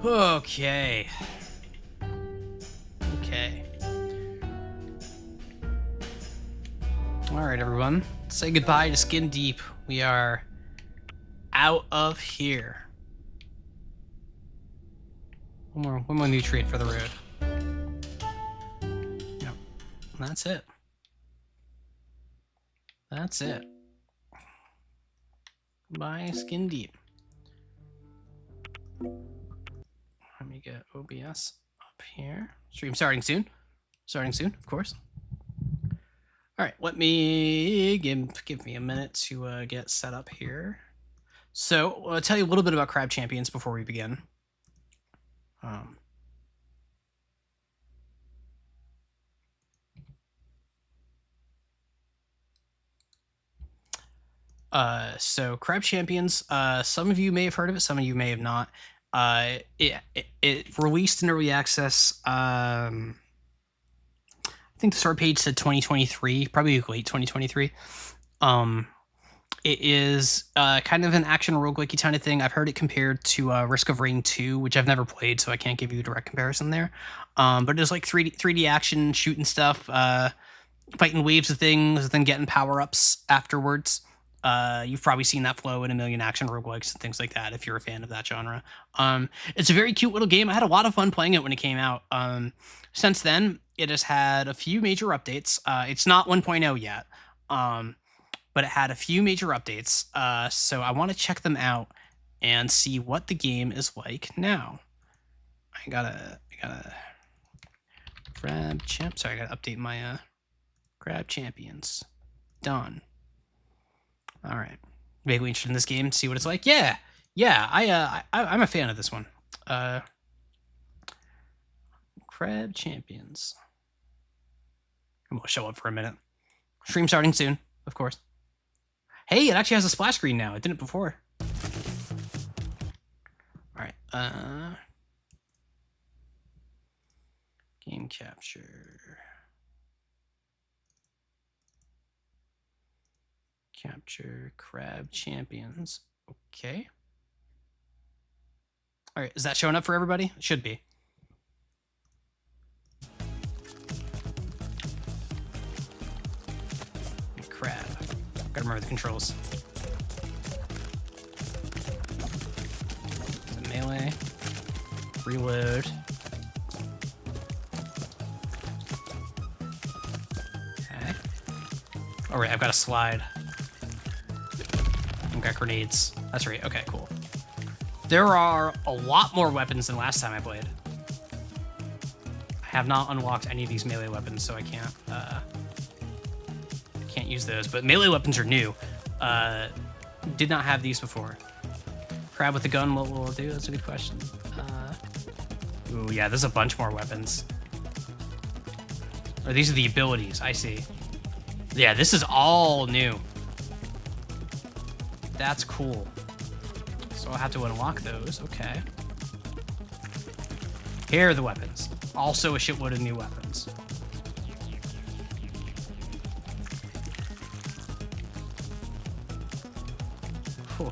Okay. Okay. All right, everyone. Say goodbye to Skin Deep. We are out of here. One more nutrient for the road. Yep. That's it. That's it. Goodbye, Skin Deep. Let me get OBS up here. Stream starting soon. Starting soon, of course. All right, let me give me a minute to get set up here. So I'll tell you a little bit about Crab Champions before we begin. So Crab Champions, some of you may have heard of it, some of you may have not. It released in early access. I think the start page said 2023, probably late 2023. It is kind of an action roguelike kind of thing. I've heard it compared to Risk of Rain 2, which I've never played, so I can't give you a direct comparison there. But it's like 3D action, shooting stuff, fighting waves of things, then getting power-ups afterwards. You've probably seen that flow in a million action roguelikes and things like that if you're a fan of that genre. It's a very cute little game. I had a lot of fun playing it when it came out. Since then, it has had a few major updates. It's not 1.0 yet, but it had a few major updates. So I want to check them out and see what the game is like now. I gotta Crab Champ. Sorry, I gotta update my Crab Champions. Done. All right. Vaguely interested in this game. See what it's like. Yeah. I'm a fan of this one. Crab Champions. I'm gonna show up for a minute. Stream starting soon, of course. Hey, it actually has a splash screen now. It didn't before. All right. Game capture. Capture Crab Champions. Okay. All right, is that showing up for everybody? It should be. Crab. Gotta remember the controls. The melee. Reload. Okay. All right, I've got a slide. I've got grenades. That's right. Okay, cool. There are a lot more weapons than last time I played. I have not unlocked any of these melee weapons, so I can't use those. But melee weapons are new. Did not have these before. Crab with a gun, what will it do? That's a good question. Ooh, yeah, there's a bunch more weapons. Or these are the abilities. I see. Yeah, this is all new. That's cool. So I'll have to unlock those. Okay. Here are the weapons. Also a shitload of new weapons. Whew.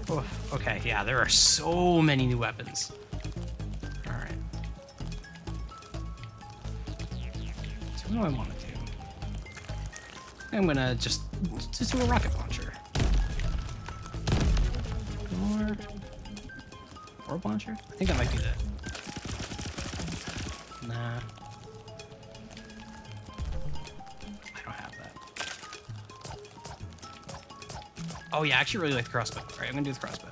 Whew. Okay, yeah, there are so many new weapons. All right. So what do I want to do? I'm gonna just do a rocket launcher. Orb launcher? I think that might be the... Nah. I don't have that. Oh yeah, I actually really like the crossbow. Alright, I'm gonna do the crossbow.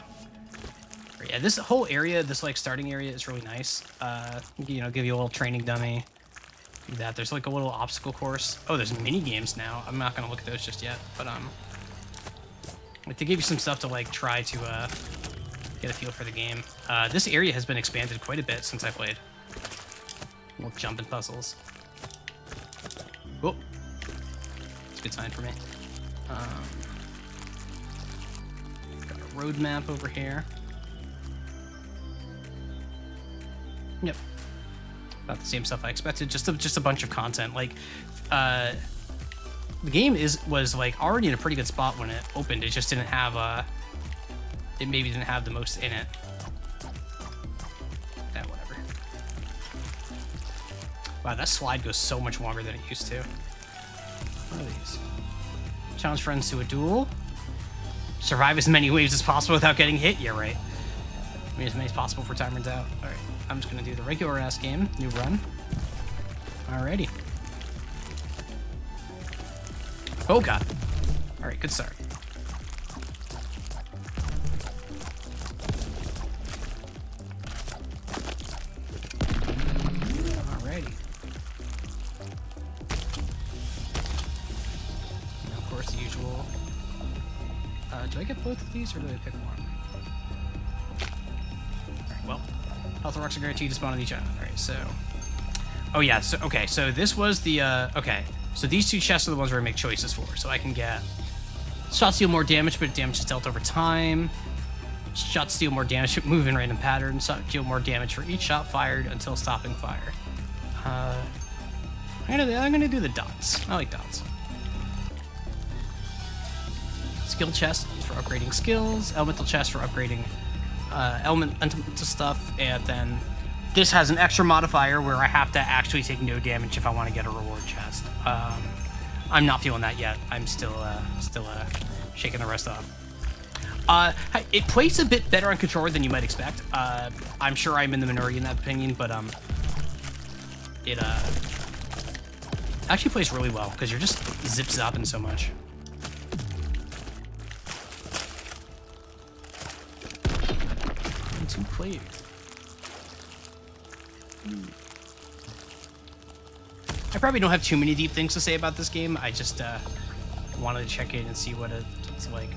Right, yeah, this whole area, this like starting area is really nice. You know, give you a little training dummy. Do that. There's like a little obstacle course. Oh, there's mini games now. I'm not gonna look at those just yet, but like they give you some stuff to like try to get a feel for the game. This area has been expanded quite a bit since I played. Little jumping puzzles. Oh, it's a good sign for me. Got a road map over here. Yep, about the same stuff I expected. Just a bunch of content. Like, the game was like already in a pretty good spot when it opened. It just didn't have it maybe didn't have the most in it. Wow, that slide goes so much longer than it used to. What are these? Challenge friends to a duel. Survive as many waves as possible without getting hit. Yeah, right. I mean, as many as possible for time runs out. All right, I'm just gonna do the regular ass game. New run. Alrighty. Oh god. All right, good start. Alrighty. And of course, the usual. Do I get both of these, or do I pick one? Alright, well, health rocks are guaranteed to spawn on each island. Alright, so... Oh yeah, so, okay, so this was the, okay. So these two chests are the ones where I make choices for. So I can get... Shots deal more damage, but damage is dealt over time. Shots deal more damage, but move in random patterns. Shots deal more damage for each shot fired until stopping fire. I'm gonna do the dots. I like dots. Skill chest for upgrading skills, elemental chest for upgrading elemental stuff, and then this has an extra modifier where I have to actually take no damage if I want to get a reward chest. I'm not feeling that yet. I'm still shaking the rest off. It plays a bit better on controller than you might expect. I'm sure I'm in the minority in that opinion, but it actually plays really well because you're just zip-zapping so much. Two players. I probably don't have too many deep things to say about this game. I just wanted to check in and see what it's like.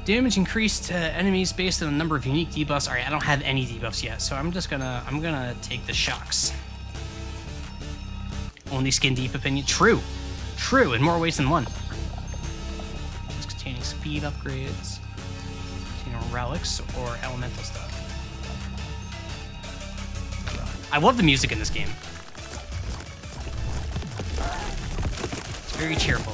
Damage increased to enemies based on the number of unique debuffs. All right, I don't have any debuffs yet, so I'm gonna take the shocks. Only skin deep opinion. True, in more ways than one. It's containing speed upgrades, containing relics or elemental stuff. I love the music in this game. It's very cheerful.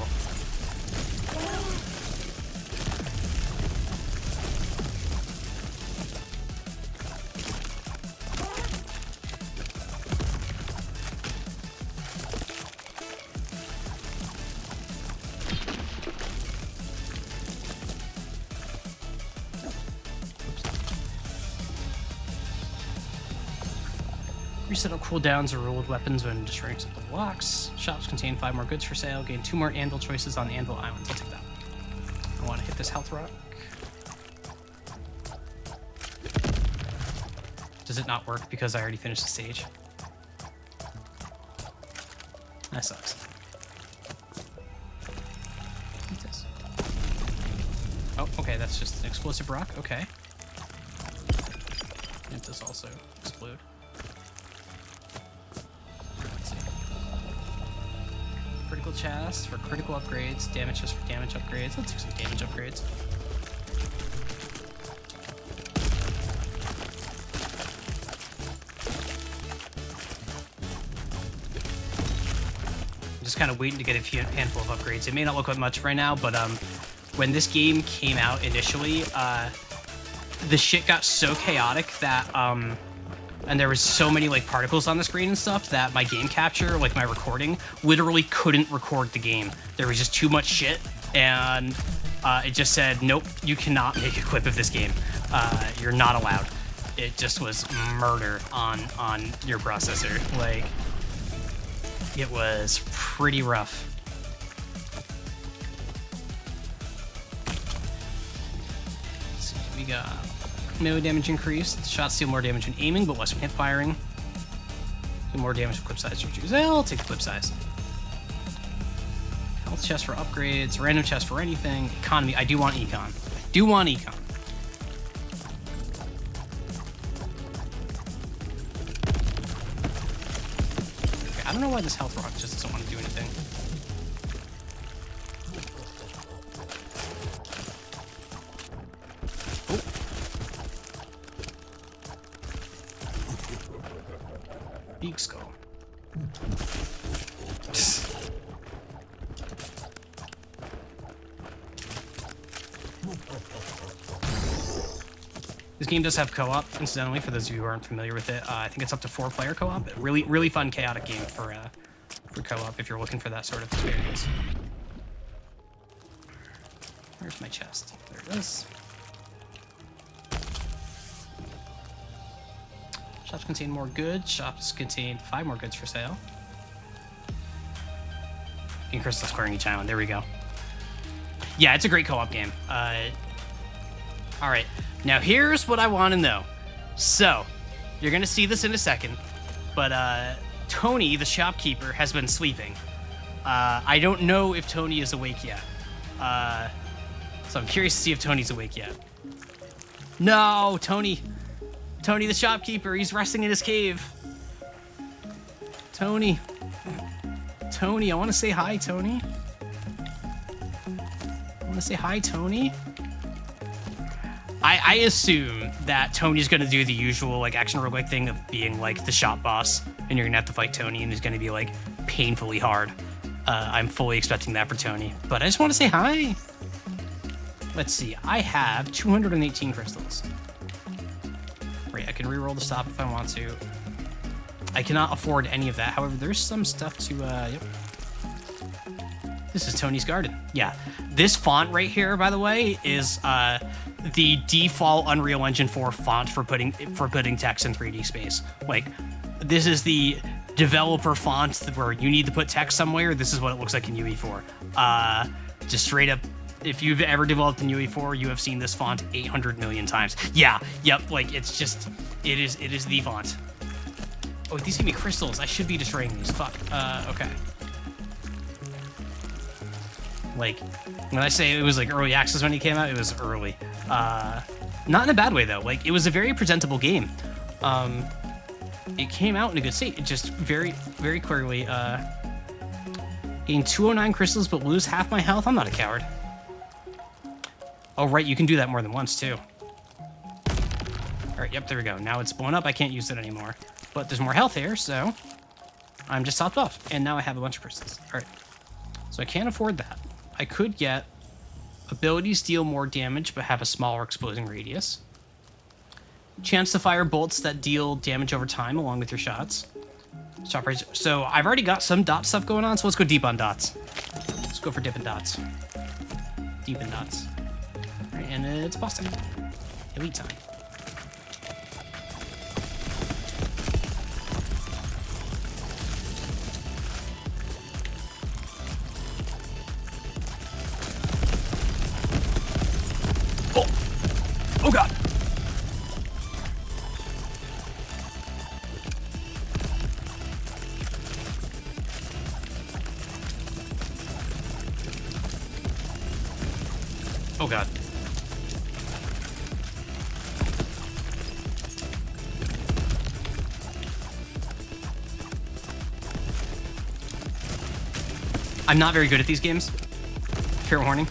Reset up cooldowns or rolled weapons when destroying simple blocks. Shops contain 5 more goods for sale. Gain 2 more anvil choices on the Anvil Islands. I'll take that. I want to hit this health rock. Does it not work because I already finished the stage? That sucks. What's this? Oh, okay, that's just an explosive rock. Okay. Did this also explode? Critical chest for critical upgrades, damage chest for damage upgrades. Let's do some damage upgrades. I'm just kind of waiting to get a handful of upgrades. It may not look like much right now, but when this game came out initially, the shit got so chaotic that and there was so many like particles on the screen and stuff that my game capture, like my recording, literally couldn't record the game. There was just too much shit, and it just said, nope, you cannot make a clip of this game. You're not allowed. It just was murder on your processor. Like, it was pretty rough. Let's see, we got melee damage increased. Shots deal more damage when aiming, but less when hip firing. Do more damage with clip size you choose. I'll take the clip size. Health chest for upgrades, random chest for anything. Economy, I do want econ. Okay, I don't know why this health rock just doesn't want to do anything. Beak skull. This game does have co-op, incidentally, for those of you who aren't familiar with it. I think it's up to 4-player co-op. Really, really fun, chaotic game for co-op if you're looking for that sort of experience. Where's my chest? There it is. Shops contain more goods. Shops contain 5 more goods for sale. In Crystal Square in each island. There we go. Yeah, it's a great co-op game. All right, now here's what I want to know. So, you're gonna see this in a second, but Tony, the shopkeeper, has been sleeping. I don't know if Tony is awake yet. So I'm curious to see if Tony's awake yet. No, Tony the shopkeeper, he's resting in his cave. Tony, I want to say hi, Tony. I want to say hi, Tony. I assume that Tony's gonna do the usual like action roguelike thing of being like the shop boss, and you're gonna have to fight Tony, and he's gonna be like painfully hard. I'm fully expecting that for Tony, but I just want to say hi. Let's see, I have 218 crystals. Right, I can reroll the stop if I want to. I cannot afford any of that. However, there's some stuff to, yep. This is Tony's garden. Yeah, this font right here, by the way, is the default Unreal Engine 4 font for putting text in 3D space. Like, this is the developer font where you need to put text somewhere. This is what it looks like in UE4. Just straight up, if you've ever developed in UE4, you have seen this font 800 million times. Yeah, yep, like it's just, it is the font. Oh, these give me crystals. I should be destroying these. Fuck. Okay. Like, when I say it was like early access when it came out, it was early. Not in a bad way though. Like, it was a very presentable game. It came out in a good state. It just very, very clearly, gain 209 crystals but lose half my health. I'm not a coward. Oh, right, you can do that more than once too. All right, yep, there we go. Now it's blown up. I can't use it anymore. But there's more health here, so I'm just topped off. And now I have a bunch of crystals. All right, so I can't afford that. I could get abilities deal more damage but have a smaller exploding radius. Chance to fire bolts that deal damage over time along with your shots. Shot price. So I've already got some dot stuff going on, so let's go deep on dots. Let's go for dip and dots. Deep in dots. All right, and it's boss time. Elite time. Oh god! Oh god. I'm not very good at these games. Fair warning.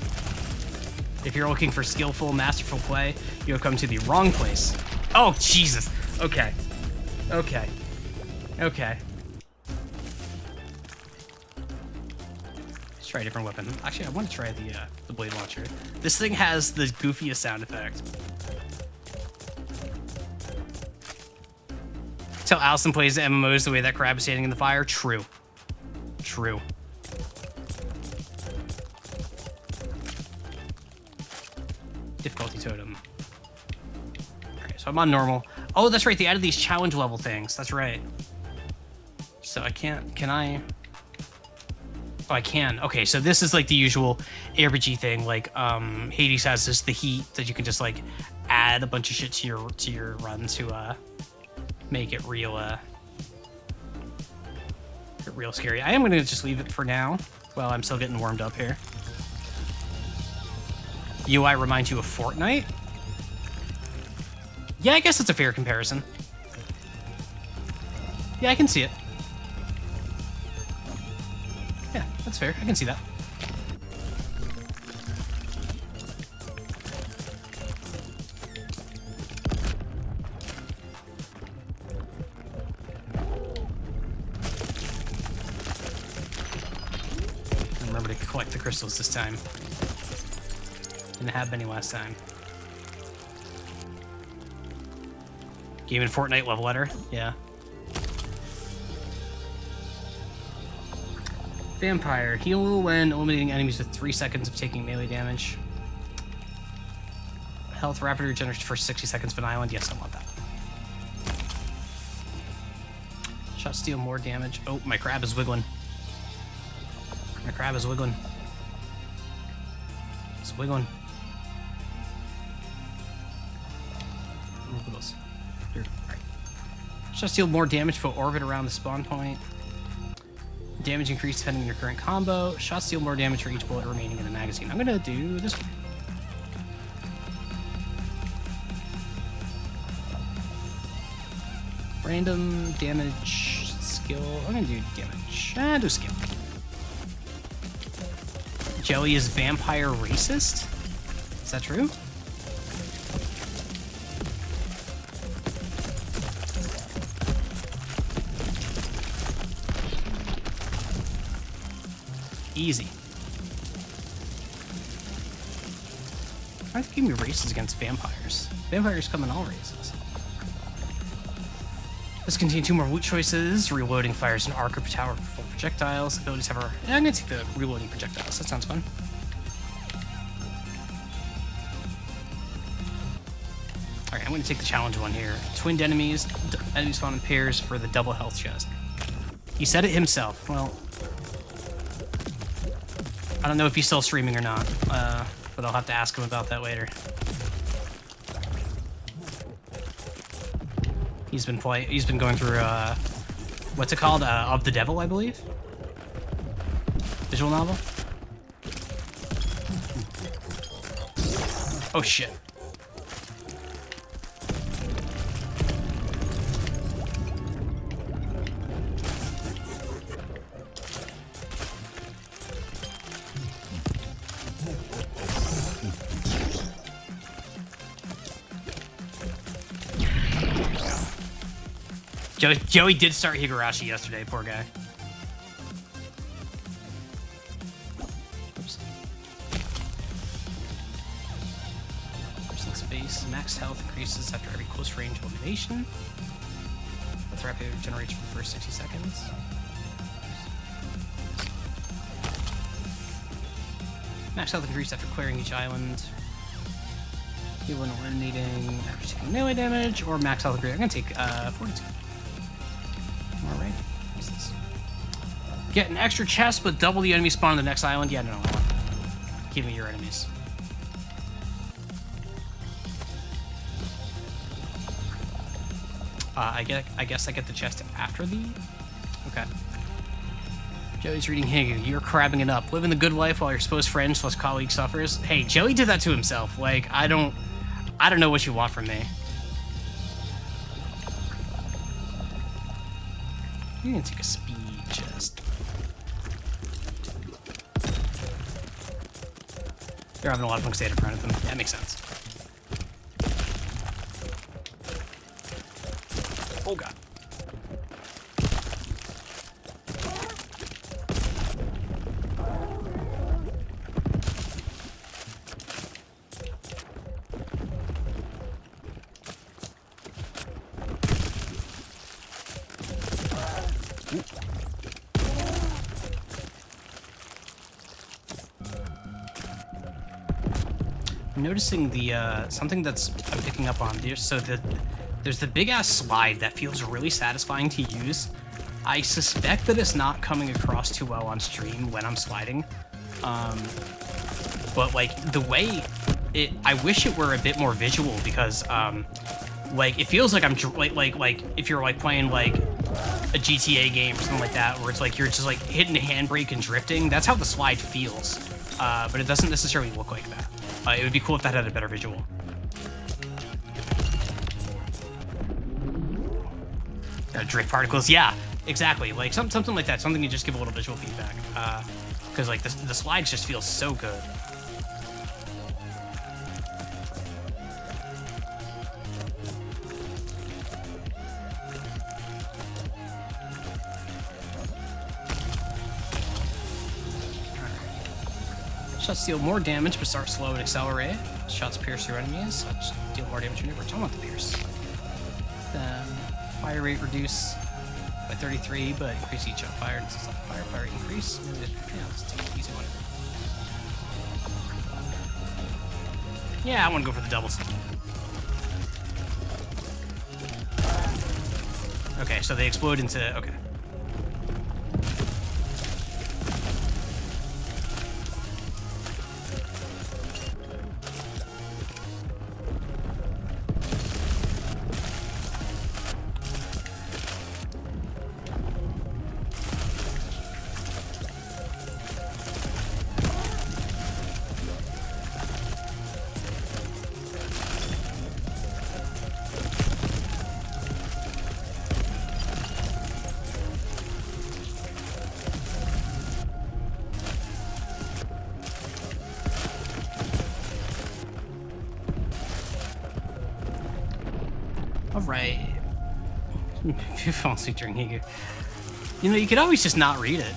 If you're looking for skillful, masterful play, you have come to the wrong place. Oh, Jesus. Okay. Okay. Okay. Let's try a different weapon. Actually, I want to try the blade launcher. This thing has the goofiest sound effect. Tell Allison plays the MMOs the way that crab is standing in the fire. True. True. Difficulty totem. Alright, so I'm on normal. Oh, that's right, they added these challenge level things. That's right. So I can't, can I? Oh, I can. Okay, so this is like the usual RPG thing. Like, Hades has this, the heat, that you can just like add a bunch of shit to your run to make it real scary. I am gonna just leave it for now while I'm still getting warmed up here. UI reminds you of Fortnite? Yeah, I guess it's a fair comparison. Yeah, I can see it. Yeah, that's fair. I can see that. Remember to collect the crystals this time. Didn't have any last time. Game in Fortnite love letter. Yeah. Vampire. Heal when eliminating enemies with 3 seconds of taking melee damage. Health rapid regeneration for 60 seconds of an island. Yes, I want that. Shot steal more damage. Oh, my crab is wiggling. My crab is wiggling. It's wiggling. Wiggles. Here. Alright. Shot steal more damage, but orbit around the spawn point. Damage increase depending on your current combo. Shot steal more damage for each bullet remaining in the magazine. I'm gonna do this one. Random damage skill. I'm gonna do damage. Do skill. Joey is vampire racist? Is that true? Easy. Why are they giving me races against vampires? Vampires come in all races. Let's continue 2 more loot choices. Reloading fires an arc or powerful projectiles. Abilities have yeah, I'm gonna take the reloading projectiles. That sounds fun. Alright, I'm gonna take the challenge one here. Twinned enemies. Enemies spawn in pairs for the double health chest. He said it himself. Well, I don't know if he's still streaming or not, but I'll have to ask him about that later. He's been going through, what's it called? Of the Devil, I believe? Visual novel? Oh shit. Joey did start Higurashi yesterday, poor guy. Oops. Personal space, max health increases after every close range elimination. Health rapid regenerates for the first 60 seconds. Max health increased after clearing each island. Heal when eliminating after taking melee damage, or max health increase. I'm gonna take 42. Alright. What's this? Get an extra chest, but double the enemy spawn on the next island. Yeah, no. Give me your enemies. I guess I get the chest after the. Okay. Joey's reading Higu. You're crabbing it up. Living the good life while your supposed friend / colleague suffers. Hey, Joey did that to himself. Like, I don't know what you want from me. I'm gonna take a speed chest. They're having a lot of fun staying in front of them. That makes sense. Oh god. I'm noticing the something that's I'm picking up on there. So there's the big ass slide that feels really satisfying to use. I suspect that it's not coming across too well on stream when I'm sliding, but like the way I wish it were a bit more visual because like it feels like I'm like if you're like playing like a GTA game or something like that where it's like you're just like hitting the handbrake and drifting. That's how the slide feels, but it doesn't necessarily look like that. It would be cool if that had a better visual. Drift particles, yeah, exactly. Like something like that. Something you just give a little visual feedback, because like the slides just feel so good. Shots deal more damage, but start slow and accelerate. Shots pierce through enemies. Shots deal more damage when you I want the pierce. Then fire rate reduce by 33, but increase each fire and fire increase. Yeah, let's take the easy one. Yeah, I want to go for the doubles. Okay, so they explode into... Okay. Alright. If you fall asleep during Higu. You know, you could always just not read it.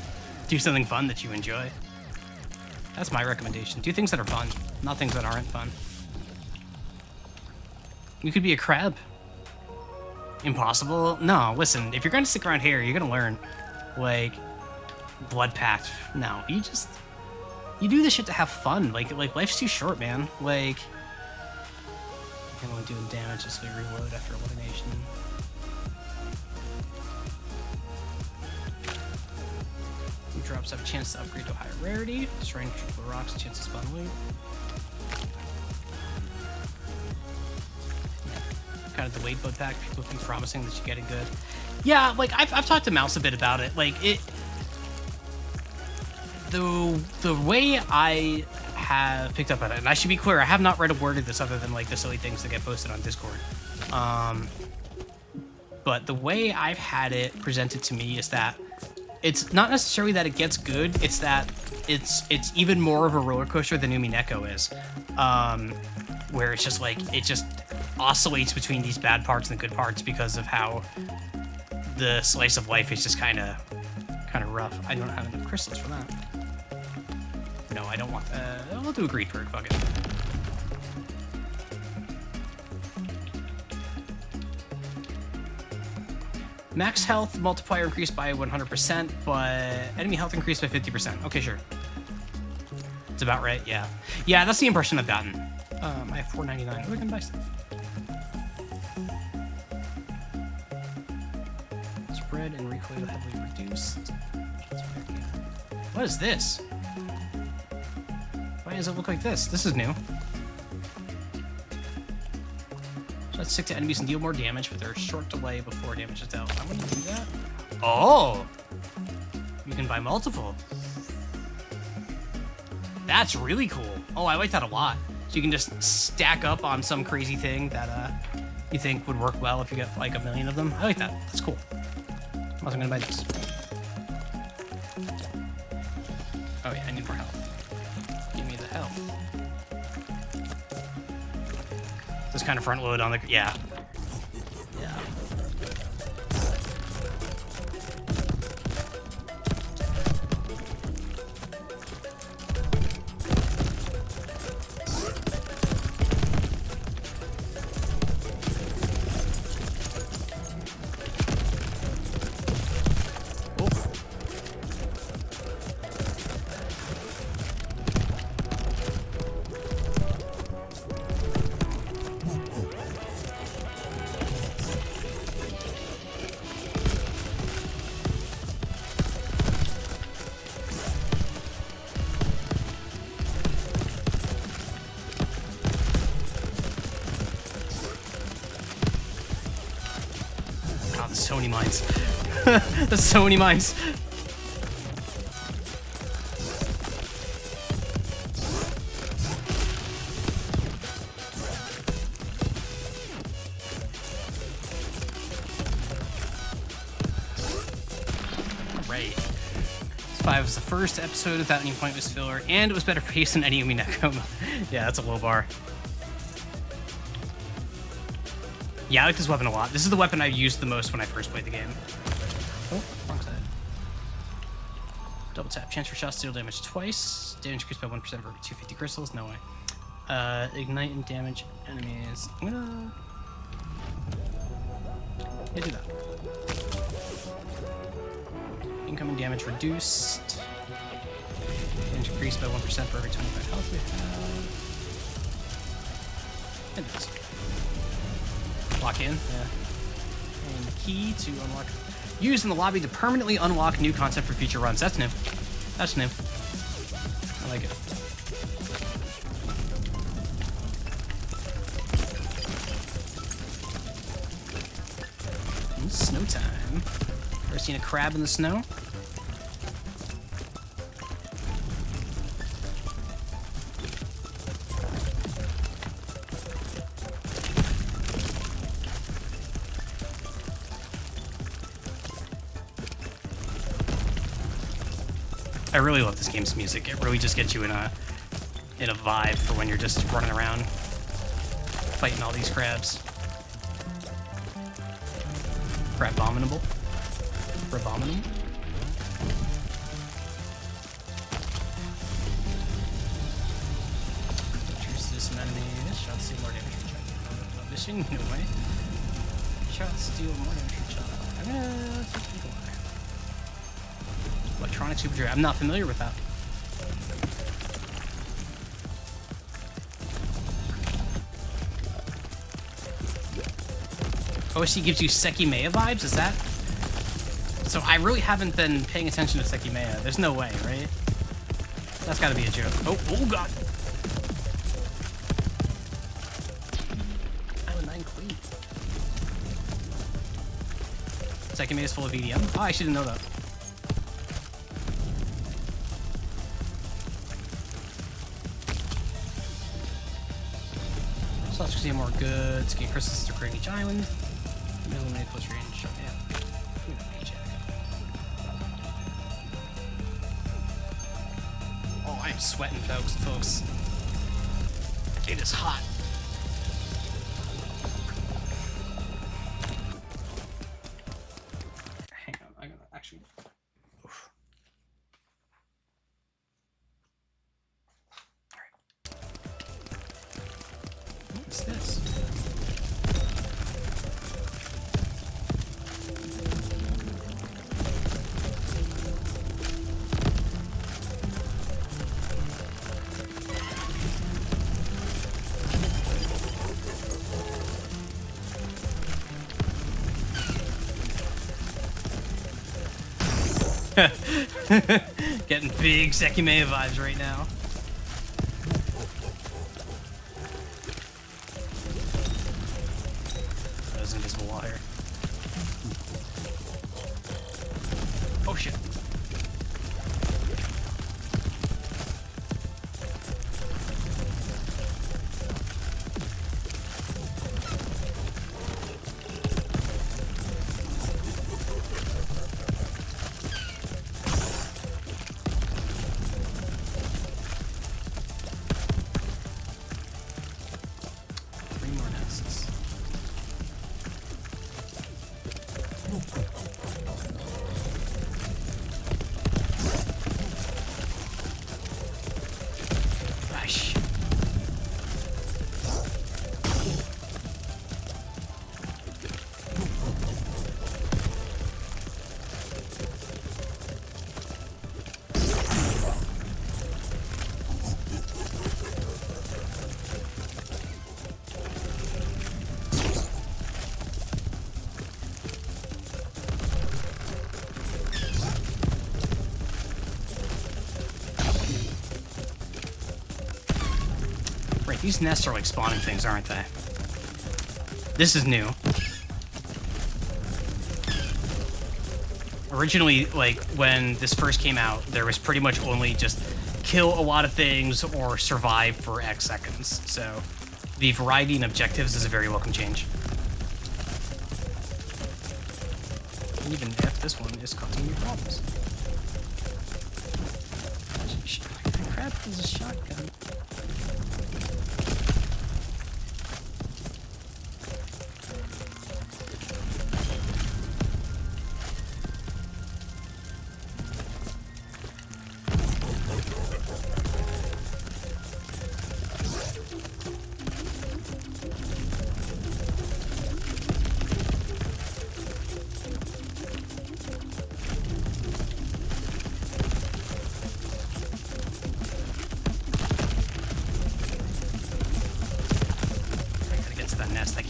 Do something fun that you enjoy. That's my recommendation. Do things that are fun, not things that aren't fun. You could be a crab. Impossible? No, listen, if you're gonna stick around here, you're gonna learn. Like, Blood Pact. No, you do this shit to have fun. Like life's too short, man. Like, I'm only doing damage as we reload after elimination. New drops have a chance to upgrade to a higher rarity. Destroying triple rocks, a chance to spawn loot. Kind of delayed Blood Pact. People have been promising that you get it good. Yeah, like I've talked to Mouse a bit about it. Like the way I have picked up on it, and I should be clear, I have not read a word of this other than like the silly things that get posted on Discord. But the way I've had it presented to me is that it's not necessarily that it gets good, it's that it's even more of a roller coaster than Umineko is. Where it's just like, it just oscillates between these bad parts and the good parts because of how the slice of life is just kind of rough. I don't have enough crystals for that. No, I don't want. I'll do a greed perk. Fuck it. Max health multiplier increased by 100%, but enemy health increased by 50%. Okay, sure. It's about right. Yeah. Yeah, that's the impression I've gotten. I have 499. Oh, we can buy stuff. Spread and recoil heavily reduced. What is this? Why does it look like this? This is new. So let's stick to enemies and deal more damage with their short delay before damage is dealt. I'm gonna do that. Oh! You can buy multiple. That's really cool. Oh, I like that a lot. So you can just stack up on some crazy thing that you think would work well if you get like 1 million of them. I like that. That's cool. I'm also gonna buy this. Oh yeah, I need more health. Give me the health. Just kind of front load on the, yeah. Yeah. So many mines. There's so many mines. Right. 5 was the first episode without any pointless filler, and it was better paced than any Umineko. Yeah, that's a low bar. Yeah, I like this weapon a lot. This is the weapon I used the most when I first played the game. Oh, wrong side. Double tap. Chance for shots to deal damage twice. Damage increased by 1% for every 250 crystals. No way. Ignite and damage enemies. I'm gonna... Yeah, do that. Incoming damage reduced. Damage increased by 1% for every 25 health we have. And do this. Lock in, yeah. And key to unlock. Used in the lobby to permanently unlock new content for future runs. That's new. That's new. I like it. Snow time. Ever seen a crab in the snow? I really love this game's music. It really just gets you in a vibe for when you're just running around fighting all these crabs. Crabominable? Crabominable? Introduce this an enemy. Shots steal more damage from shot. Mission? No way. Shots steal more damage from shot. I'm gonna take people away. Electronic Super. I'm not familiar with that. OSC gives you Sekimea vibes? Is that? So I really haven't been paying attention to Sekimea. There's no way, right? That's gotta be a joke. Oh god! I'm a 9 queen. Sekimea is full of EDM? Oh, I actually didn't know that. So let's see more goods. Get crystals to create each island. Eliminate close range shot. Yeah. Oh, I'm sweating, folks. It is hot. Hang on, I gotta actually. Oof. All right. What's this? Getting big Sekimea vibes right now. That was invisible wire. Oh shit. These nests are like spawning things, aren't they? This is new. Originally, like, when this first came out, there was pretty much only just kill a lot of things or survive for X seconds. So the variety in objectives is a very welcome change. Even if this one is causing you problems. Crap, is a shotgun.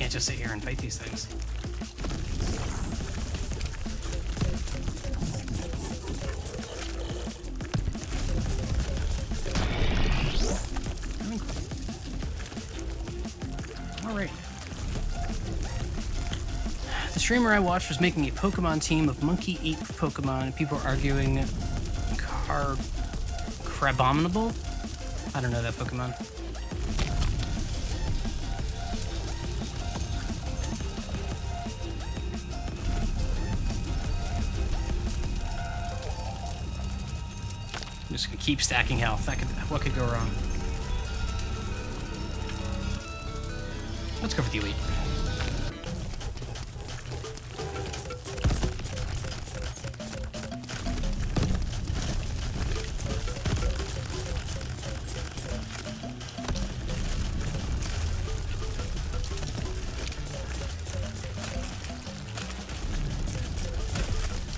can't just sit here and fight these things. Alright. The streamer I watched was making a Pokemon team of monkey ape Pokemon, and people were arguing Crabominable? I don't know that Pokemon. I'm just gonna keep stacking health. What could go wrong? Let's go for the elite.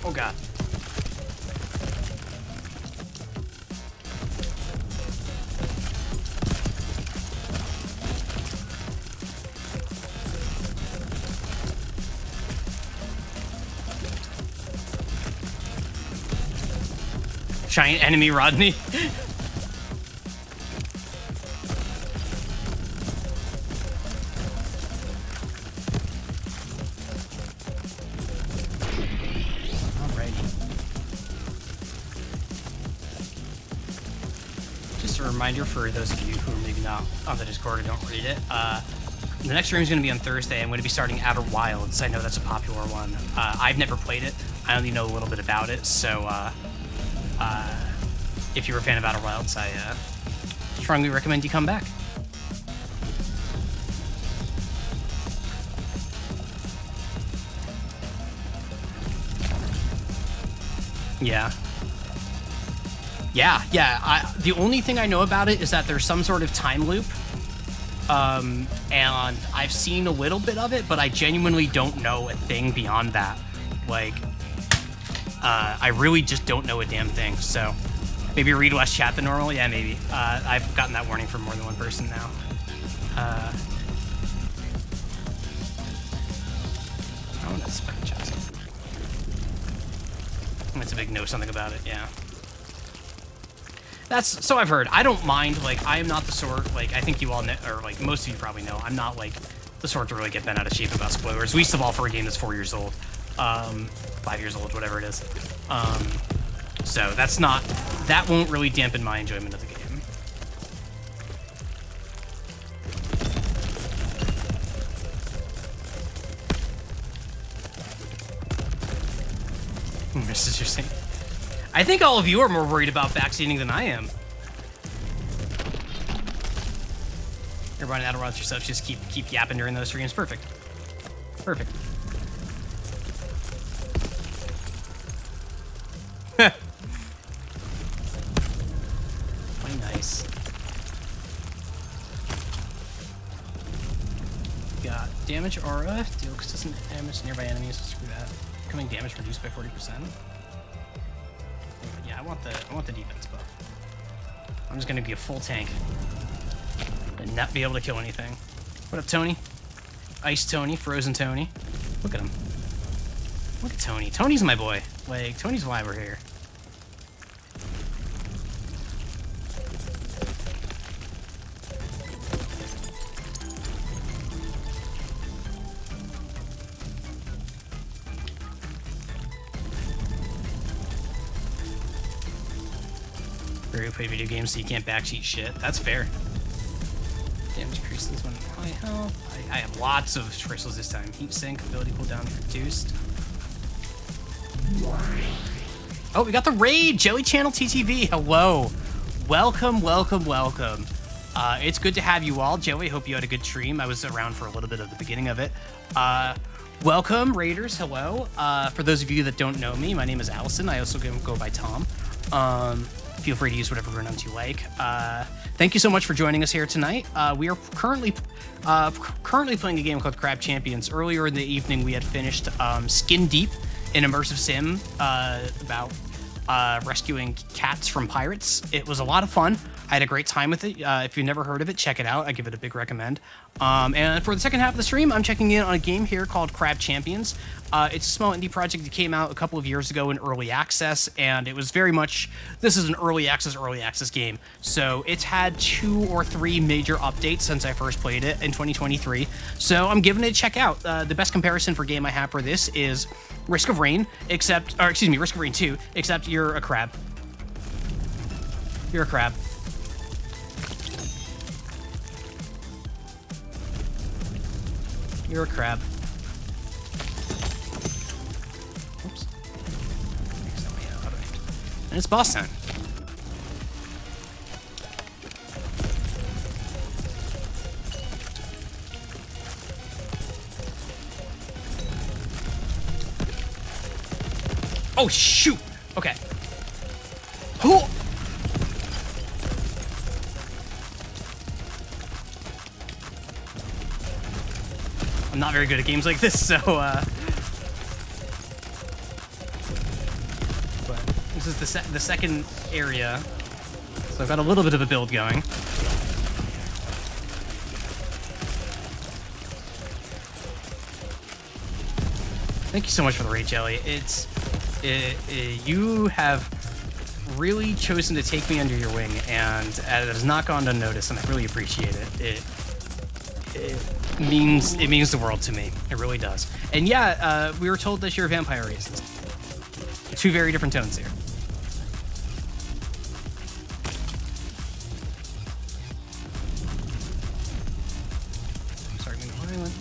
Oh god. Giant enemy Rodney. Just a reminder for those of you who are maybe not on the Discord or don't read it, the next stream is going to be on Thursday. I'm going to be starting Outer Wilds. I know that's a popular one. I've never played it. I only know a little bit about it, so if you're a fan of Outer Wilds, I strongly recommend you come back. Yeah. The only thing I know about it is that there's some sort of time loop. And I've seen a little bit of it, but I genuinely don't know a thing beyond that. Like, I really just don't know a damn thing, so maybe read less chat than normal? Yeah, maybe. I've gotten that warning from more than one person now. Oh, that's fucking chest. That's a big no something about it, yeah. That's, so I've heard. I don't mind, like, I am not the sort, like, I think you all know, or, like, most of you probably know, I'm not, like, the sort to really get bent out of shape about spoilers, least of all for a game that's 4 years old. 5 years old, whatever it is. So that's not, that won't really dampen my enjoyment of the game. This is interesting. I think all of you are more worried about backseating than I am. You're running out of runs yourself, just keep yapping during those streams. Perfect. Perfect. Quite nice. Got damage aura, deal consistent damage to nearby enemies. Screw that. Incoming damage reduced by 40%. Yeah, I want the defense buff. I'm just gonna be a full tank and not be able to kill anything. What up, Tony? Ice Tony, Frozen Tony. Look at him. Look at Tony. Tony's my boy. Like, Tony's why we're here. You play video games so you can't backseat shit. That's fair. Damage crystals when high health. I have lots of crystals this time. Heat sink, ability cooldown reduced. Oh, we got the raid! Jelly Channel TTV, hello. Welcome, welcome, welcome. It's good to have you all. Joey, hope you had a good stream. I was around for a little bit of the beginning of it. Welcome, raiders, hello. For those of you that don't know me, my name is Allison. I also go by Tom. Feel free to use whatever pronouns you like. Thank you so much for joining us here tonight. We are currently playing a game called Crab Champions. Earlier in the evening, we had finished Skin Deep, an immersive sim about rescuing cats from pirates. It was a lot of fun. I had a great time with it. If you've never heard of it, check it out. I give it a big recommend. And for the second half of the stream, I'm checking in on a game here called Crab Champions. It's a small indie project that came out a couple of years ago in early access, and it was very much, this is an early access game. So it's had 2 or 3 major updates since I first played it in 2023. So I'm giving it a check out. The best comparison for game I have for this is Risk of Rain, Risk of Rain 2, except you're a crab. You're a crab. You're a crab. Oops. And it's boss time. Oh, shoot! Okay. Who? I'm not very good at games like this, so, but this is the second area, so I've got a little bit of a build going. Thank you so much for the raid, Jelly. You have really chosen to take me under your wing, and it has not gone unnoticed, and I really appreciate it. It means the world to me. It really does. And yeah, we were told that you're a vampire racist. 2 very different tones here. Start being violent.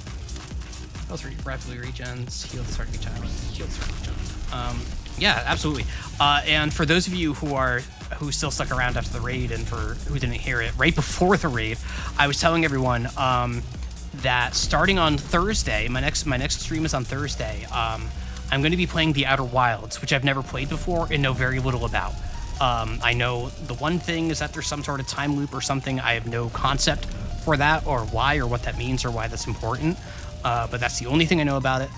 Health rapidly regens. Heal the start of each item. Heal the start of each item. Yeah, absolutely. And for those of you who still stuck around after the raid, and for who didn't hear it, right before the raid, I was telling everyone that starting on Thursday, my next stream is on Thursday. I'm going to be playing The Outer Wilds, which I've never played before and know very little about. I know the one thing is that there's some sort of time loop or something. I have no concept for that, or why, or what that means, or why that's important. But that's the only thing I know about it.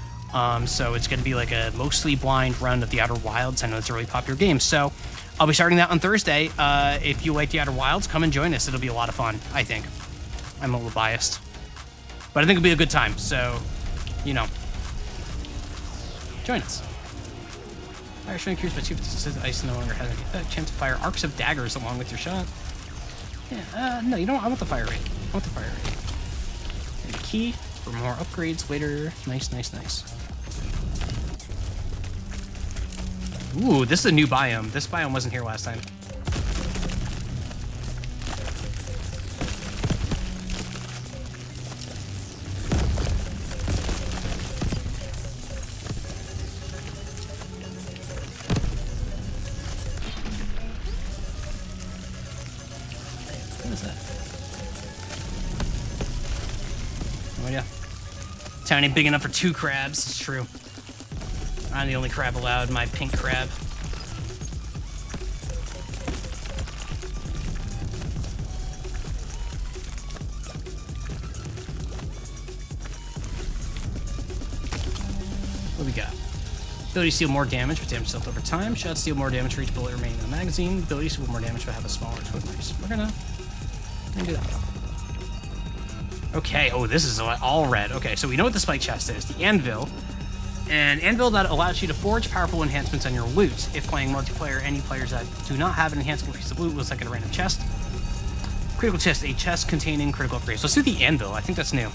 So it's going to be like a mostly blind run of The Outer Wilds. I know it's a really popular game, so I'll be starting that on Thursday. If you like The Outer Wilds, come and join us. It'll be a lot of fun, I think. I'm a little biased, but I think it'll be a good time. So, you know, join us. Fire Shrine cures by 2 says ice no longer has any chance to fire arcs of daggers along with your shot. Yeah, no, you don't. I want the fire rate. I want the fire rate. And a key for more upgrades later. Nice, nice, nice. Ooh, this is a new biome. This biome wasn't here last time. What is that? No idea. Tiny big enough for 2 crabs. It's true. I'm the only crab allowed, my pink crab. What do we got? Ability to steal more damage, but damage dealt over time. Shot steal more damage for each bullet remaining in the magazine. Ability to steal more damage, but have a smaller twin race. We're gonna do that. Okay, oh, this is all red. Okay, so we know what the spike chest is. The anvil. An anvil that allows you to forge powerful enhancements on your loot. If playing multiplayer, any players that do not have an enhanced piece of loot will select a random chest. Critical chest, a chest containing critical upgrades. Let's do the anvil. I think that's new.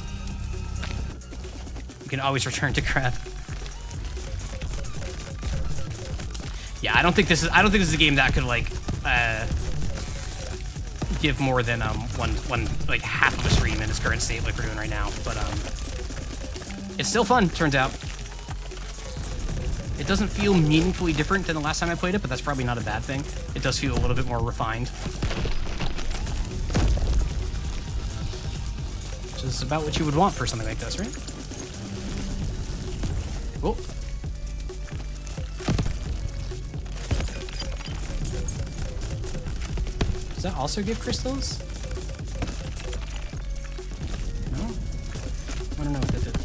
You can always return to crab. Yeah, I don't think this is a game that could like give more than one like half of a stream in its current state like we're doing right now. But it's still fun, turns out. It doesn't feel meaningfully different than the last time I played it, but that's probably not a bad thing. It does feel a little bit more refined. Which is about what you would want for something like this, right? Oh. Does that also give crystals? No? I don't know what that did.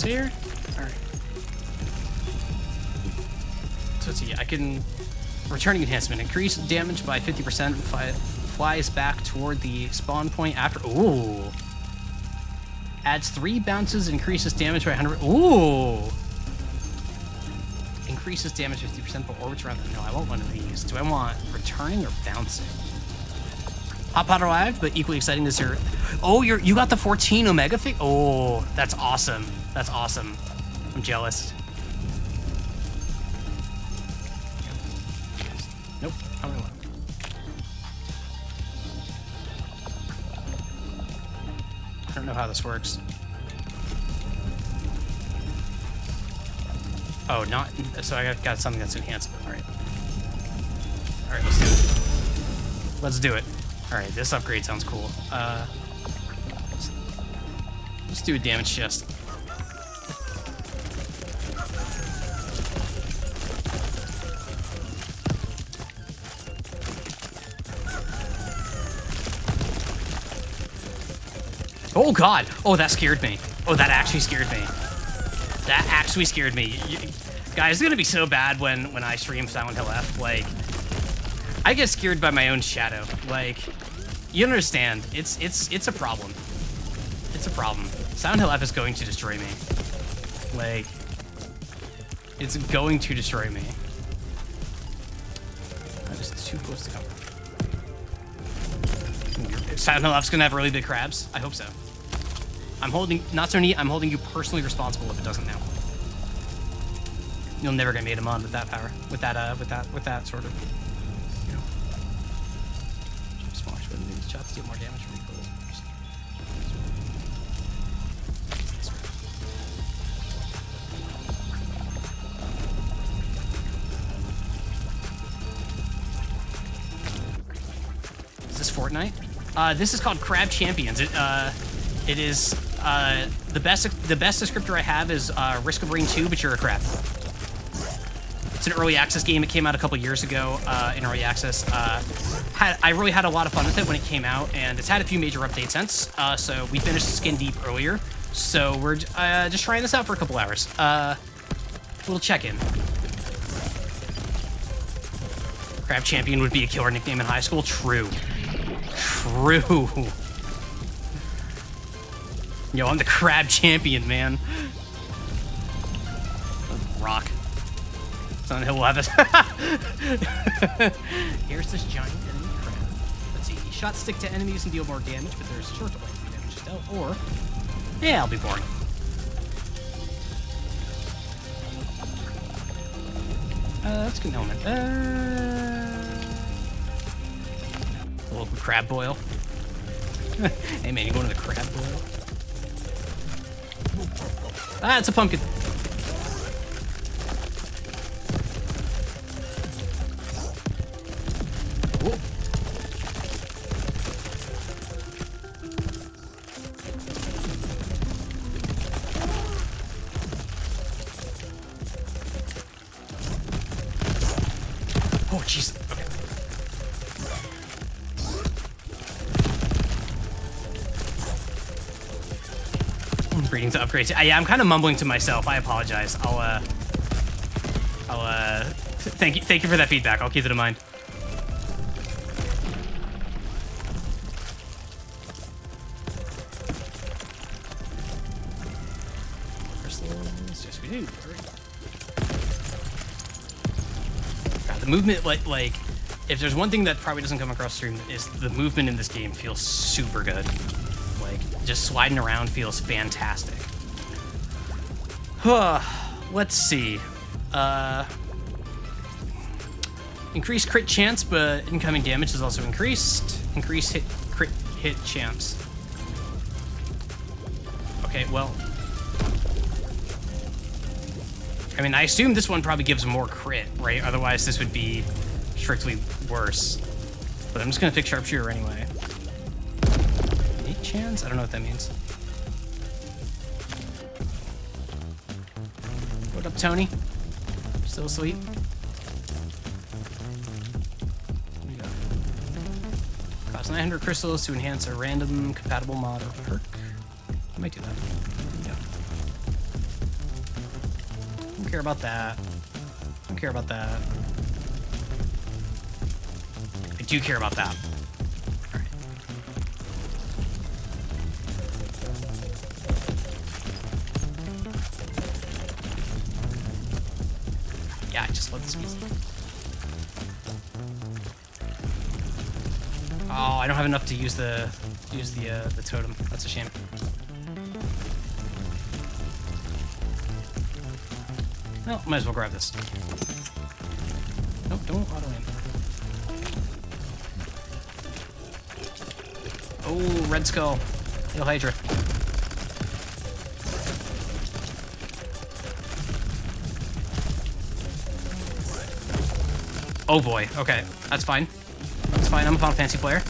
this here? Alright. So let's see, I can... Returning enhancement. Increase damage by 50%. Flies back toward the spawn point after... Ooh! Adds 3 bounces, increases damage by 100... Ooh! Increases damage 50%, but orbits around... No, I want one of these. Do I want returning or bouncing? Hot pot arrived, but equally exciting is your... Oh, you got the 14 Omega thing? Oh, that's awesome. That's awesome. I'm jealous. Nope, I don't know. I don't know how this works. Oh, not... So I got something that's enhancement. Alright. Alright, let's do it. Let's do it. Alright, this upgrade sounds cool. Let's do a damage chest. Oh god! Oh, that scared me. Oh, that actually scared me. That actually scared me. Guys, it's gonna be so bad when I stream Silent Hill F. Like, I get scared by my own shadow. Like, you understand? It's a problem. It's a problem. Silent Hill F is going to destroy me. Like, it's going to destroy me. I'm just too close to cover. Silent Hill F's gonna have really big crabs. I hope so. I'm holding, not so neat, I'm holding you personally responsible if it doesn't now. You'll never get made him on with that power, with that sort of, you know. Smash with these shots deal more damage from recoil. Is this Fortnite? This is called Crab Champions. It is the best descriptor I have is Risk of Rain 2, but you're a crab. It's an early access game. It came out a couple years ago in early access. I really had a lot of fun with it when it came out, and it's had a few major updates since. So we finished Skin Deep earlier, so we're just trying this out for a couple hours. Little check-in. Crab Champion would be a killer nickname in high school. True. True. Yo, I'm the Crab Champion, man. Rock. Silent Hill will have us. Here's this giant enemy crab. Let's see. Shots stick to enemies and deal more damage, but there's a short delay for damage still. Or, yeah, I'll be boring. Let's get an element. A local crab boil. Hey man, you going to the crab boil? Ah, it's a pumpkin. Whoa. Oh, jeez. Okay. Breeding to upgrades. Yeah, I'm kind of mumbling to myself. I apologize. Thank you for that feedback. I'll keep it in mind. Yes, we do. God, the movement, like, if there's one thing that probably doesn't come across stream, is the movement in this game feels super good. Just sliding around feels fantastic. Let's see. Increased crit chance, but incoming damage is also increased. Increased crit hit chance. Okay, well. I mean, I assume this one probably gives more crit, right? Otherwise, this would be strictly worse. But I'm just gonna pick Sharpshooter anyway. Chance? I don't know what that means. What up, Tony? Still asleep? What do we got? Cost 900 crystals to enhance a random compatible mod or perk. I might do that. Yeah. Don't care about that. Don't care about that. I do care about that. Alright. Yeah, I just let this be. Oh, I don't have enough to use the totem. That's a shame. Well, might as well grab this. Nope, don't auto aim. Oh, Red Skull. Hail Hydra. Oh boy, okay. That's fine. That's fine, I'm a Final Fantasy player.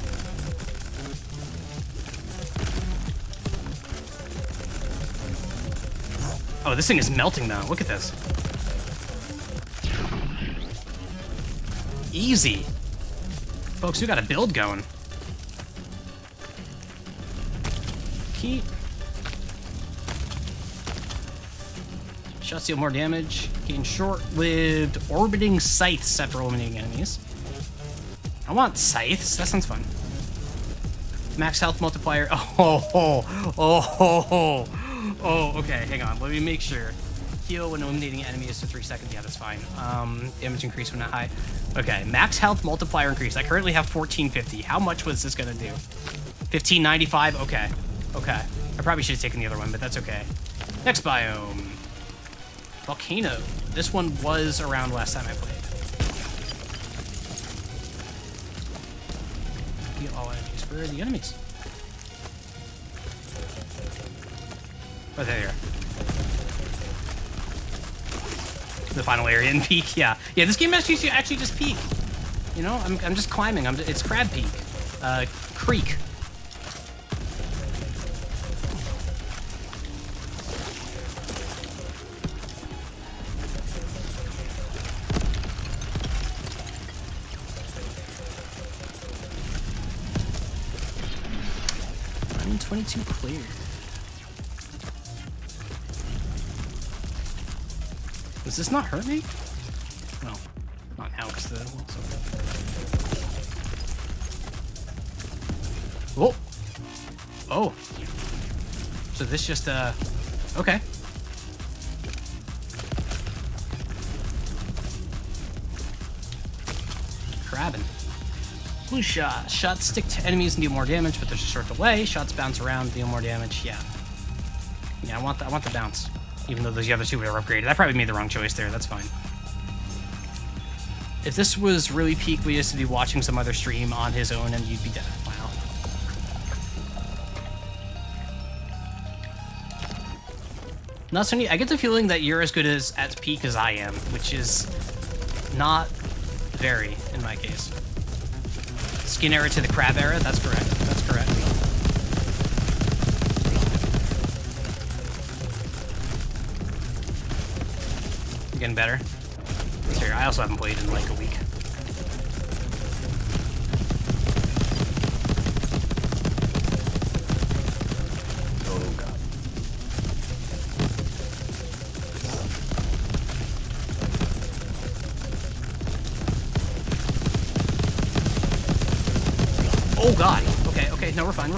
Oh, this thing is melting now. Look at this. Easy. Folks, we got a build going. Keep. Shots deal more damage. Gain short-lived orbiting scythes after eliminating enemies. I want scythes. That sounds fun. Max health multiplier. Oh, okay, hang on. Let me make sure. Heal when eliminating enemies for 3 seconds. Yeah, that's fine. Damage increase when not high. Okay, max health multiplier increase. I currently have 1450. How much was this gonna do? 1595? Okay. Okay. I probably should have taken the other one, but that's okay. Next biome. Volcano. This one was around last time I played. Heal all enemies. Where are the enemies? Oh, there they are. The final area in Peak, yeah. Yeah, this game actually just Peak. You know, I'm just climbing. It's Crab Peak. Creek. I'm 22 clear. Does this not hurt me? No, not now because the world's over. Whoa! Oh! So this just, okay. Crabbing. Blue shot. Shots stick to enemies and deal more damage, but there's a short delay. Shots bounce around, deal more damage. Yeah. Yeah, I want the bounce. Even though those other two were upgraded. I probably made the wrong choice there. That's fine. If this was really Peak, we used to be watching some other stream on his own and you'd be dead. Wow. Not so neat. I get the feeling that you're as good at Peak as I am, which is not very in my case. Skin era to the crab era. That's correct. That's correct. Getting better. Sorry, I also haven't played in like a week. Oh god. Oh god. Okay, no, we're fine.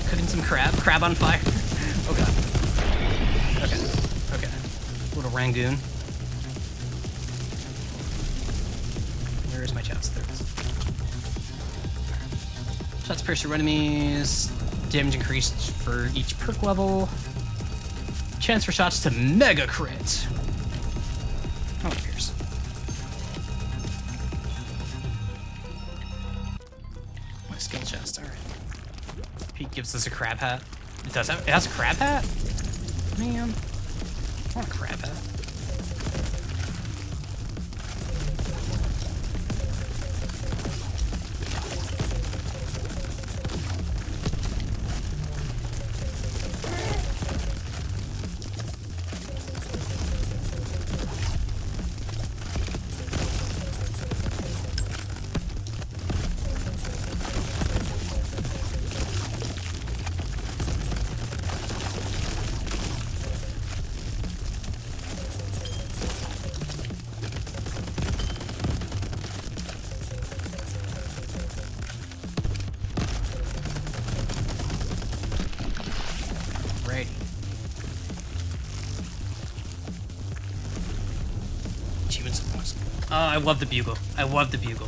Cooking some crab on fire. Oh god. Okay. Little Rangoon. Where is my chest? There it is. Shots pierce through enemies. Damage increased for each perk level. Chance for shots to mega crit. Oh, it pierce. My skill chest, alright. Pete gives us a crab hat. It does have, it has a crab hat? Man. I want a crab hat. Alrighty. Achievements. I love the bugle. I love the bugle.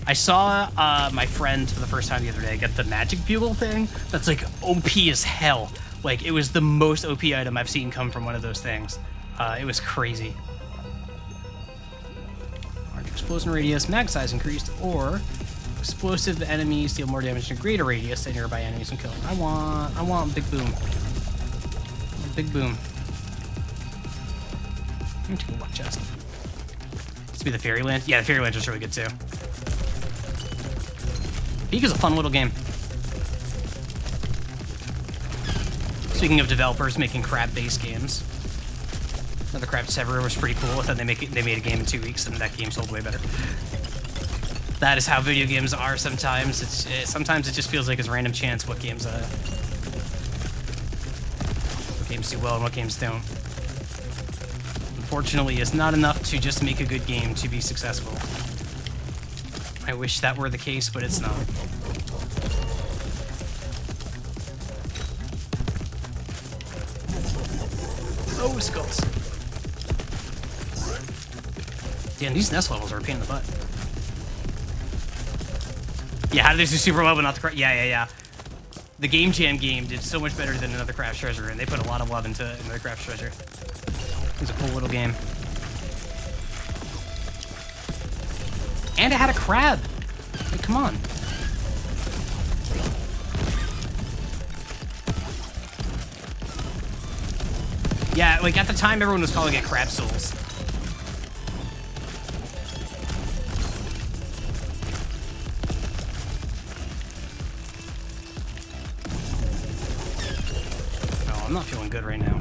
I saw my friend for the first time the other day get the magic bugle thing. That's like OP as hell. Like, it was the most OP item I've seen come from one of those things. It was crazy. Large explosion radius, mag size increased, or explosive enemies deal more damage in a greater radius than nearby enemies and kill them. I want big boom. Big boom. I'm gonna take a luck chest. This be the Fairyland. Yeah, the Fairyland is really good too. Peak is a fun little game. Speaking of developers making crab-based games, Another Crab Sever was pretty cool. Then they made a game in 2 weeks, and that game sold way better. That is how video games are sometimes. Sometimes it just feels like it's random chance what games do well and what games don't. Unfortunately, it's not enough to just make a good game to be successful. I wish that were the case, but it's not. Oh, skulls. Damn, these nest levels are a pain in the butt. Yeah, how did they do super well but not the crab? Yeah. The Game Jam game did so much better than Another Crab's Treasure, and they put a lot of love into Another Crab's Treasure. It's a cool little game. And it had a crab! Like, come on. Yeah, like, at the time, everyone was calling it Crab Souls. Oh, I'm not feeling good right now.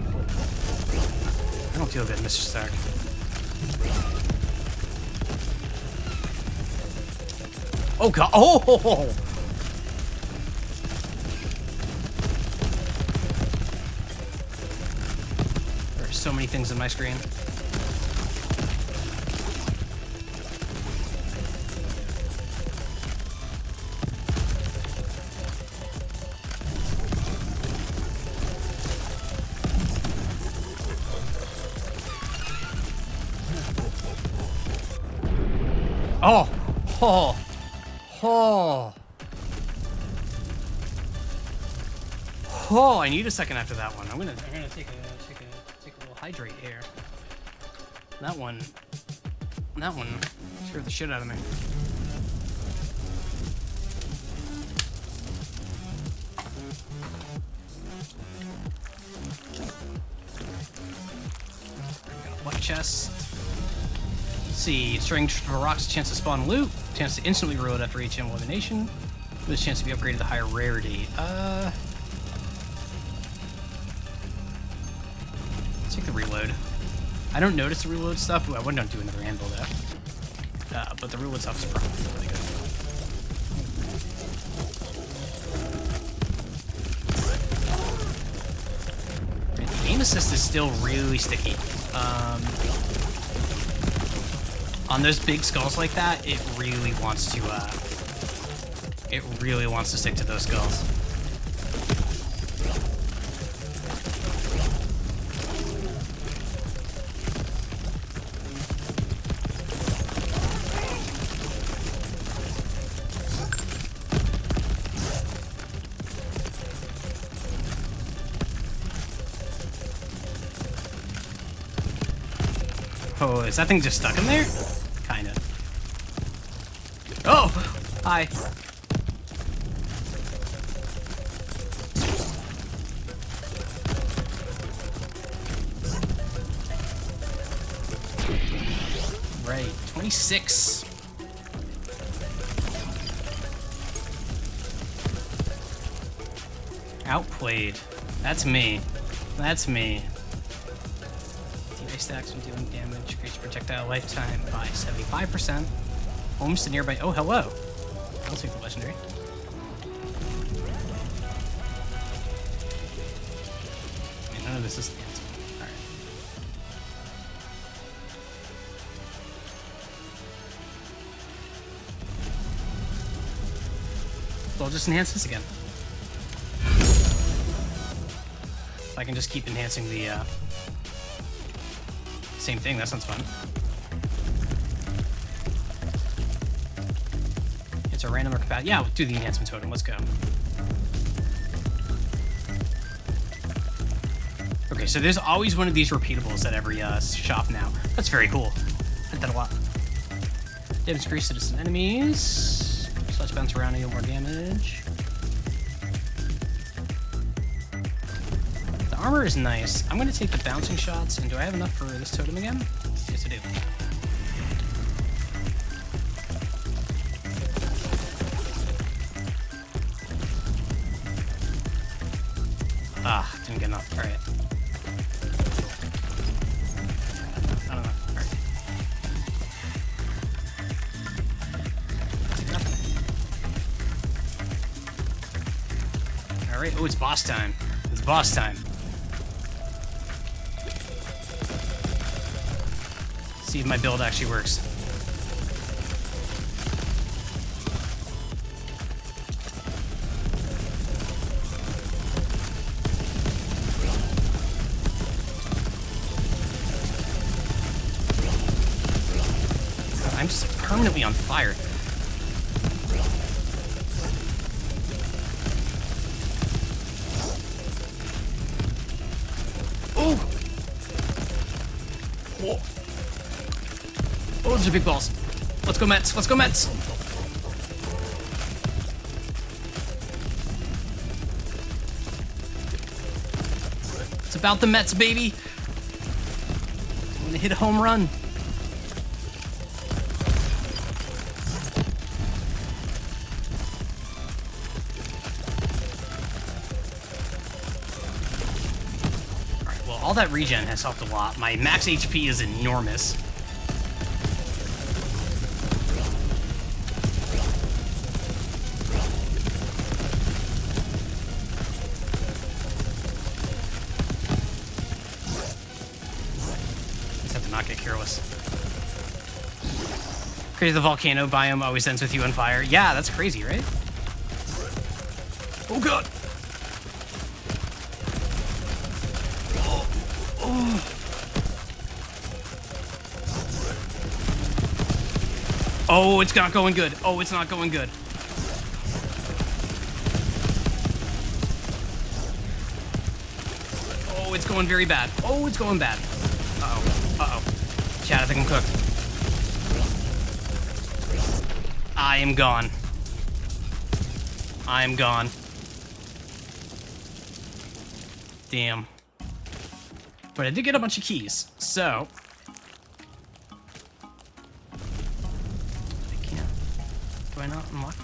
I don't feel good, Mr. Stark. Oh, God. Oh! There are so many things on my screen. Oh! Oh! Oh! Oh! I need a second after that one. I'm gonna take a little hydrate here. That one scared the shit out of me. What chest? Let's see, destroying rocks, chance to spawn loot, chance to instantly reload after each elimination, with a chance to be upgraded to higher rarity. Let's take the reload. I don't notice the reload stuff. Ooh, I wouldn't do another anvil though. But the reload stuff is probably really good. The aim assist is still really sticky. On those big skulls like that, it really wants to stick to those skulls. Oh, is that thing just stuck in there? Kinda. Oh! Hi. Right, 26. Outplayed. That's me. That's me. Stacks when dealing damage, increase projectile lifetime by 75%. Homes to nearby. Oh, hello. I'll take the legendary. Okay, none of this is the answer. Alright. So I'll just enhance this again. If I can just keep enhancing the same thing, that sounds fun. It's a random or capacity. Yeah, we'll do the enhancement totem. Let's go. Okay, so there's always one of these repeatables at every shop now. That's very cool. I like that a lot. Damage increase citizen enemies. Slash bounce around and deal more damage. The armor is nice. I'm going to take the bouncing shots. And do I have enough for this totem again? Yes, I do. Ah, didn't get enough. All right. Not enough. All right. All right. Oh, it's boss time. It's boss time. See if my build actually works. I'm just permanently on fire. Oh! Whoa. Oh, those are big balls. Let's go, Mets. Let's go, Mets. It's about the Mets, baby. I'm gonna hit a home run. All that regen has helped a lot. My max HP is enormous. Just have to not get careless. Crazy, the volcano biome always ends with you on fire. Yeah, that's crazy, right? Oh god! Oh, it's not going good. Oh, it's not going good. Oh, it's going very bad. Oh, it's going bad. Uh-oh. Uh-oh. Chat, I think I'm cooked. I am gone. I am gone. Damn. But I did get a bunch of keys, so... Do I not unlock?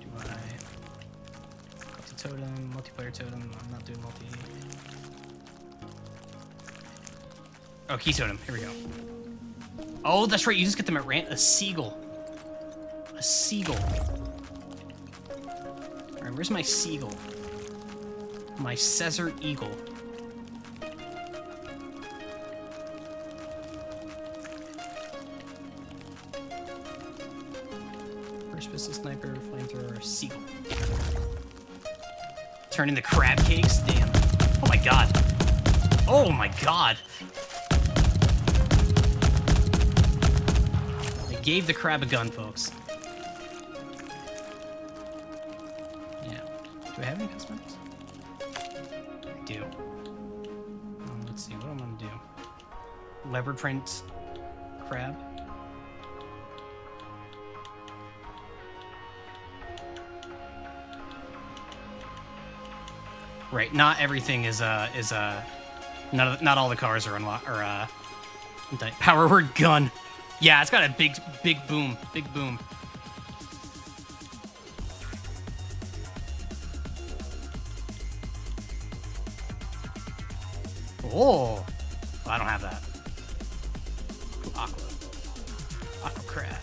Do I... Multi-totem, multiplayer totem, I'm not doing multi... Oh, key totem, here we go. Oh, that's right, you just get them at a seagull. A seagull. Alright, where's my seagull? My Caesar Eagle. First pistol sniper, flamethrower, seagull. Turn into crab cakes? Damn. Oh my god. Oh my god. I gave the crab a gun, folks. Yeah. Do I have any customers? I do. Let's see, what am I gonna do? Leopard print crab. Right, not everything is not all the cars are unlocked or power word gun. Yeah, it's got a big boom, big boom. Oh, I don't have that. Aqua crab.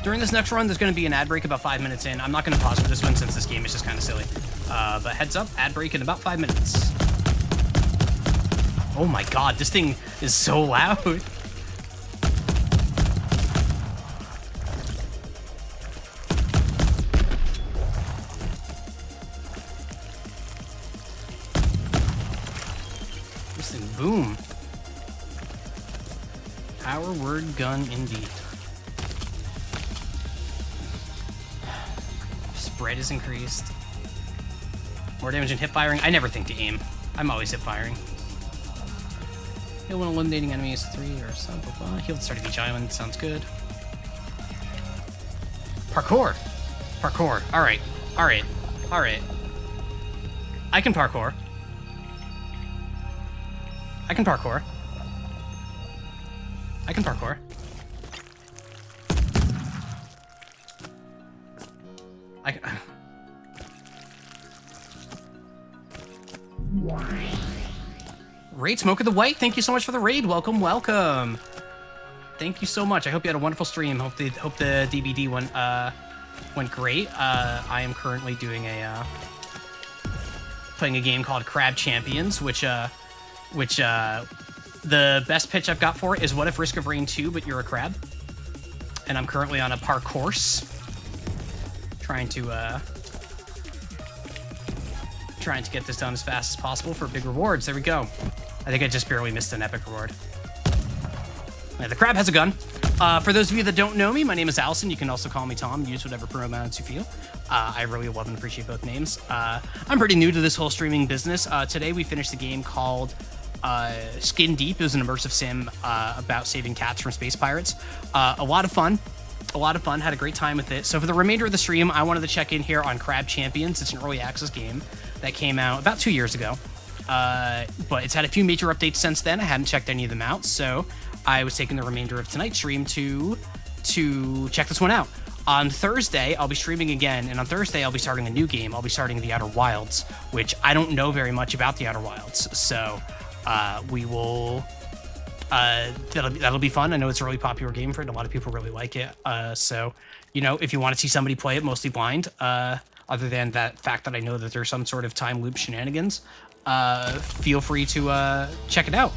During this next run, there's going to be an ad break about 5 minutes in. I'm not going to pause for this one since this game is just kind of silly. But heads up, ad break in about 5 minutes. Oh my god, this thing is so loud. Boom. Power word gun indeed. Spread is increased. More damage and hip firing. I never think to aim. I'm always hip firing. Heal when eliminating enemies 3 or so. Healed start of each island. Sounds good. Parkour. Parkour. Alright. Alright. Alright. I can parkour. I can parkour. I can parkour. Raid Smoker the White, thank you so much for the raid. Welcome, welcome. Thank you so much. I hope you had a wonderful stream. Hope the DBD one went great. I am currently doing playing a game called Crab Champions, which the best pitch I've got for it is what if Risk of Rain 2, but you're a crab? And I'm currently on a parcourse, trying to get this done as fast as possible for big rewards. There we go. I think I just barely missed an epic reward. Yeah, the crab has a gun. For those of you that don't know me, my name is Allison. You can also call me Tom. Use whatever pronouns you feel. I really love and appreciate both names. I'm pretty new to this whole streaming business. Today we finished a game called Skin Deep. It was an immersive sim about saving cats from space pirates. A lot of fun. Had a great time with it. So for the remainder of the stream, I wanted to check in here on Crab Champions. It's an early access game that came out about 2 years ago. But it's had a few major updates since then. I hadn't checked any of them out, so I was taking the remainder of tonight's stream to check this one out. On Thursday, I'll be streaming again, and on Thursday, I'll be starting a new game. I'll be starting The Outer Wilds, which I don't know very much about The Outer Wilds, so we will... that'll be fun. I know it's a really popular game for it. A lot of people really like it. So, you know, if you want to see somebody play it mostly blind, other than that fact that I know that there's some sort of time loop shenanigans, feel free to check it out.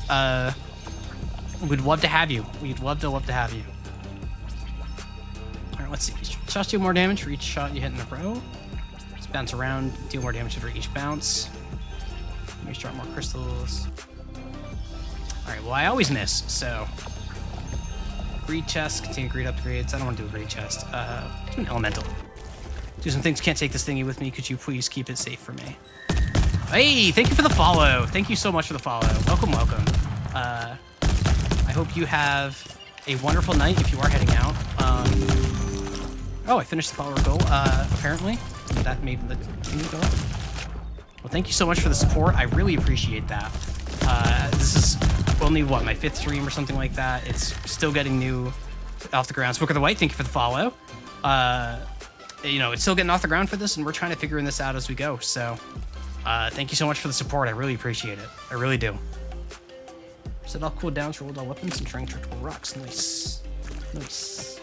We'd love to have you. We'd love to have you. All right, let's see. Shots deal more damage for each shot you hit in a row. Just bounce around, deal more damage for each bounce. Maybe drop more crystals. All right, well, I always miss, so... Greed chest, continue greed upgrades. I don't want to do a greed chest. Do an elemental. Do some things, can't take this thingy with me. Could you please keep it safe for me? Hey, thank you for the follow. Thank you so much for the follow. Welcome, welcome. I hope you have a wonderful night if you are heading out. Oh, I finished the follower goal, apparently. That made the thing go up. Well, thank you so much for the support. I really appreciate that. This is only, what, my 5th stream or something like that. It's still getting new off the ground. Smoker the White, thank you for the follow. You know, it's still getting off the ground for this, and we're trying to figure this out as we go. So, thank you so much for the support. I really appreciate it. I really do. Set all cooldowns, rolled all weapons, and trying triple rocks. Nice. Nice.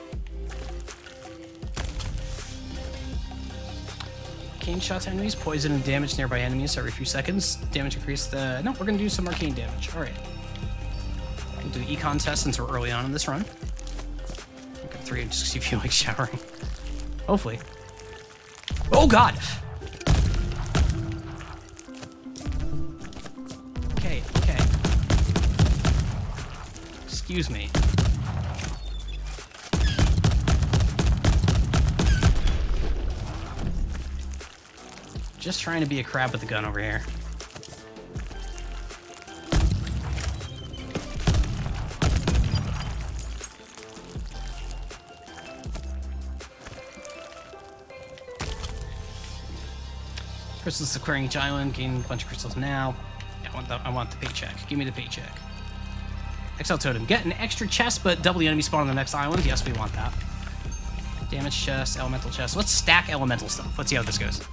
Arcane shots to enemies, poison and damage nearby enemies every few seconds. Damage increased. No, we're gonna do some arcane damage. All right. We'll do econ test since we're early on in this run. I'll get 3 just see if you like showering. Hopefully. Oh God. Okay. Okay. Excuse me. Just trying to be a crab with a gun over here. Crystals acquiring each island, gain a bunch of crystals now. Yeah, I want the paycheck. Give me the paycheck. Excel totem. Get an extra chest, but double the enemy spawn on the next island. Yes, we want that. Damage chest, elemental chest. Let's stack elemental stuff. Let's see how this goes.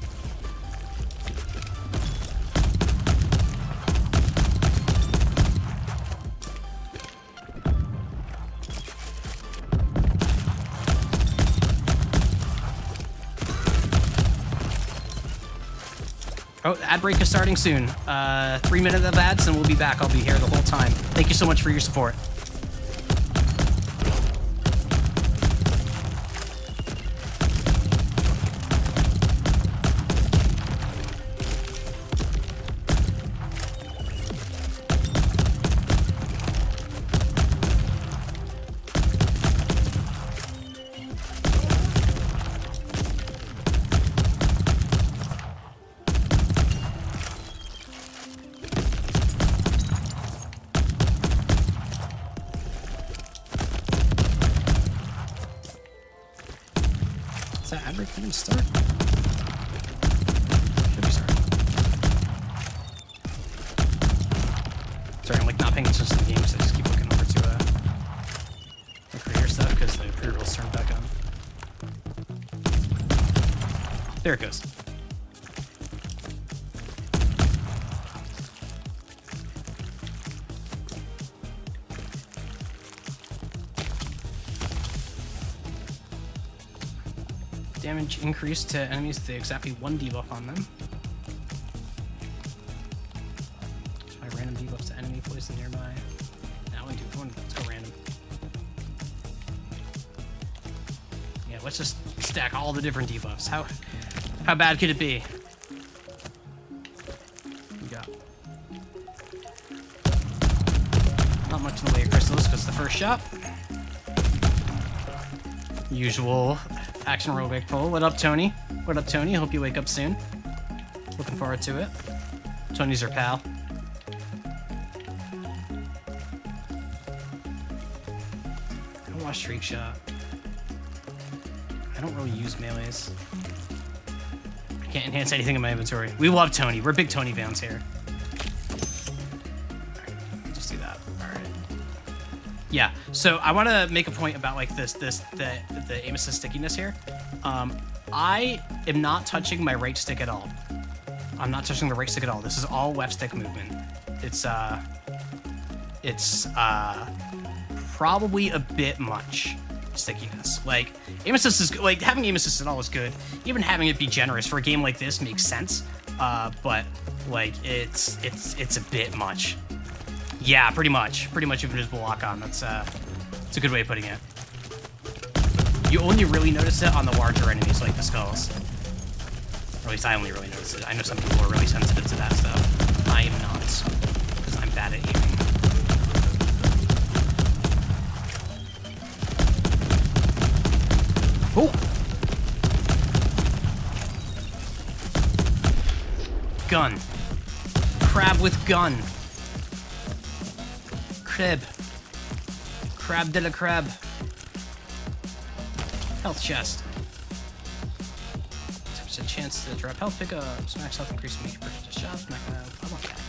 Oh, the ad break is starting soon. 3 minutes of ads and we'll be back. I'll be here the whole time. Thank you so much for your support. that ad break going to start? Should be starting. Sorry, I'm like not paying attention to the game, so I just keep looking over to the career stuff because the pre-rolls turned back on. There it goes. Damage increased to enemies with exactly 1 debuff on them. Try random debuffs to enemy poison nearby. Now we do one. Let's go random. Yeah, let's just stack all the different debuffs. How bad could it be? We got not much in the way of crystals because the first shot. Usual action aerobic pull. What up, Tony? What up, Tony? Hope you wake up soon. Looking forward to it. Tony's our pal. I don't watch Streak Shot. I don't really use melees. I can't enhance anything in my inventory. We love Tony. We're big Tony fans here. Alright, just do that. Alright. Yeah, so I want to make a point about like the aim assist stickiness here. I am not touching my right stick at all. I'm not touching the right stick at all. This is all left stick movement. It's probably a bit much stickiness. Like aim assist is like having aim assist at all is good. Even having it be generous for a game like this makes sense. But like it's a bit much. Yeah, pretty much invisible lock on. That's a good way of putting it. You only really notice it on the larger enemies like the skulls. Or at least I only really notice it. I know some people are really sensitive to that stuff. I am not, because I'm bad at aiming. Oh! Gun. Crab with gun. Crab. Crab de la crab. Health chest. 10% chance to drop health pickups. Max health increase when you purchase a shot. I want that.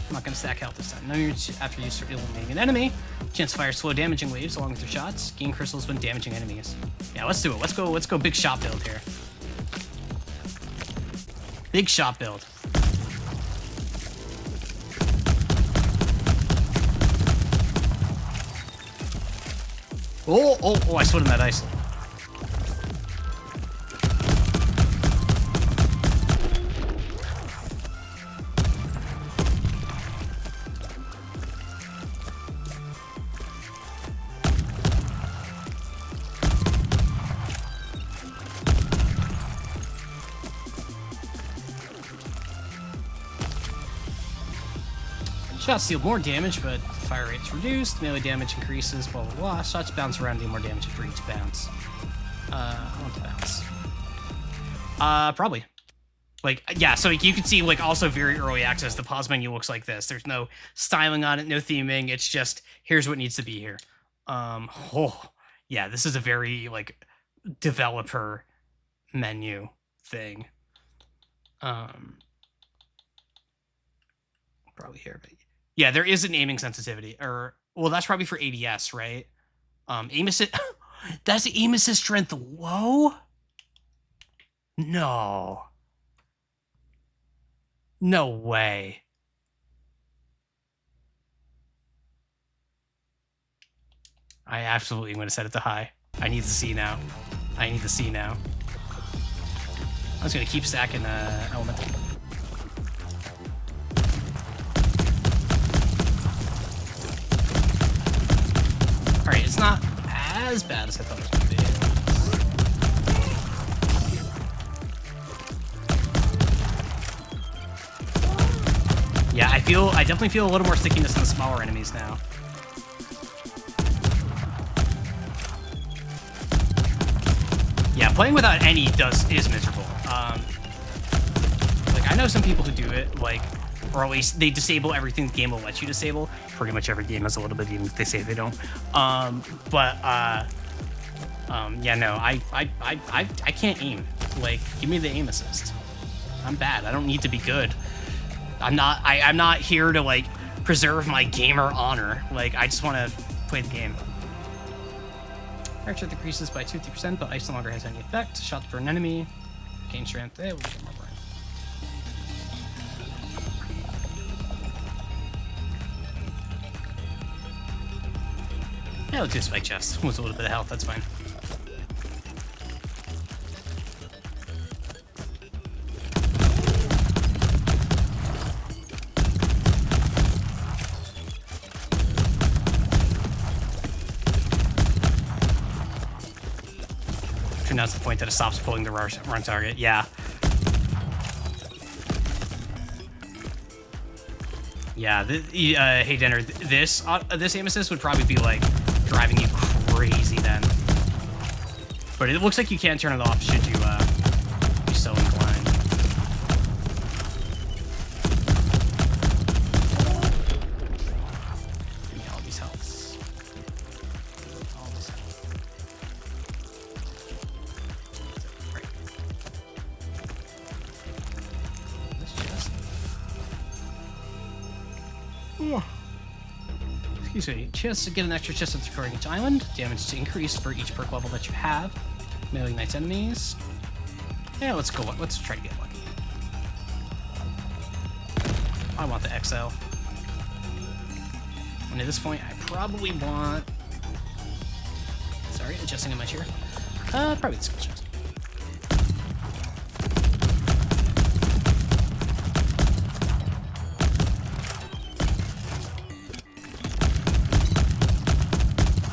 I'm not gonna stack health this time. No, after you start eliminating an enemy. Chance to fire slow damaging waves along with your shots. Gain crystals when damaging enemies. Yeah, let's do it. Let's go big shot build here. Big shot build. Oh, I slid in that ice. Shots deal more damage, but fire rate's reduced, melee damage increases, blah blah blah. Shots bounce around, deal more damage for each bounce. I want to bounce. Probably. Like, yeah, so you can see, like, also very early access, the pause menu looks like this. There's no styling on it, no theming, it's just, here's what needs to be here. Yeah, this is a very, like, developer menu thing. Probably here, but yeah, there is an aiming sensitivity, or well, that's probably for ADS, right? Aim assist. That's the aim assist strength low. No way. I absolutely am going to set it to high. I need to see now. I was going to keep stacking elemental. Alright, it's not as bad as I thought it was going to be. Yeah, I definitely feel a little more stickiness in the smaller enemies now. Yeah, playing without any is miserable. Like, I know some people who do it, like, or at least they disable everything the game will let you disable. Pretty much every game has a little bit, even if they say they don't. Yeah, no, I can't aim. Like, give me the aim assist. I'm bad. I don't need to be good. I'm not here to, like, preserve my gamer honor. Like, I just want to play the game. Fracture decreases by 50%, but ice no longer has any effect. Shot for an enemy. Gain strength. There we go. More burn. Yeah, let's do a spike chest. With a little bit of health, that's fine. Now's the point that it stops pulling the run target. Yeah. Yeah. Hey, Denner, this aim assist would probably be like driving you crazy then. But it looks like you can turn it off should you be so inclined. Give me all these healths. All this health. Excuse me. Chests get an extra chest at recording each island. Damage to increase for each perk level that you have. Melee ignites enemies. Yeah, let's go. Let's try to get lucky. I want the XL. And at this point, I probably want. Sorry, adjusting in my chair. Probably the skill chest.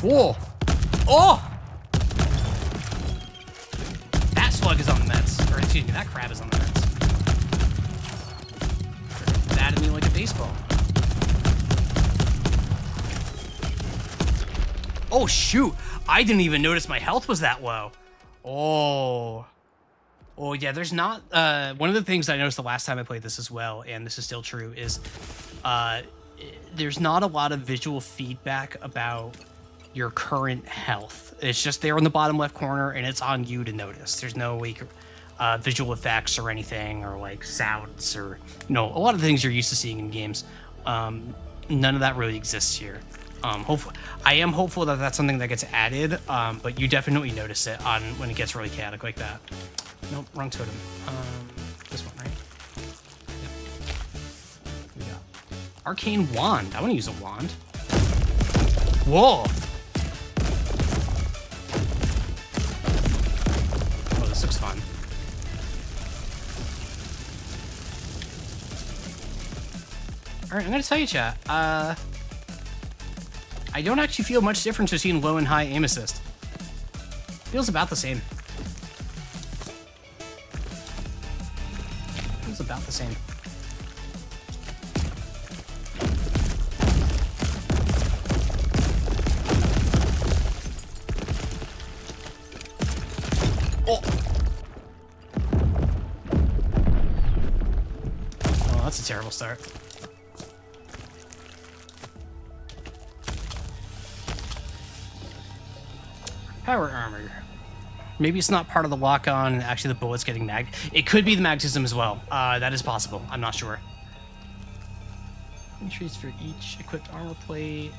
Whoa! Oh! That slug is on the meds. Or excuse me, that crab is on the meds. Batted me like a baseball. Oh shoot! I didn't even notice my health was that low. Oh. Oh yeah, there's not one of the things I noticed the last time I played this as well, and this is still true, is there's not a lot of visual feedback about your current health. It's just there in the bottom left corner, and it's on you to notice. There's no like visual effects or anything, or like sounds, or a lot of the things you're used to seeing in games. None of that really exists here. I am hopeful that that's something that gets added, but you definitely notice it on when it gets really chaotic like that. Nope, wrong totem. This one, right? Yep. We got Arcane Wand. I want to use a wand. Whoa! Oh, this looks fun. Alright, I'm gonna tell you, chat. I don't actually feel much difference between low and high aim assist. Feels about the same. Feels about the same. Oh! Oh, that's a terrible start. Power armor. Maybe it's not part of the lock-on, and actually the bullet's getting magged. It could be the magnetism as well. That is possible. I'm not sure. Entries for each equipped armor plate.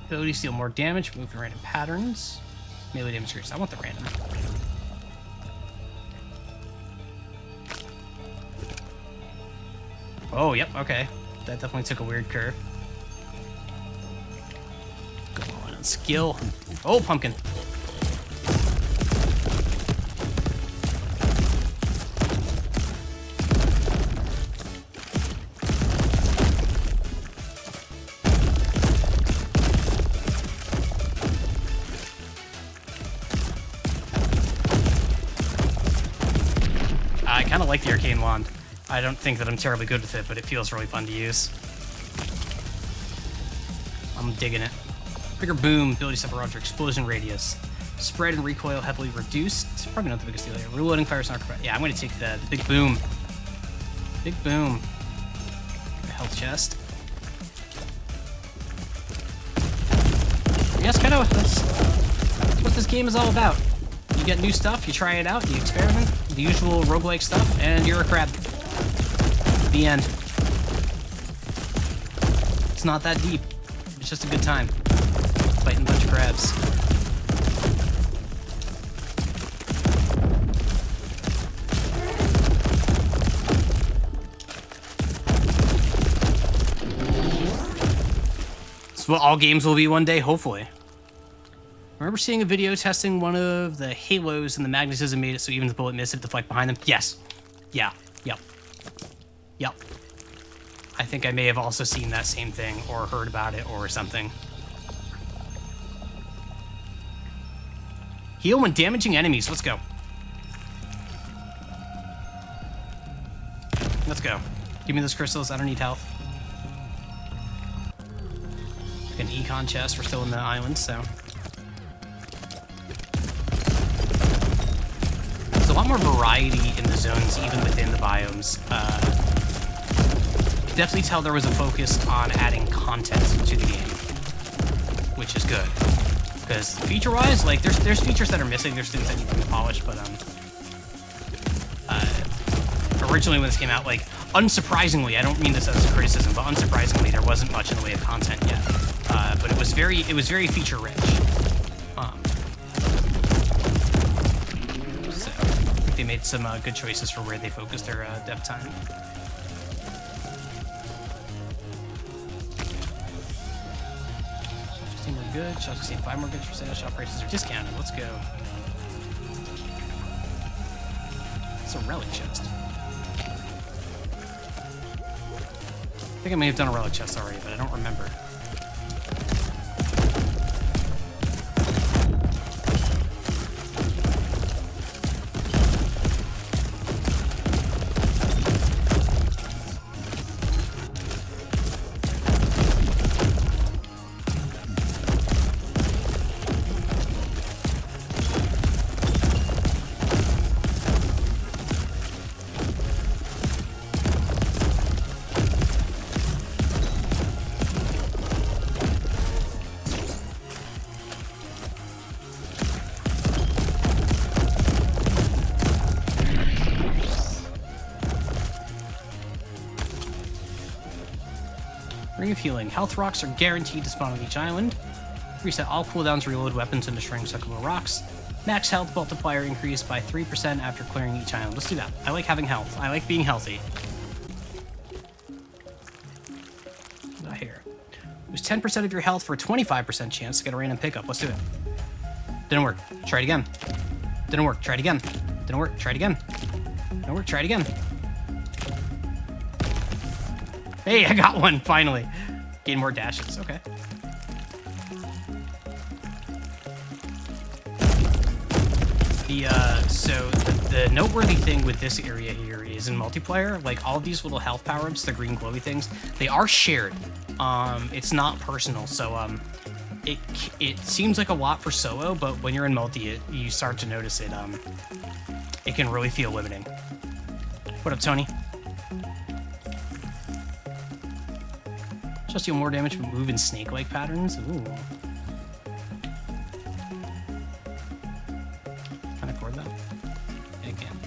Ability to deal more damage, move in random patterns. Melee damage increase. I want the random. Oh, yep, okay. That definitely took a weird curve. Go on skill. Oh, pumpkin. I kind of like the Arcane Wand. I don't think that I'm terribly good with it, but it feels really fun to use. I'm digging it. Bigger boom, ability to suffer Roger, explosion radius. Spread and recoil heavily reduced. It's probably not the biggest deal here. Reloading fire snark. Yeah, I'm going to take the big boom. Big boom. The health chest. Yeah, that's kind of this game is all about. You get new stuff, you try it out, you experiment, the usual roguelike stuff, and you're a crab. The end. It's not that deep. It's just a good time. Fighting a bunch of crabs. It's what all games will be one day, hopefully. I remember seeing a video testing one of the halos and the magnetism made it so even the bullet missed it deflect behind them. Yes. Yeah. Yep. Yep. I think I may have also seen that same thing or heard about it or something. Heal when damaging enemies. Let's go. Let's go. Give me those crystals. I don't need health. An econ chest. We're still in the island, so. There's a lot more variety in the zones, even within the biomes. You can definitely tell there was a focus on adding content to the game, which is good. Because feature-wise, like, there's features that are missing, there's things that need to be polished, but originally when this came out, like, unsurprisingly, I don't mean this as a criticism, but unsurprisingly, there wasn't much in the way of content yet. But it was very feature-rich. So I think they made some good choices for where they focused their dev time. We're good. Shop 5 more goods for sale. Shop prices are discounted. Let's go. It's a relic chest. I think I may have done a relic chest already, but I don't remember. Ring of Healing. Health rocks are guaranteed to spawn on each island. Reset all cooldowns, reload weapons, and destroying suckable rocks. Max health multiplier increased by 3% after clearing each island. Let's do that. I like having health. I like being healthy. Here. Lose 10% of your health for a 25% chance to get a random pickup. Let's do it. Didn't work. Try it again. Didn't work. Try it again. Didn't work. Try it again. Didn't work. Try it again. Hey, I got one, finally. Gain more dashes, okay. The noteworthy thing with this area here is in multiplayer, like all of these little health power-ups, the green glowy things, they are shared. It's not personal, so it seems like a lot for solo, but when you're in multi, you start to notice it. It can really feel limiting. What up, Tony? Just deal more damage but move in snake-like patterns. Ooh. Can I afford that? Yeah, I can.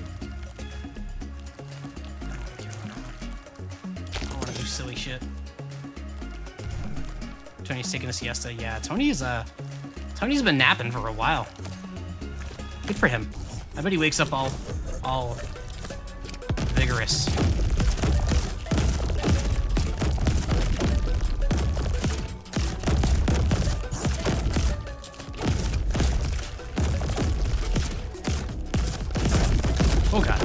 I don't want to do silly shit. Tony's taking a siesta. Yeah, Tony's been napping for a while. Good for him. I bet he wakes up all vigorous. Oh god.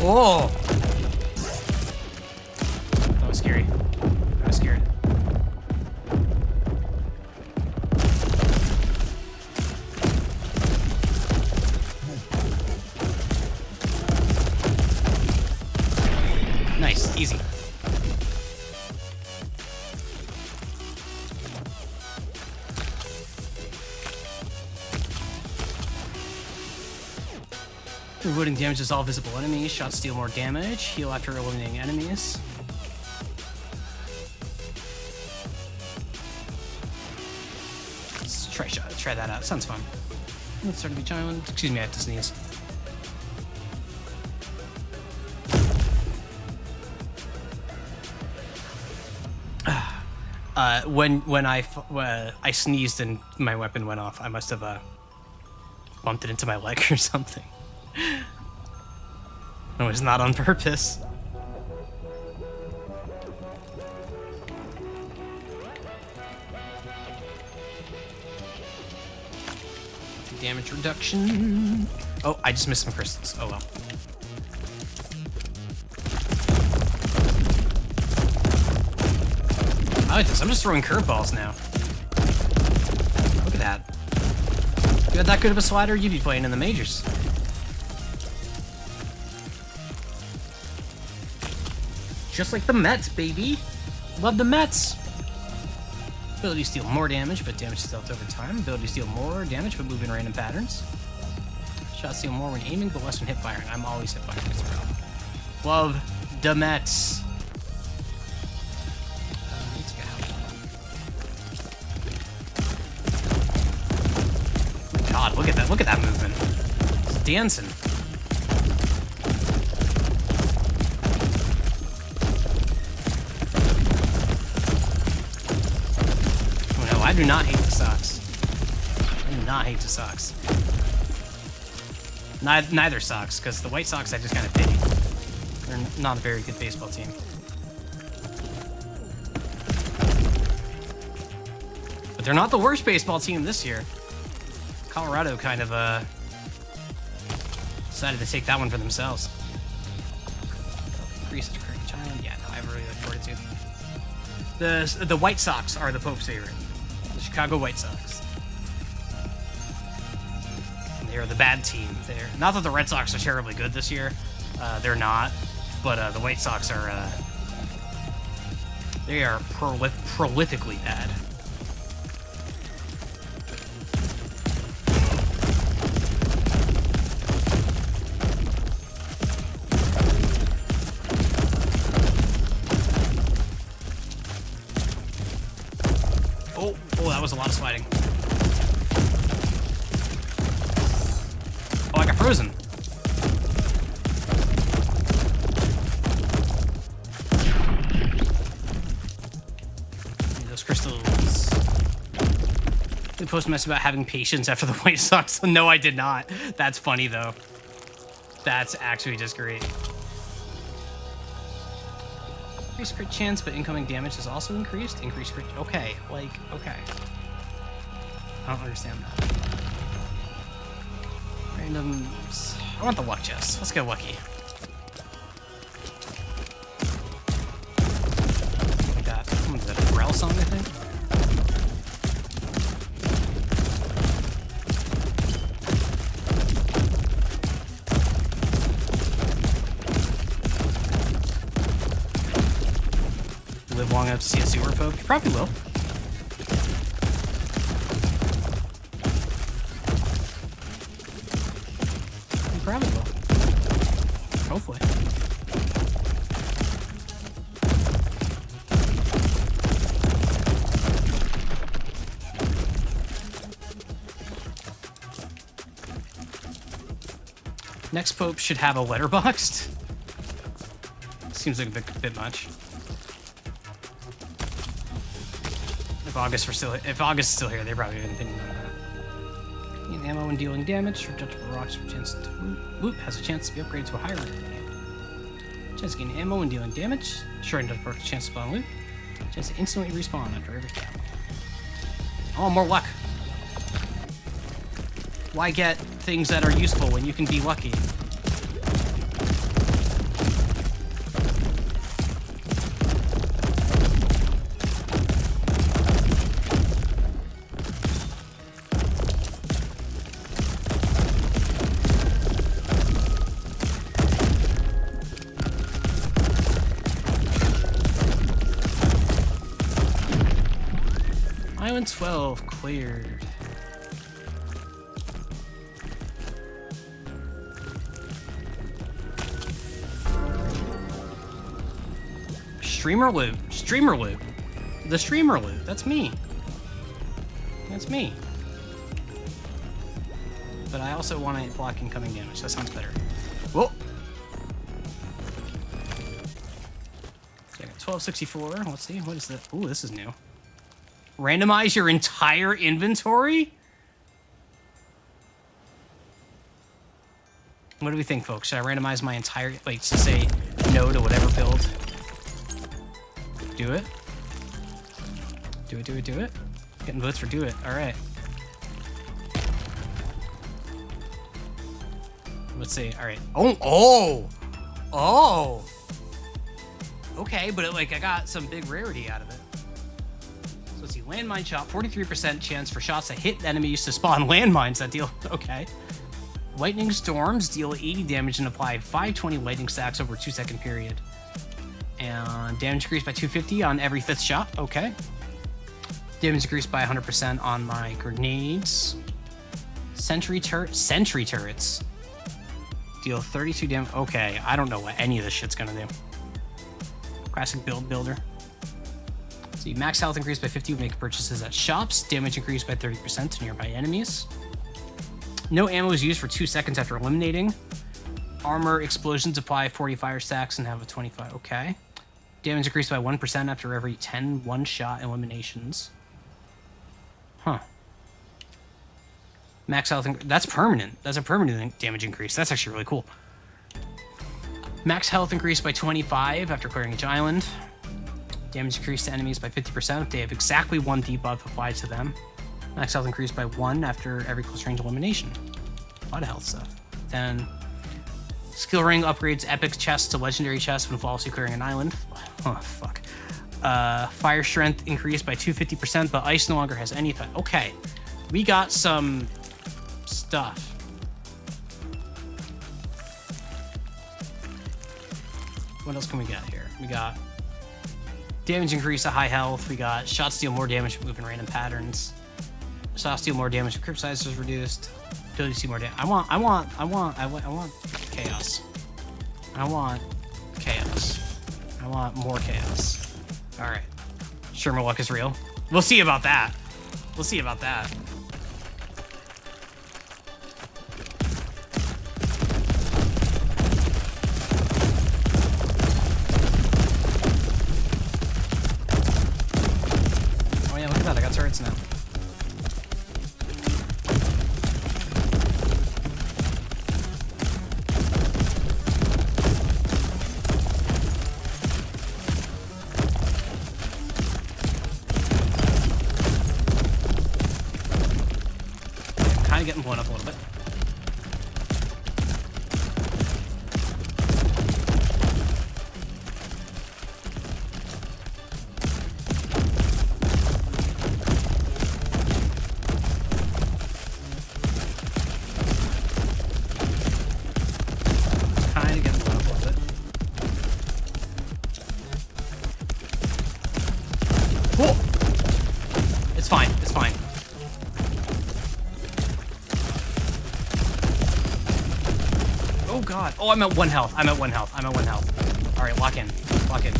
Oh! That was scary. I was scared. Nice, easy. Avoiding damage is all visible enemies. Shots deal more damage. Heal after eliminating enemies. Let's try that out. Sounds fun. Let's start to be challenged. Excuse me, I have to sneeze. When I sneezed and my weapon went off, I must have bumped it into my leg or something. It was not on purpose. Damage reduction. Oh, I just missed some crystals. Oh well. I like this. I'm just throwing curveballs now. Look at that. If you had that good of a slider, you'd be playing in the majors. Just like the Mets, baby. Love the Mets. Ability to deal more damage, but damage is dealt over time. Ability to deal more damage, but move in random patterns. Shots deal more when aiming, but less when hip firing. I'm always hip firing as well. Love the Mets. God, look at that! Look at that movement. It's dancing. I do not hate the Sox. I do not hate the Sox. Neither Sox, because the White Sox I just kind of pity. They're not a very good baseball team. But they're not the worst baseball team this year. Colorado kind of decided to take that one for themselves. Increased current China. Yeah, no, I really look forward to. The White Sox are the Pope's favorite. The Chicago White Sox. They are the bad team there. Not that the Red Sox are terribly good this year. They're not. But the White Sox are... they are prolifically bad. Oh, that was a lot of sliding. Oh, I got frozen. Need those crystals. The post mess about having patience after the White Sox. No, I did not. That's funny, though. That's actually just great. Increased crit chance, but incoming damage is also increased. Increased crit. Okay, like, okay. I don't understand that. Randoms. I want the luck chest. Let's get lucky. Like that. What is that? A Rel song, I think? Live long enough to see a sewer poke? You probably will. You probably will. Hopefully. Next Pope should have a letterboxed. Seems like a bit much. If August is still here, they probably have an opinion on that. Gain ammo when dealing damage, or deductible rocks for chance to loot. Loot has a chance to be upgraded to a higher rank. Chance to gain ammo when dealing damage. Sure, and deductible chance to spawn loot. Chance to instantly respawn after every kill. Oh, more luck. Why get things that are useful when you can be lucky? Island 12 cleared. Streamer loot. Streamer loot. The streamer loot. That's me. That's me. But I also want to block incoming damage. That sounds better. Whoa. Okay, 1264. Let's see. What is that? Ooh, this is new. Randomize your entire inventory? What do we think, folks? Should I randomize my entire... Like, to say no to whatever build? Do it. Do it, do it, do it. Getting votes for do it. All right. Let's see. All right. Oh. Okay, but I got some big rarity out of it. So let's see. Landmine shot. 43% chance for shots that hit enemies to spawn landmines that deal. Okay. Lightning storms deal 80 damage and apply 520 lightning stacks over a 2-second period. And damage increased by 250 on every 5th shot. Okay. Damage increased by 100% on my grenades. Sentry turrets. Deal 32 damage. Okay, I don't know what any of this shit's gonna do. Classic builder. See, max health increased by 50 when making purchases at shops. Damage increased by 30% to nearby enemies. No ammo is used for 2 seconds after eliminating. Armor explosions apply 40 fire stacks and have a 25. Okay. Damage increased by 1% after every 10 one-shot eliminations. Huh. Max health. That's permanent. That's a permanent damage increase. That's actually really cool. Max health increased by 25 after clearing each island. Damage increased to enemies by 50% if they have exactly 1 debuff applied to them. Max health increased by 1 after every close range elimination. A lot of health stuff. Then skill ring upgrades epic chests to legendary chests when flawlessly clearing an island. Oh, fuck. Fire strength increased by 250%, but ice no longer has any effect. Okay. We got some stuff. What else can we get here? We got damage increase to high health. We got shots deal more damage moving random patterns. Shots deal more damage if crypt size is reduced. Ability to see more damage. I want chaos. I want chaos. I want more chaos. All right. Sure, my luck is real. We'll see about that. We'll see about that. Oh yeah, look at that. I got turrets now. Getting blown up a little bit. Kind of getting blown up a little bit. Whoa! It's fine. It's fine. Oh god. Oh, I'm at 1 health. I'm at 1 health. I'm at 1 health. Alright, lock in. Lock in.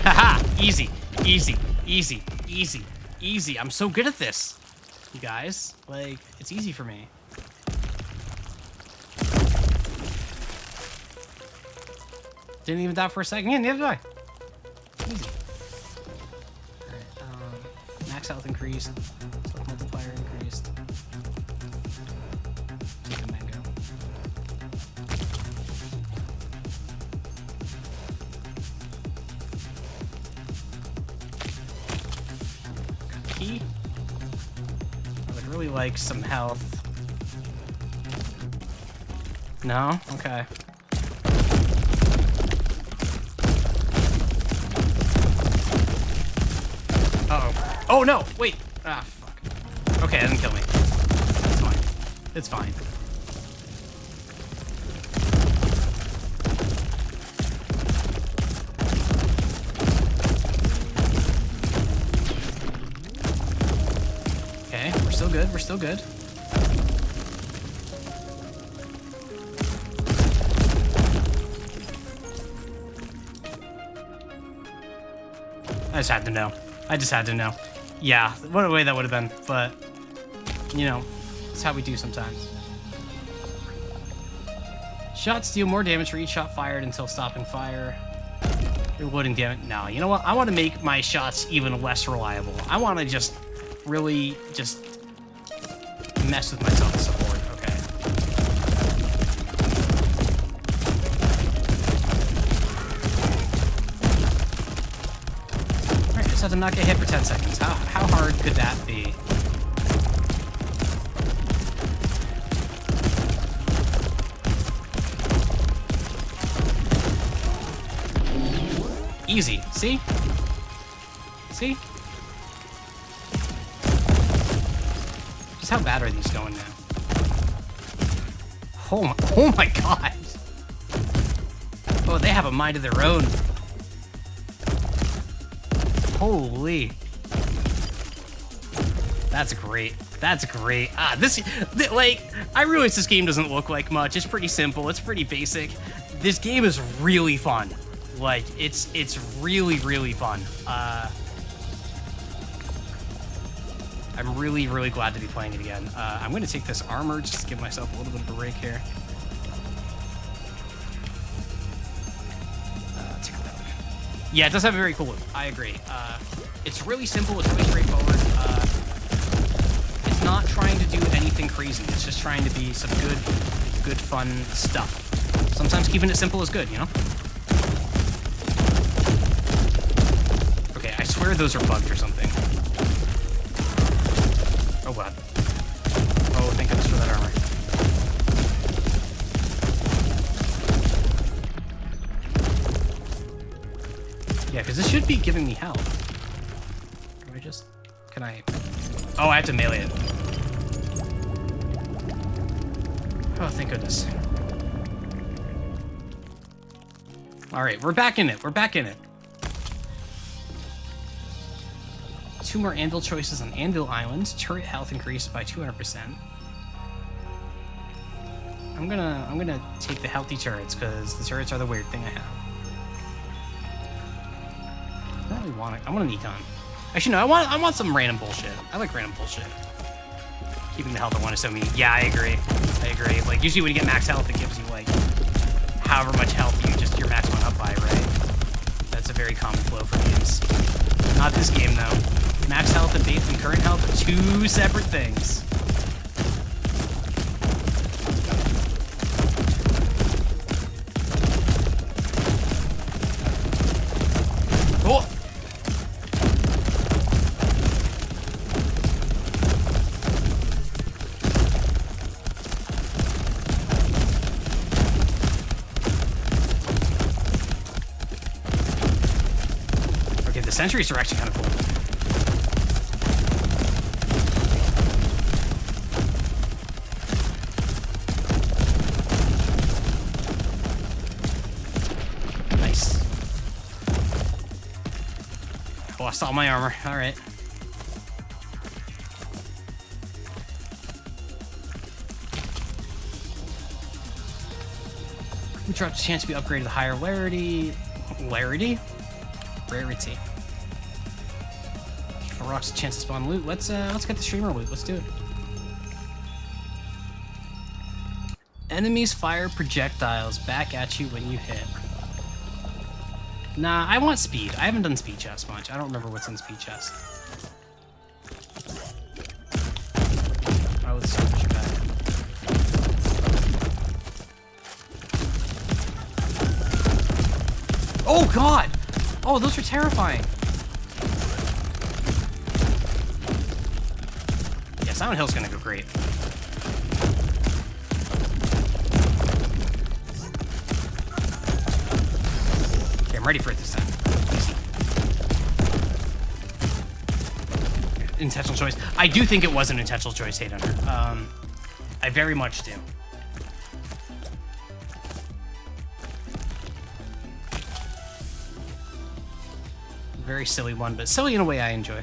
Haha! Easy. Easy. Easy. Easy. Easy. I'm so good at this. You guys. Like, it's easy for me. Didn't even die for a second. Yeah, neither did I. Easy. Alright, max health increased. Health multiplier increased. Take a mango. Got the key. I would really like some health. No? Okay. Uh-oh. Oh, no! Wait! Ah, fuck. Okay, that didn't kill me. It's fine. It's fine. good. We're still good. I just had to know. I just had to know. Yeah, what a way that would have been. But, you know, it's how we do sometimes. Shots deal more damage for each shot fired until stopping fire. Reloading damage. No, you know what? I want to make my shots even less reliable. I want to just really just mess with myself to support. Okay. Alright, just have to not get hit for 10 seconds. How hard could that be? Easy. See? See? Just how bad are these going now? Oh my god! Oh, they have a mind of their own. Holy. That's great. That's great. Like, I realize this game doesn't look like much. It's pretty simple. It's pretty basic. This game is really fun. Like, it's really, really fun. I'm really, really glad to be playing it again. I'm going to take this armor just to give myself a little bit of a break here. Take a look. Yeah, it does have a very cool look. I agree. It's really simple. It's really straightforward. It's not trying to do anything crazy. It's just trying to be some good, fun stuff. Sometimes keeping it simple is good, you know? Okay, I swear those are bugged or something. Oh god. Oh, thank goodness for that armor. Yeah, because this should be giving me health. Can I... Oh, I have to melee it. Oh, thank goodness. Alright, we're back in it. We're back in it. 2 more anvil choices on Anvil Island. Turret health increased by 200%. I'm gonna take the healthy turrets because the turrets are the weird thing I have. I don't really want it. I want an econ. Actually, no. I want some random bullshit. I like random bullshit. Keeping the health at 1 is so mean. Yeah, I agree. I agree. Like usually when you get max health, it gives you like however much health your max went up by, right? That's a very common flow for games. Not this game though. Max health and current health are 2 separate things. Oh! Okay, the sentries are actually kind of cool. Lost all my armor. All right. We dropped a chance to be upgraded to higher rarity. Rarity? Rocks a chance to spawn loot. Let's get the streamer loot. Let's do it. Enemies fire projectiles back at you when you hit. Nah, I want speed. I haven't done speed chest much. I don't remember what's in speed chest. Oh, let's see what you're back. Oh god! Oh, those are terrifying. Yeah, Silent Hill's gonna go great. I'm ready for it this time. Easy. Intentional choice. I do think it was an intentional choice, Hate Hunter. I very much do. Very silly one, but silly in a way I enjoy.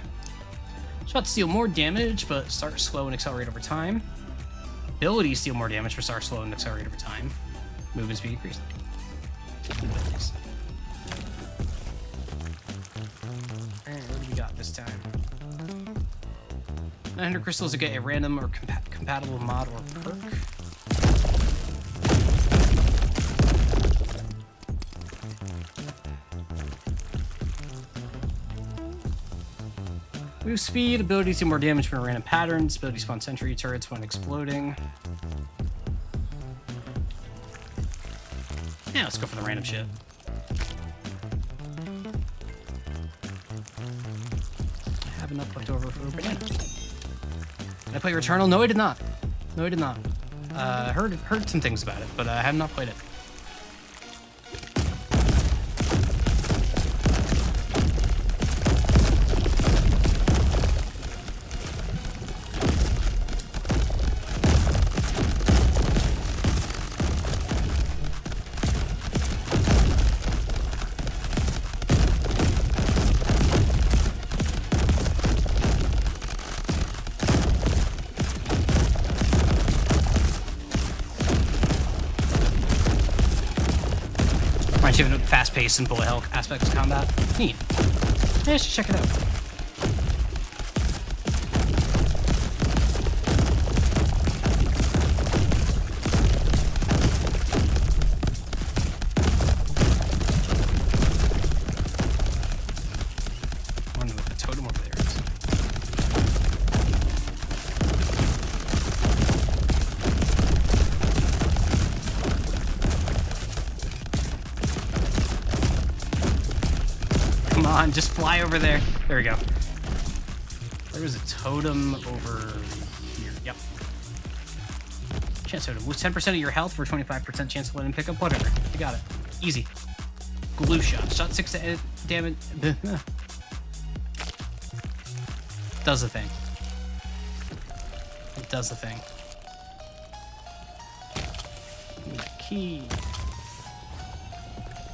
Spots deal more damage, but start slow and accelerate over time. Abilities deal more damage, but start slow and accelerate over time. Movement speed increased. Alright, what do we got this time? 900 crystals to get a random or compatible mod or perk. Move speed, abilities do more damage from random patterns, abilities spawn sentry turrets when exploding. Yeah, let's go for the random shit. I have enough left over for a banana. Did I play Returnal? No, I did not. No, I did not. Heard some things about it, but I have not played it. Fast-paced and bullet hell aspects of combat. Neat. Yeah, I should check it out. I wonder what the totem over there is. Come on, just fly over there. There we go. There was a totem over here. Yep. Chance totem. Lose 10% of your health for 25% chance to let him pick up. Whatever. You got it. Easy. Glue shot. Shot 6 damage. Does the thing. It does the thing. Key.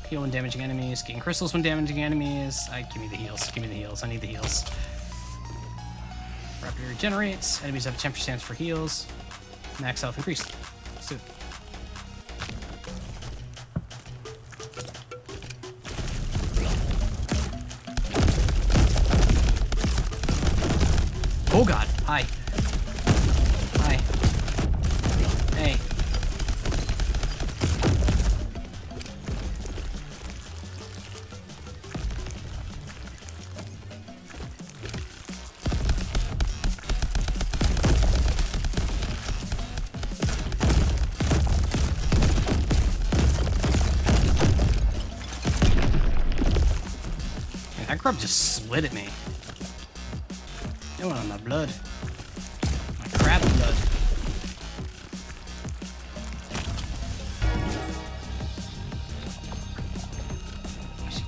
Heal when damaging enemies. Gain crystals when damaging enemies. Give me the heals. Give me the heals. I need the heals. Rapidly regenerates. Enemies have 10% for heals. Max health increased. Let's do it. Oh god. Hi. Hi. Hey. That grub just slid at me. It went on my blood. My crab blood.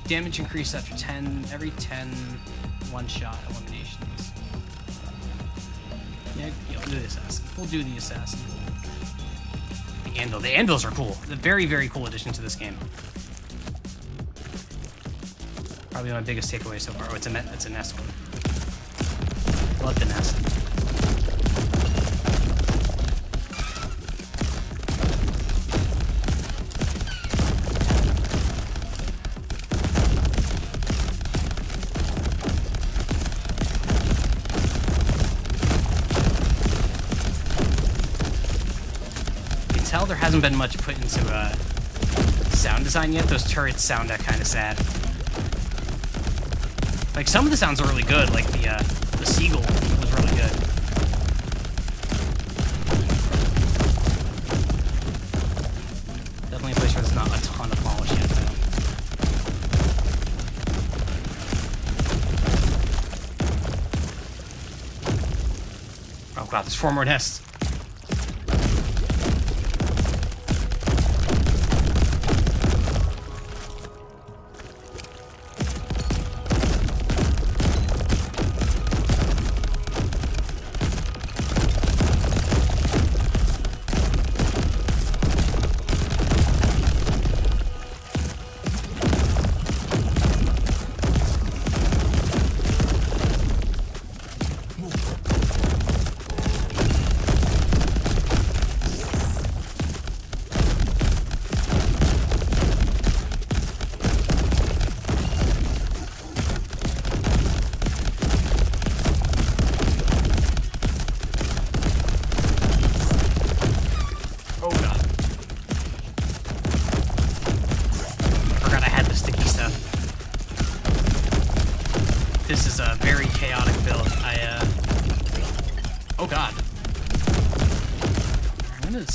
Damage increased after 10, every 10 one-shot eliminations. Yeah, we'll do the assassin. We'll do the assassin. The anvil. The anvils are cool. The very, very cool addition to this game. Probably my biggest takeaway so far. Oh, it's a nest one. Love the nest. You can tell there hasn't been much put into sound design yet. Those turrets sound kind of sad. Like, some of the sounds are really good, like the seagull was really good. Definitely a place where there's not a ton of polish yet, though. Oh god, there's 4 more nests.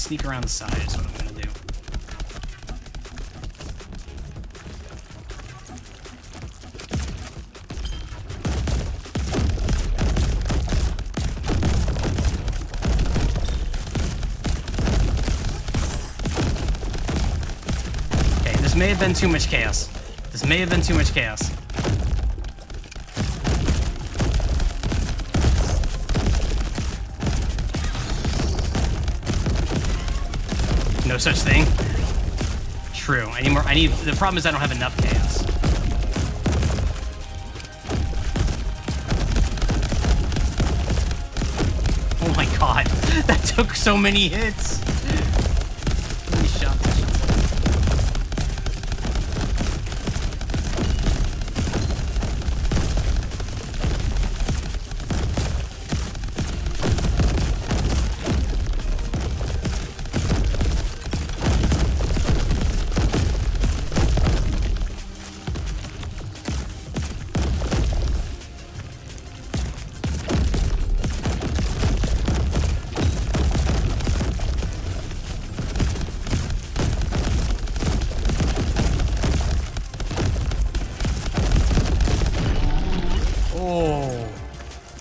sneak around the side is what I'm gonna do. Okay, this may have been too much chaos. This may have been too much chaos. No such thing. True. I need more. The problem is I don't have enough chaos. Oh my god, that took so many hits. Holy shot.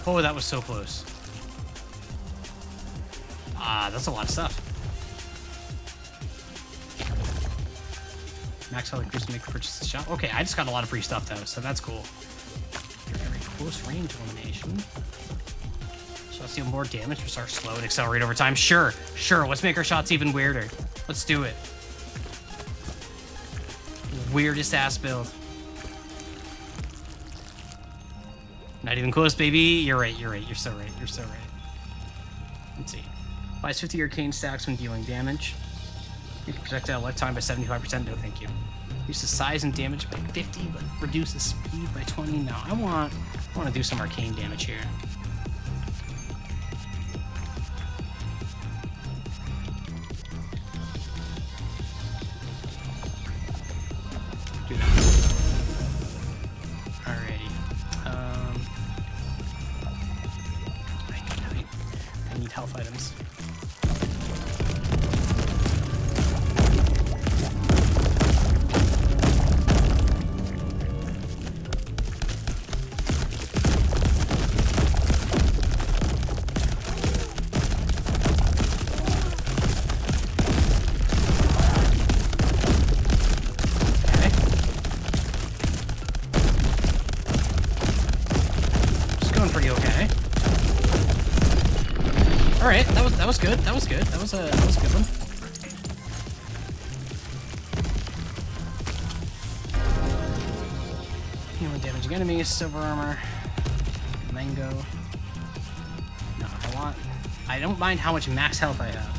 Oh, that was so close. Ah, that's a lot of stuff. Max health increase to make the purchase of the shop. Okay, I just got a lot of free stuff though, so that's cool. Very close range elimination. Shots deal more damage, or start slow and accelerate over time. Sure. Let's make our shots even weirder. Let's do it. Weirdest ass build. Not even close, baby. You're right. You're so right. Let's see. Applies 50 arcane stacks when dealing damage. Increase projectile lifetime by 75%. No, thank you. Reduces size and damage by 50, but reduces speed by 20. No, I want to do some arcane damage here. Do that. Alrighty. I need health items. Alright, that was good. That was good. That was a good one. Healing damaging enemies, silver armor, mango. No, I don't mind how much max health I have.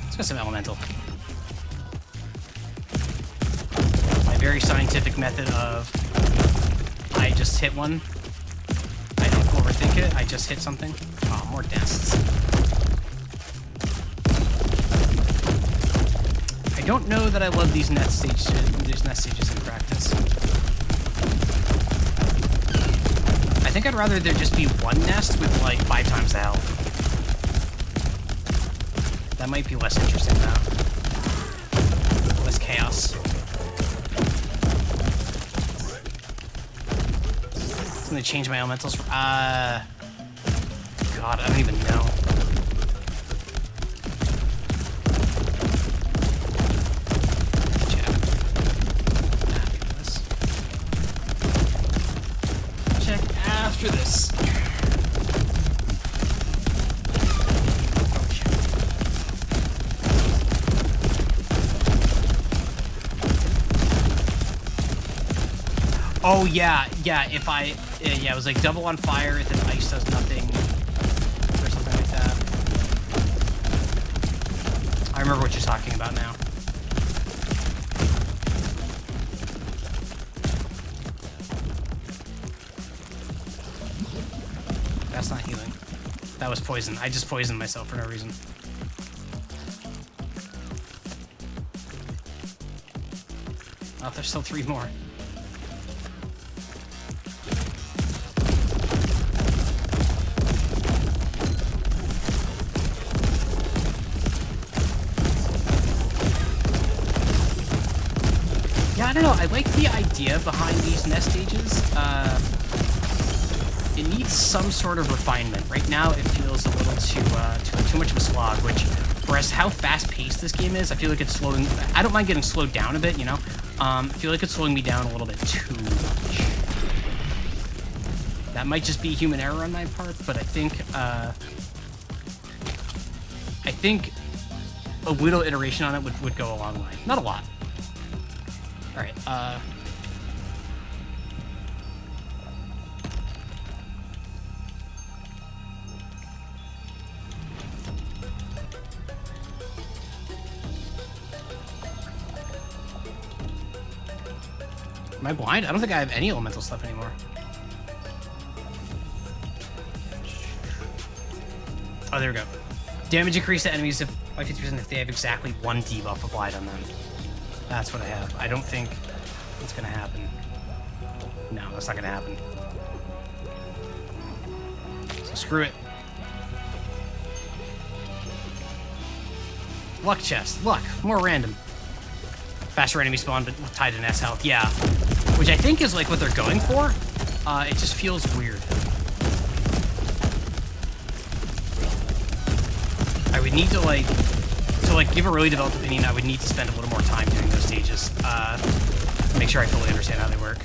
Let's go some elemental. Very scientific method of I just hit one. I don't overthink it. I just hit something. Oh, more nests. I don't know that I love these nest stages in practice. I think I'd rather there just be one nest with like 5 times the health. That might be less interesting now. Less chaos. I'm gonna change my elementals. God, I don't even know. Check after this. Oh yeah, if it was like double on fire, then ice does nothing, or something like that. I remember what you're talking about now. That's not healing. That was poison. I just poisoned myself for no reason. Oh, there's still 3 more. Yeah, I don't know. I like the idea behind these nest stages. It needs some sort of refinement. Right now, it feels a little too much of a slog, which, whereas how fast-paced this game is, I feel like it's slowing... I don't mind getting slowed down a bit, you know? I feel like it's slowing me down a little bit too much. That might just be human error on my part, but I think a little iteration on it would go a long way. Not a lot. All right, am I blind? I don't think I have any elemental stuff anymore. Oh, there we go. Damage increase to enemies by 50% if they have exactly 1 debuff applied on them. That's what I have. I don't think it's gonna happen. No, that's not gonna happen. So screw it. Luck chest. Luck. More random. Faster enemy spawn, but tied to S health. Yeah. Which I think is like what they're going for. It just feels weird. I would need to give a really developed opinion, I would need to spend a little more time doing those stages. Make sure I fully understand how they work.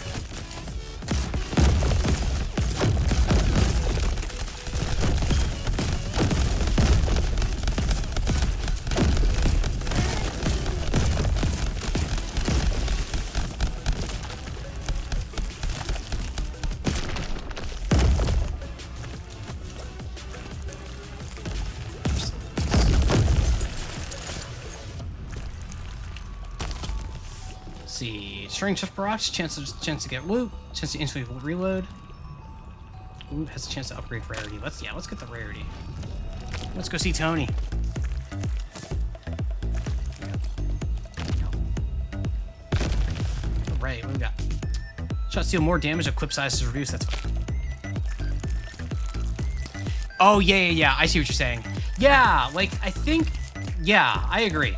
See, Stirring Shift Barrage, chance to get loot, chance to instantly reload. Loot has a chance to upgrade rarity. Let's get the rarity. Let's go see Tony. Alright, what do we got? Shots deal more damage, equip size is reduced, that's fine. Oh, yeah, I see what you're saying. Yeah, like, I think, yeah, I agree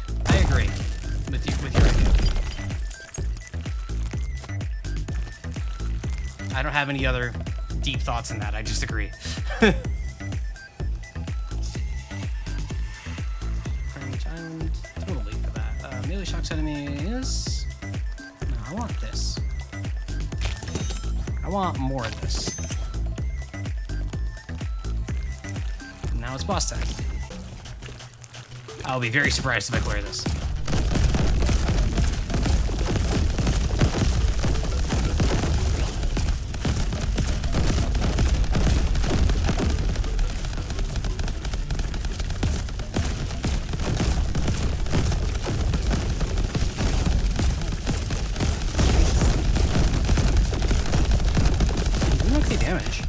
with your idea. I don't have any other deep thoughts in that. I just agree. Island, totally for that. Melee shocks enemies. No, I want this. I want more of this. Now it's boss time. I'll be very surprised if I clear this. Damage.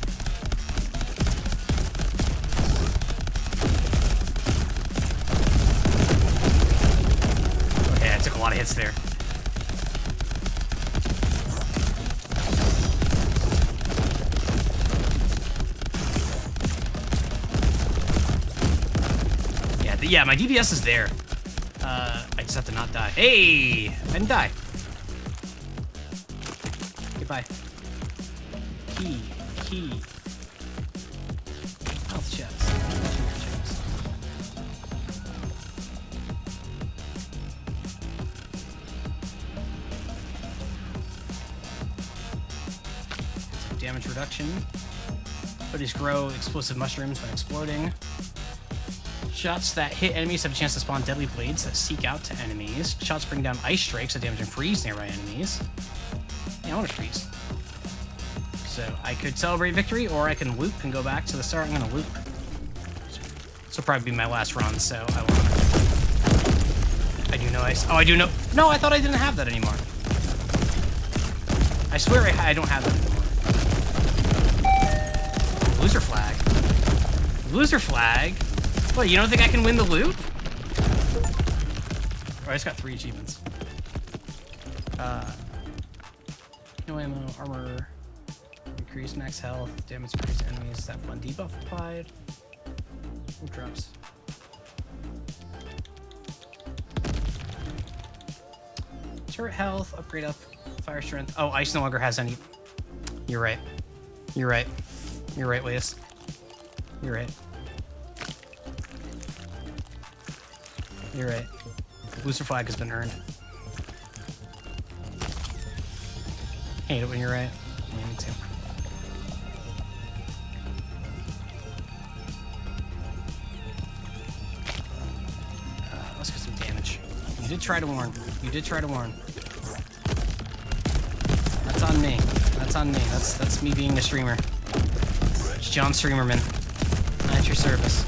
Okay, I took a lot of hits there. Yeah, my DPS is there. I just have to not die. Hey, I didn't die. Goodbye. Key. Health chest. Damage reduction. Footage grow explosive mushrooms when exploding. Shots that hit enemies have a chance to spawn deadly blades that seek out to enemies. Shots bring down ice strikes that damage and freeze nearby enemies. Yeah, I want to freeze. So I could celebrate victory, or I can loop and go back to the start. I'm gonna loop. This will probably be my last run, so I will. I do know ice. Oh, I do know. No, I thought I didn't have that anymore. I swear I don't have that anymore. Loser flag. Loser flag. What? You don't think I can win the loot? Oh, I just got 3 achievements. No ammo, armor, increase max health, damage increase enemies, that one debuff applied. What drops? Turret health, upgrade up, fire strength. Oh, ice no longer has any. You're right. You're right. You're right, Leas. You're right. You're right. The booster flag has been earned. Hate it when you're right. Yeah, me too. Let's get some damage. You did try to warn. You did try to warn. That's on me. That's on me. That's me being the streamer. It's John Streamerman. At your service.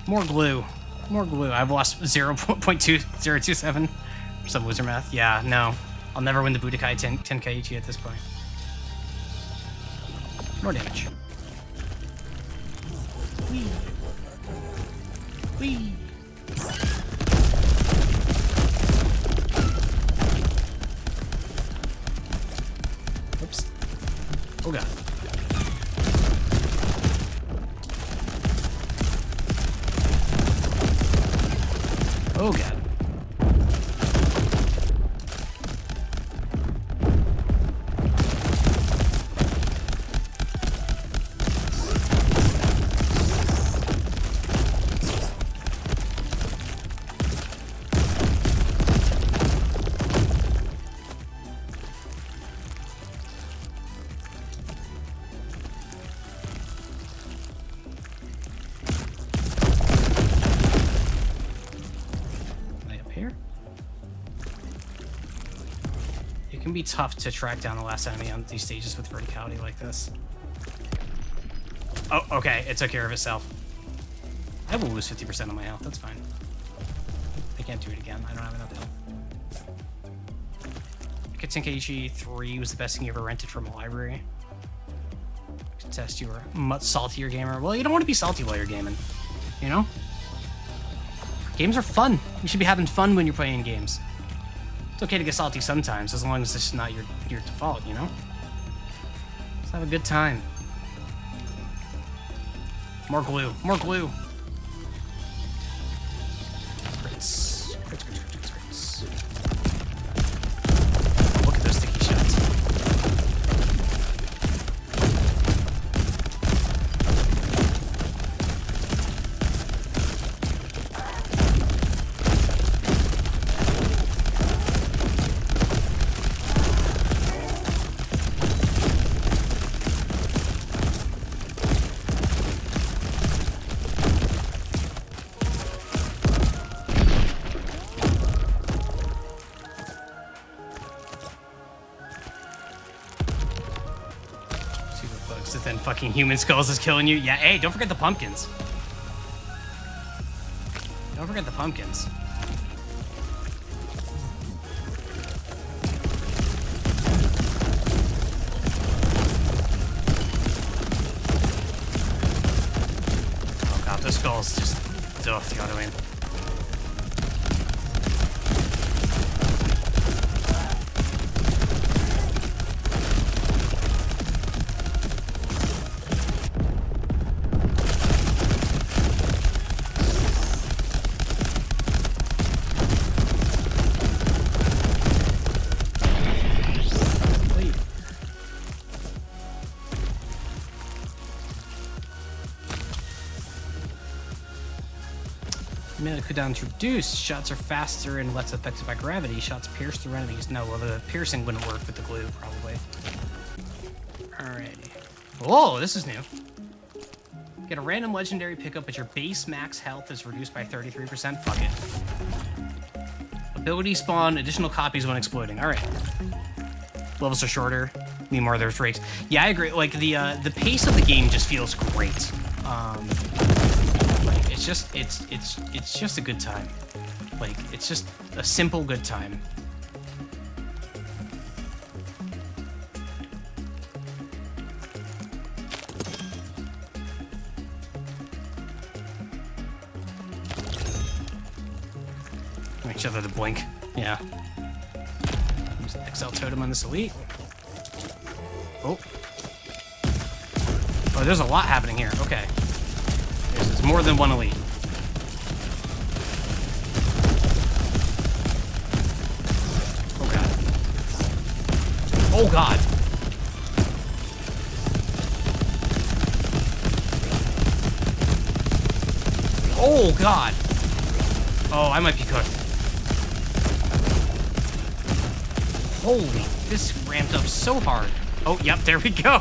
More glue. More glue. I've lost 0.2027 for some loser math. Yeah, no. I'll never win the Budokai 10Kaiichi at this point. More damage. Whee. Whee. Oops. Oh god. Oh god. It can be tough to track down the last enemy on these stages with verticality like this. Oh, okay, it took care of itself. I will lose 50% of my health, that's fine. I can't do it again, I don't have enough health. Tenkaichi 3 was the best thing you ever rented from a library. To test you were a much saltier gamer. Well, you don't want to be salty while you're gaming, you know? Games are fun. You should be having fun when you're playing games. It's okay to get salty sometimes, as long as it's not your default, you know? Just have a good time. More glue. More glue. Crits. Crits, crits, crits, crits. Look at those sticky shots. Fucking human skulls is killing you. Yeah, hey, don't forget the pumpkins. Don't forget the pumpkins. Oh god, those skulls just duff the auto aim. Cooldown is reduced. Shots are faster and less affected by gravity. Shots pierce through enemies. No, well, the piercing wouldn't work with the glue, probably. Alrighty. Whoa, this is new. Get a random legendary pickup, but your base max health is reduced by 33%. Fuck it. Ability spawn additional copies when exploding. All right. Levels are shorter. Need more of those rakes. Yeah, I agree. Like the pace of the game just feels great. Like it's just a good time. Like it's just a simple good time. Make sure that the blink. Yeah. Use the XL totem on this elite. Oh. Oh, there's a lot happening here. Okay. There's more than one elite. Oh god. Oh god. Oh god. Oh, I might be cooked. Holy, this ramped up so hard. Oh, yep, there we go.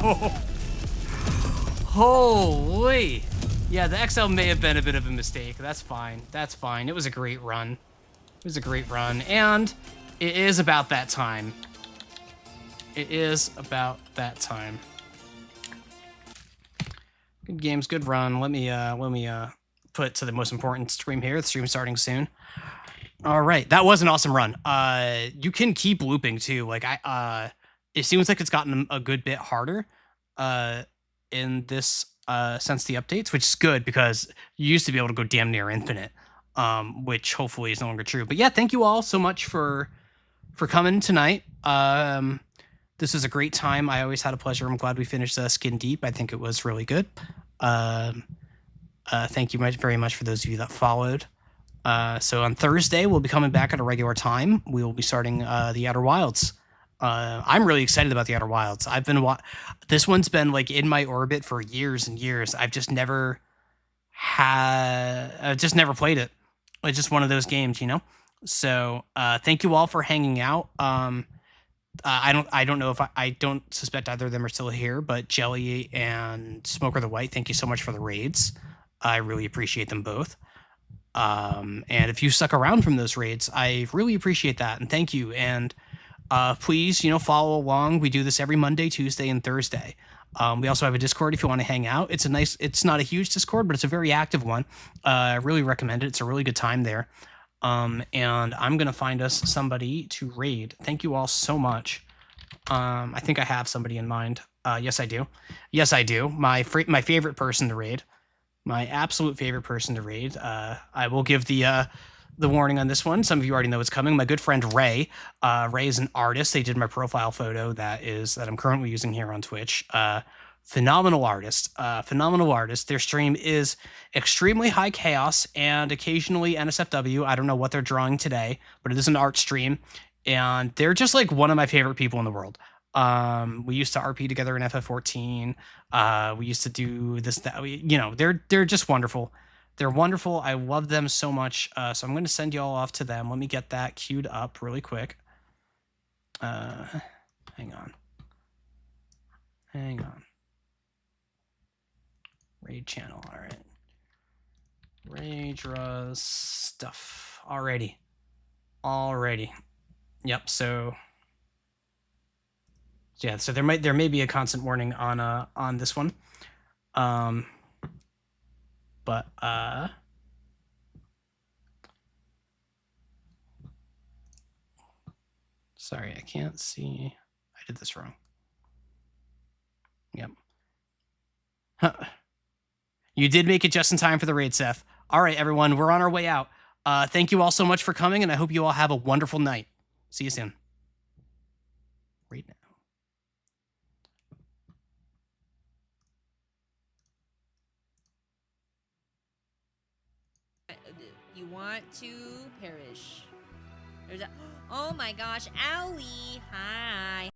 Holy. Yeah, the XL may have been a bit of a mistake. That's fine. That's fine. It was a great run. It was a great run. And it is about that time. It is about that time. Good games, good run. Let me put to the most important stream here. The stream's starting soon. All right, that was an awesome run. You can keep looping too. Like it seems like it's gotten a good bit harder in this since the updates, which is good because you used to be able to go damn near infinite, which hopefully is no longer true. But yeah, thank you all so much for coming tonight. This was a great time. I always had a pleasure. I'm glad we finished Skin Deep. I think it was really good. Thank you very much for those of you that followed. So on Thursday, we'll be coming back at a regular time. We will be starting the Outer Wilds. I'm really excited about the Outer Wilds. I've been this one's been like in my orbit for years and years. I've just never played it. It's just one of those games, you know. So thank you all for hanging out. I don't know if I don't suspect either of them are still here, but Jelly and Smoker the White, thank you so much for the raids. I really appreciate them both. And if you stuck around from those raids, I really appreciate that. And thank you. And please, follow along. We do this every Monday, Tuesday, and Thursday. We also have a Discord if you want to hang out. It's not a huge Discord, but it's a very active one. I really recommend it. It's a really good time there. And I'm going to find us somebody to raid. Thank you all so much. I think I have somebody in mind. Yes, I do. Yes, I do. My favorite person to raid. My absolute favorite person to raid. I will give the warning on this one. Some of you already know what's coming. My good friend Ray. Ray is an artist. They did my profile photo that I'm currently using here on Twitch. Phenomenal artist. Phenomenal artist. Their stream is extremely high chaos and occasionally NSFW. I don't know what they're drawing today, but it is an art stream. And they're just like one of my favorite people in the world. We used to RP together in FF14. We used to do this, that, they're just wonderful. They're wonderful. I love them so much. So I'm going to send you all off to them. Let me get that queued up really quick. Hang on. Raid channel. All right. Raidra's stuff. Already. Yep. So yeah. So there may be a constant warning on this one. But sorry, I can't see. I did this wrong. Yep. Huh. You did make it just in time for the raid, Seth. All right, everyone, we're on our way out. Thank you all so much for coming, and I hope you all have a wonderful night. See you soon. Right now. You want to perish. Oh my gosh, owie. Hi.